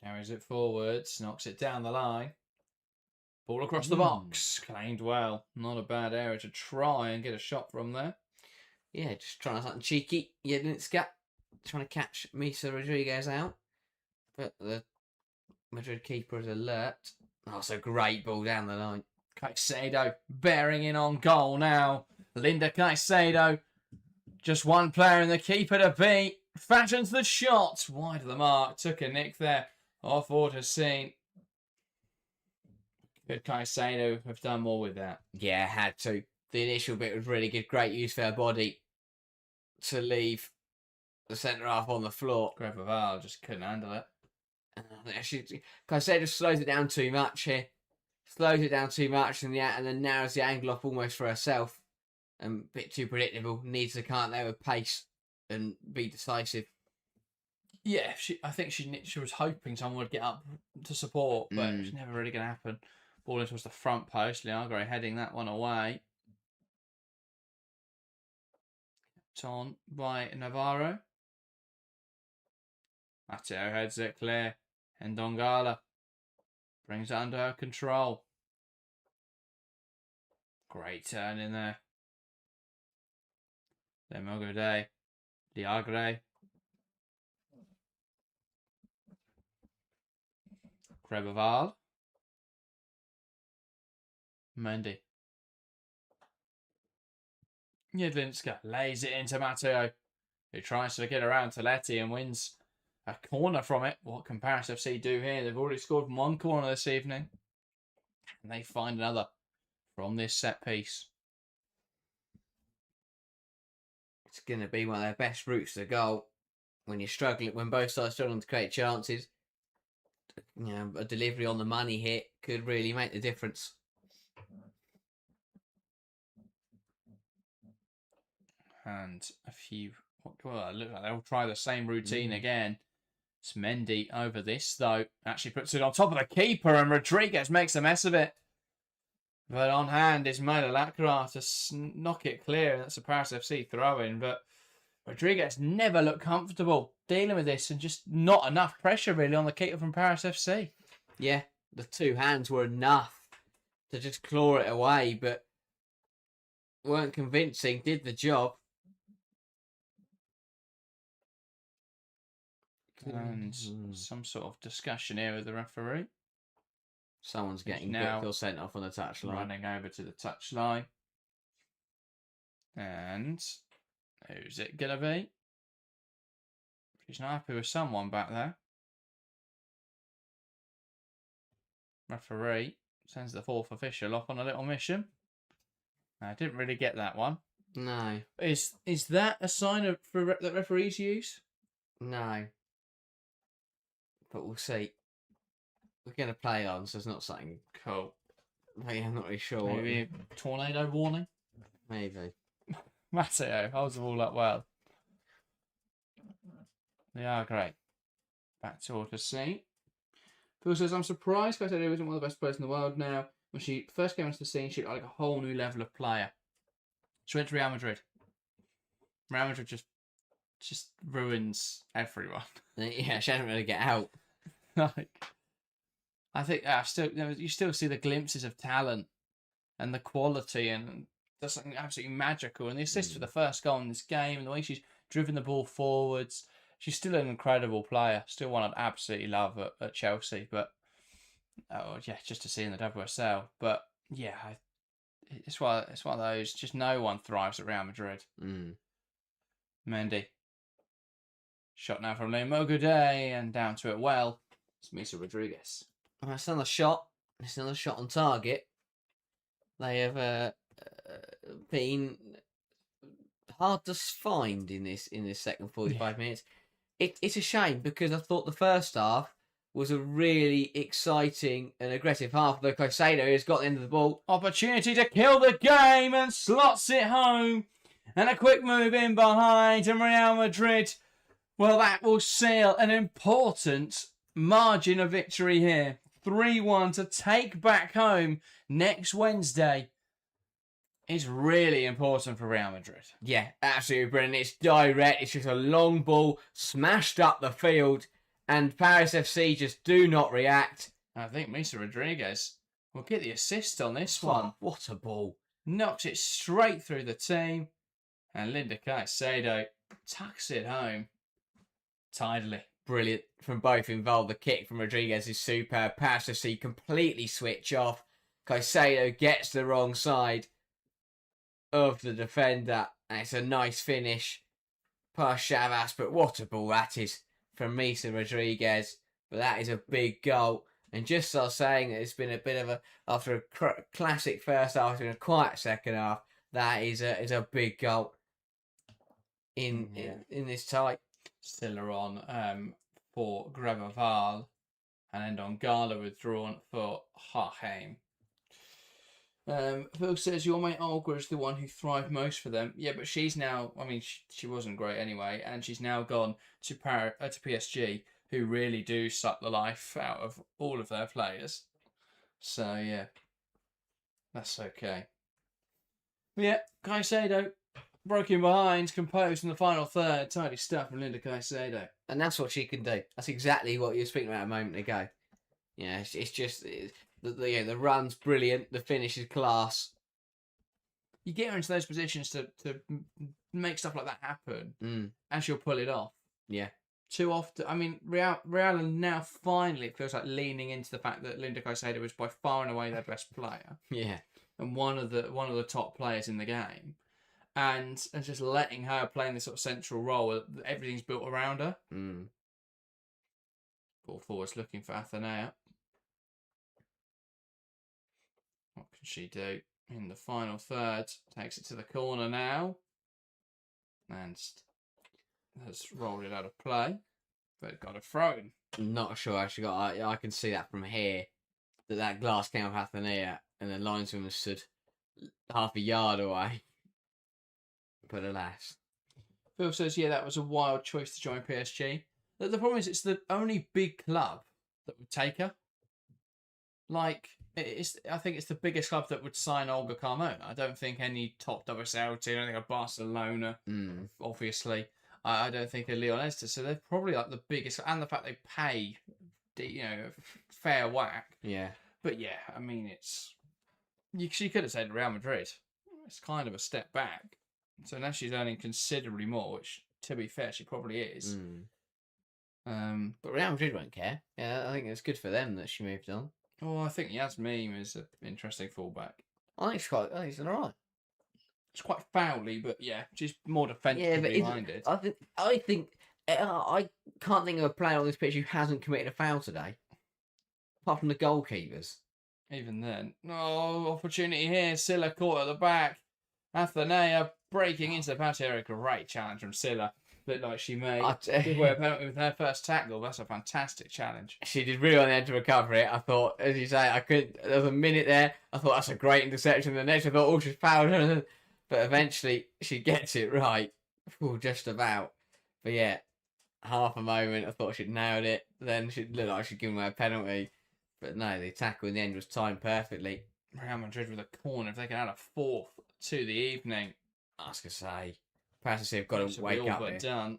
carries it forwards, knocks it down the line. Ball across the box. Claimed well. Not a bad area to try and get a shot from there. Yeah, just trying something cheeky. Jedlinska trying to catch Misa Rodriguez out. But the Madrid keeper is alert. Oh, it's a great ball down the line. Caicedo bearing in on goal now. Linda Caicedo. Just one player and the keeper to beat. Fashions the shot. Wide of the mark. Took a nick there. Off order scene. Could Caicedo have done more with that? Yeah, had to. The initial bit was really good. Great use for her body to leave the centre half on the floor. Gregoval just couldn't handle it. Caicedo slows it down too much here. Slows it down too much and then narrows the angle off almost for herself. A bit too predictable. Needs to come out there with pace and be decisive. Yeah, I think she was hoping someone would get up to support, but it's never really going to happen. Ball in towards the front post. Liagre heading that one away. It's on by Navarro. Matteo heads it clear. And Dongala brings it under her control. Great turn in there. Then Mogode. Liagre. Gregoval. Mendy. Jedlinska lays it into Matteo, who tries to get around to Letty and wins A corner from it. What can Paris FC do here? They've already scored from one corner this evening. And they find another from this set piece. It's going to be one of their best routes to goal when you're struggling, when both sides struggling to create chances. You know, a delivery on the money hit could really make the difference. And a few. Well, it looks like they'll try the same routine again. It's Mendy over this, though. Actually puts it on top of the keeper, and Rodriguez makes a mess of it. But on hand is Malacra to knock it clear. That's a Paris FC throw-in. But Rodriguez never looked comfortable dealing with this, and just not enough pressure, really, on the keeper from Paris FC. Yeah, the two hands were enough to just claw it away, but weren't convincing, did the job. And some sort of discussion here with the referee. Someone's getting now sent off on the touchline. Running over to the touchline. And who's it going to be? She's not happy with someone back there. Referee sends the fourth official off on a little mission. I didn't really get that one. No. Is that a sign of that referees use? No. But we'll see. We're going to play on, so it's not something cool. I'm not really sure. Maybe a tornado warning? Maybe. Matteo holds the ball up well. They are great. Back to Twfc. Phil says, I'm surprised Caicedo isn't one of the best players in the world now. When she first came into the scene, she looked like a whole new level of player. She went to Real Madrid. Real Madrid just ruins everyone. Yeah, she doesn't really get out. Like, I think you still see the glimpses of talent and the quality, and there's something absolutely magical. And the assist for the first goal in this game, and the way she's driven the ball forwards, she's still an incredible player. Still one I'd absolutely love at Chelsea, but just to see in the WSL. But yeah, it's one of those. Just no one thrives at Real Madrid. Mendy. Shot now from Lemo Goudet, and down to it well. It's Misa Rodriguez. That's another shot. It's another shot on target. They have been hard to find in this second 45 minutes. It's a shame, because I thought the first half was a really exciting and aggressive half. Though Caicedo has got the end of the ball. Opportunity to kill the game, and slots it home. And a quick move in behind, and Real Madrid, well, that will seal an important margin of victory here. 3-1 to take back home next Wednesday. It's really important for Real Madrid. Yeah, absolutely brilliant. It's direct. It's just a long ball smashed up the field, and Paris FC just do not react. I think Misa Rodriguez will get the assist on this one. What a ball. Knocks it straight through the team, and Linda Caicedo tucks it home tidily. Brilliant from both involved. The kick from Rodriguez is superb. Paris FC completely switch off. Caicedo gets the wrong side of the defender, and it's a nice finish past Chavas. But what a ball that is from Misa Rodriguez. But that is a big goal. And just as I was saying, it's been a bit of after a classic first half, it's been a quiet second half. That is a big goal in this tie. Still are on for Grevaval, and Ndongala withdrawn for Haheim. Phil says, your mate Olga is the one who thrived most for them. Yeah, but she's now, I mean, she wasn't great anyway, and she's now gone to PSG, who really do suck the life out of all of their players. So, yeah, that's okay. But yeah, Caicedo, broken behind, composed in the final third. Tidy stuff from Linda Caicedo. And that's what she can do. That's exactly what you were speaking about a moment ago. Yeah, it's just... The run's brilliant. The finish is class. You get her into those positions to make stuff like that happen, and she'll pull it off. Yeah. Too often, I mean, Real are now finally, it feels like, leaning into the fact that Linda Caicedo is by far and away their best player. Yeah. And one of the top players in the game, and just letting her play in this sort of central role. Everything's built around her. Ball forwards looking for Athenea. What can she do in the final third? Takes it to the corner now. And has rolled it out of play. But got a throw in. Not sure I actually got. I can see that from here. That glass came off Athenea and the linesman stood half a yard away. But alas. Phil says, yeah, that was a wild choice to join PSG. The problem is it's the only big club that would take her. Like, I think it's the biggest club that would sign Olga Carmona. I don't think any top WSL team, I don't think of Barcelona, obviously. I don't think of Leonesta. So they're probably like the biggest, and the fact they pay, fair whack. Yeah. But yeah, I mean, she could have said Real Madrid. It's kind of a step back. So now she's earning considerably more, which, to be fair, she probably is. But Real Madrid won't care. Yeah, I think it's good for them that she moved on. Oh, I think Yasmin is an interesting fullback. I think it's alright. It's quite foully, but yeah, she's more defensively minded. I think I can't think of a player on this pitch who hasn't committed a foul today, apart from the goalkeepers. Even then, opportunity here. Silla caught at the back. Athenea breaking into the penalty area. Great challenge from Silla. Bit like she made. Give away a penalty with her first tackle. That's a fantastic challenge. She did really on the edge to recover it. I thought, as you say, there was a minute there. I thought that's a great interception. The next I thought, she's fouled her. But eventually she gets it right. Just about. But yeah, half a moment I thought she'd nailed it. Then she looked like she'd given away a penalty. But no, the tackle in the end was timed perfectly. Real Madrid with a corner. If they can add a fourth to the evening. I was going to say, perhaps they've got to wake up here. Done.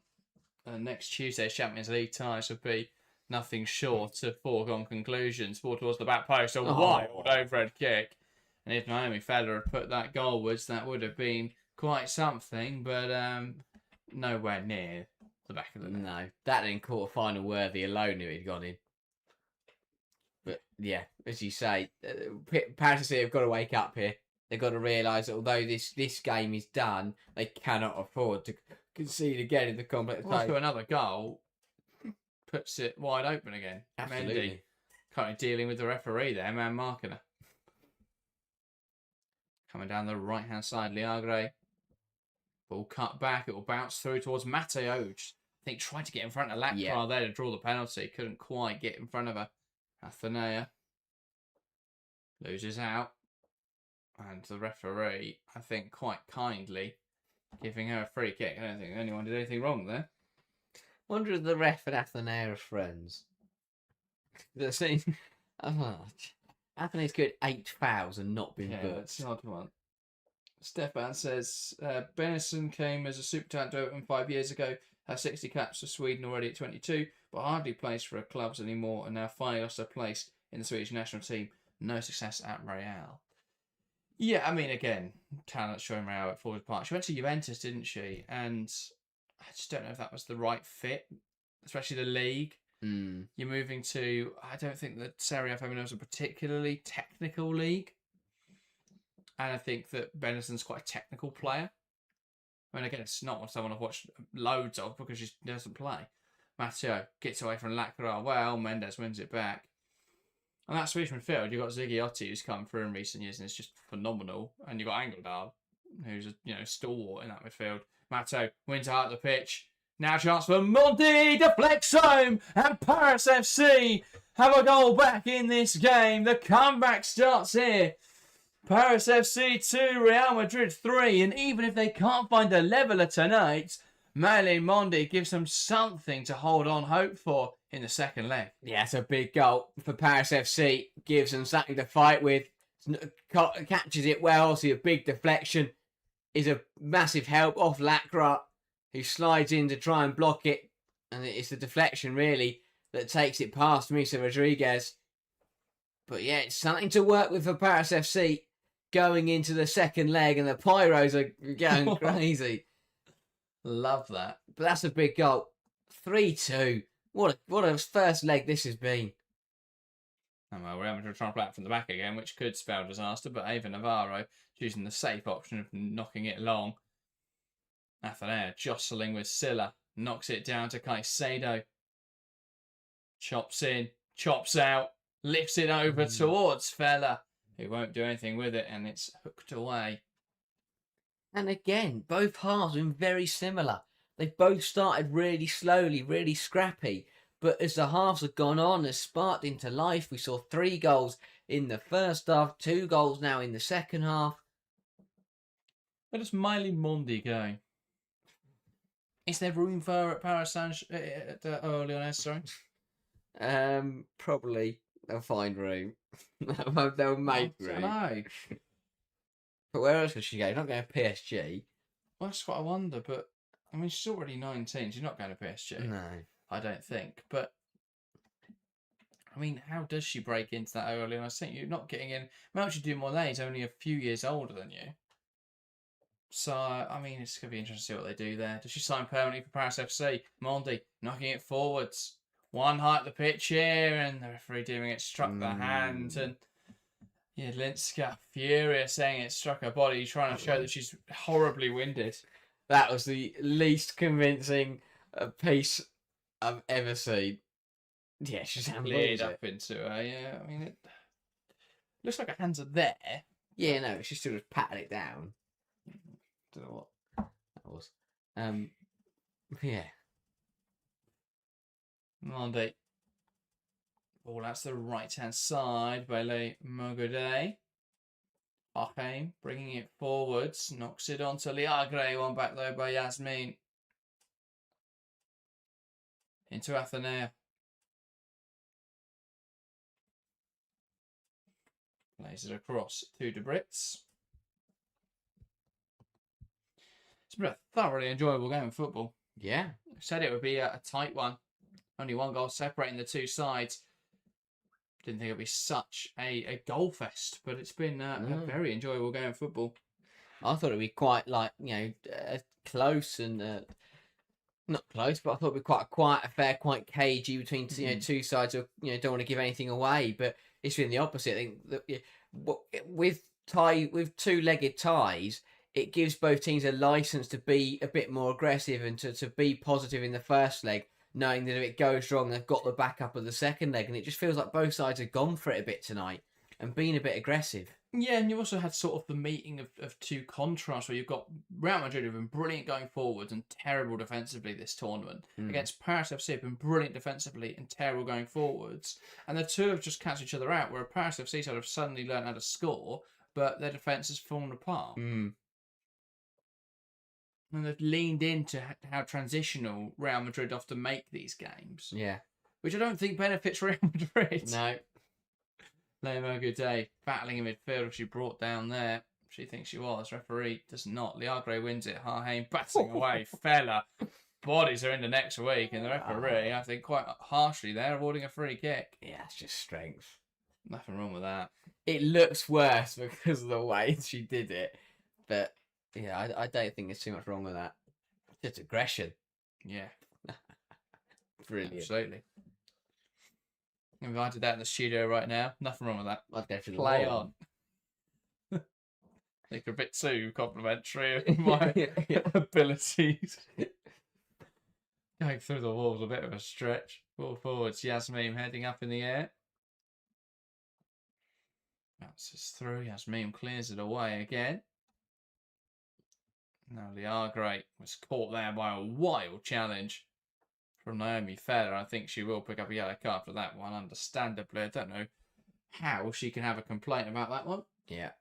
Next Tuesday's Champions League ties would be nothing short of foregone conclusions. Ball towards the back post, a wild overhead kick. And if Naomi Feller had put that goalwards, that would have been quite something, but nowhere near the back of the net. No, that in quarter-final worthy alone knew he'd gone in. But yeah, as you say, Paris have got to wake up here. They've got to realise that although this game is done, they cannot afford to concede again in the complex play. Also, another goal puts it wide open again. Absolutely. Mendy currently dealing with the referee there, man marking her. Coming down the right-hand side, Liagre. Ball cut back. It will bounce through towards Matteo. I think tried to get in front of Lacroix there to draw the penalty. Couldn't quite get in front of her. Athenea loses out. And the referee, I think, quite kindly giving her a free kick. I don't think anyone did anything wrong there. Wonder if the ref and Athenea are friends. The scene. Athenea's got 8 fouls and not been booked. That's an odd one. Stefan says, Benison came as a super talent to Everton 5 years ago, has 60 caps for Sweden already at 22, but hardly plays for her clubs anymore, and now finally lost her place in the Swedish national team. No success at Real. Yeah, I mean, again, talent showing Real at forward part. She went to Juventus, didn't she? And I just don't know if that was the right fit, especially the league. You're moving to, I don't think that Serie A Femina is a particularly technical league. And I think that Benison's quite a technical player. I mean, again, it's not someone I've watched loads of because she doesn't play. Matteo gets away from Lacroix. Well, Mendes wins it back. And that Swedish midfield, you've got Ziggiotti, who's come through in recent years and it's just phenomenal. And you've got Angeldal, who's a stalwart in that midfield. Matteo wins out the pitch. Now chance for Monti, deflects home, and Paris FC have a goal back in this game. The comeback starts here. Paris FC 2, Real Madrid 3, and even if they can't find a leveller tonight, Maëlys Mondi gives them something to hold on hope for in the second leg. Yeah, it's a big goal for Paris FC. Gives them something to fight with. Catches it well, so a big deflection is a massive help off Lacroix, who slides in to try and block it. And it's the deflection, really, that takes it past Misa Rodriguez. But yeah, it's something to work with for Paris FC going into the second leg, and the Pyros are going crazy. Love that. But that's a big goal. 3-2. What a first leg this has been. And well, Real Madrid trying to play it from the back again, which could spell disaster, but Ava Navarro choosing the safe option of knocking it long. Athenea jostling with Silla, knocks it down to Caicedo. Chops in, chops out, lifts it over towards Fella, who won't do anything with it, and it's hooked away. And again, both halves have been very similar. They've both started really slowly, really scrappy. But as the halves have gone on, has sparked into life. We saw 3 goals in the first half, 2 goals now in the second half. Where does Miley Mondi go? Is there room for Paris Saint-Germain? Sorry. Probably they'll find room. They'll make room. I know. But where else does she go? Not going to PSG. Well, that's what I wonder. But I mean, she's already 19. She's not going to PSG. No. I don't think. But I mean, how does she break into that early? And I think you're not getting in. Melchi Dumoulin is only a few years older than you. So, I mean, it's going to be interesting to see what they do there. Does she sign permanently for Paris FC? Mondi knocking it forwards. One height of the pitch here, and the referee doing it struck the hand. And Jedlinska furious, saying it struck her body, trying to show that she's horribly winded. That was the least convincing piece I've ever seen. Yeah, she's Cleared up into her. Yeah, I mean, it looks like her hands are there. Yeah, no, she still just patted it down. Don't know what that was. Yeah. Monday. Ball out to the right-hand side by Le Mogode. Achim bringing it forwards. Knocks it onto Liagre. One back though by Yasmin. Into Athenea. Plays it across to De Brits. It's been a thoroughly enjoyable game of football. Yeah. I said it would be a tight one. Only 1 goal separating the two sides. Didn't think it would be such a goal fest, but it's been a very enjoyable game of football. I thought it would be quite close and not close, but I thought it would be quite a fair, quite cagey between two sides who don't want to give anything away. But it's been the opposite. I think that with 2-legged ties, it gives both teams a license to be a bit more aggressive and to be positive in the first leg, knowing that if it goes wrong, they've got the backup of the second leg. And it just feels like both sides have gone for it a bit tonight and been a bit aggressive. Yeah, and you also had sort of the meeting of two contrasts where you've got Real Madrid who've been brilliant going forwards and terrible defensively this tournament. Against Paris FC have been brilliant defensively and terrible going forwards. And the two have just cancelled each other out, where Paris FC sort of suddenly learned how to score, but their defence has fallen apart. And they've leaned into how transitional Real Madrid often make these games. Yeah. Which I don't think benefits Real Madrid. No. Lema, good day. Battling in midfield, she brought down there. She thinks she was. Referee does not. Liagre wins it. Harheim batting away. Fella. Bodies are into next week. And the referee, I think, quite harshly there, awarding a free kick. Yeah, it's just strength. Nothing wrong with that. It looks worse because of the way she did it. But, yeah, I don't think there's too much wrong with that. Just aggression. Yeah. Brilliant. Absolutely. If I did that in the studio right now, nothing wrong with that. I'd go for the play on. I think you're a bit too complimentary of my abilities. Going through the walls, a bit of a stretch. Ball forwards, Yasmin heading up in the air. Bounces through, Yasmin clears it away again. Now Liagre was caught there by a wild challenge from Naomi Feller. I think she will pick up a yellow card for that one, understandably. I don't know how she can have a complaint about that one. Yeah.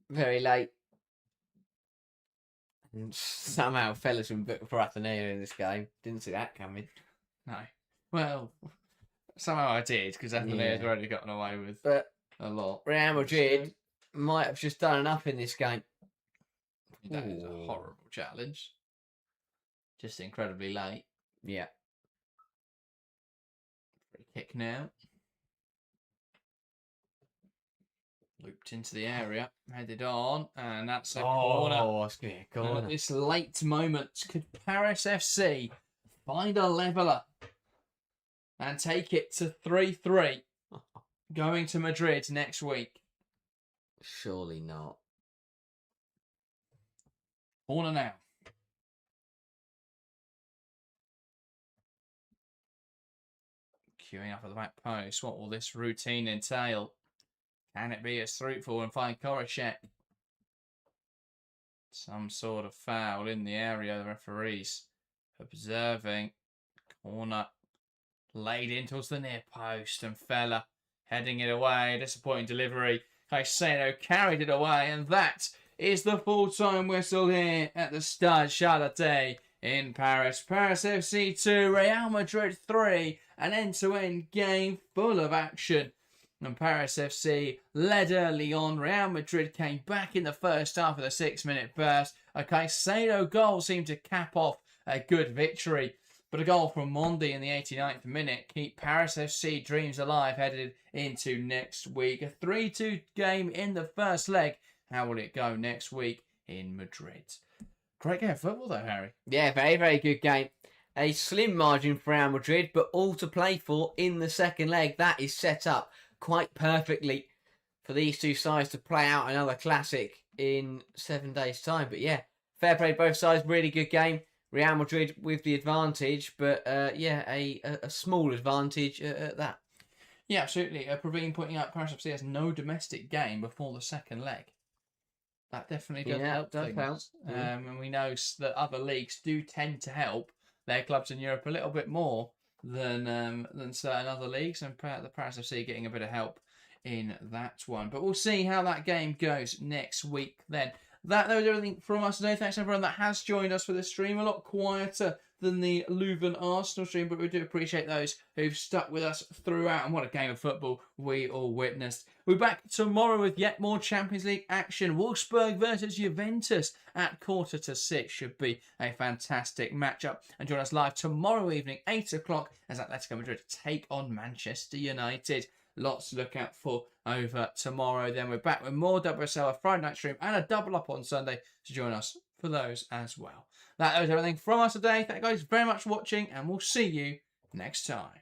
Very late. And somehow Feller's been booked for Ateneo in this game. Didn't see that coming. No. Well, somehow I did, because Ateneo's already gotten away with a lot. Real Madrid might have just done enough in this game. That is a horrible challenge. Just incredibly late. Yeah. Free kick now. Looped into the area. Headed on. And that's a corner. Oh, it's going to be a corner. At this late moment, could Paris FC find a leveller and take it to 3-3 going to Madrid next week? Surely not. Corner now. Queuing up at the back post. What will this routine entail? Can it be as fruitful and find Korachek? Some sort of foul in the area. The referees observing. Corner laid in towards the near post, and Fella heading it away. Disappointing delivery. Caicedo carried it away, and that is the full-time whistle here at the Stade Charlotte in Paris. Paris FC 2, Real Madrid 3, an end-to-end game full of action. And Paris FC led early on. Real Madrid came back in the first half of the 6-minute burst. A Caicedo goal seemed to cap off a good victory. But a goal from Mondi in the 89th minute keep Paris FC dreams alive headed into next week. A 3-2 game in the first leg. How will it go next week in Madrid? Great game of football though, Harry. Yeah, very, very good game. A slim margin for Real Madrid, but all to play for in the second leg. That is set up quite perfectly for these two sides to play out another classic in 7 days' time. But yeah, fair play both sides. Really good game. Real Madrid with the advantage, but a small advantage at that. Yeah, absolutely. Praveen pointing out Paris FC has no domestic game before the second leg. That definitely does help things. And we know that other leagues do tend to help their clubs in Europe a little bit more than certain other leagues, and the Paris FC getting a bit of help in that one. But we'll see how that game goes next week then. That was everything from us today. Thanks everyone that has joined us for this stream. A lot quieter than the Leuven Arsenal stream, but we do appreciate those who've stuck with us throughout. And what a game of football we all witnessed. We're back tomorrow with yet more Champions League action. Wolfsburg versus Juventus at 5:45 should be a fantastic matchup. And join us live tomorrow evening, 8 o'clock, as Atletico Madrid take on Manchester United. Lots to look out for over tomorrow. Then we're back with more WSL, a Friday night stream, and a double up on Sunday to join us for those as well. That was everything from us today. Thank you guys very much for watching, and we'll see you next time.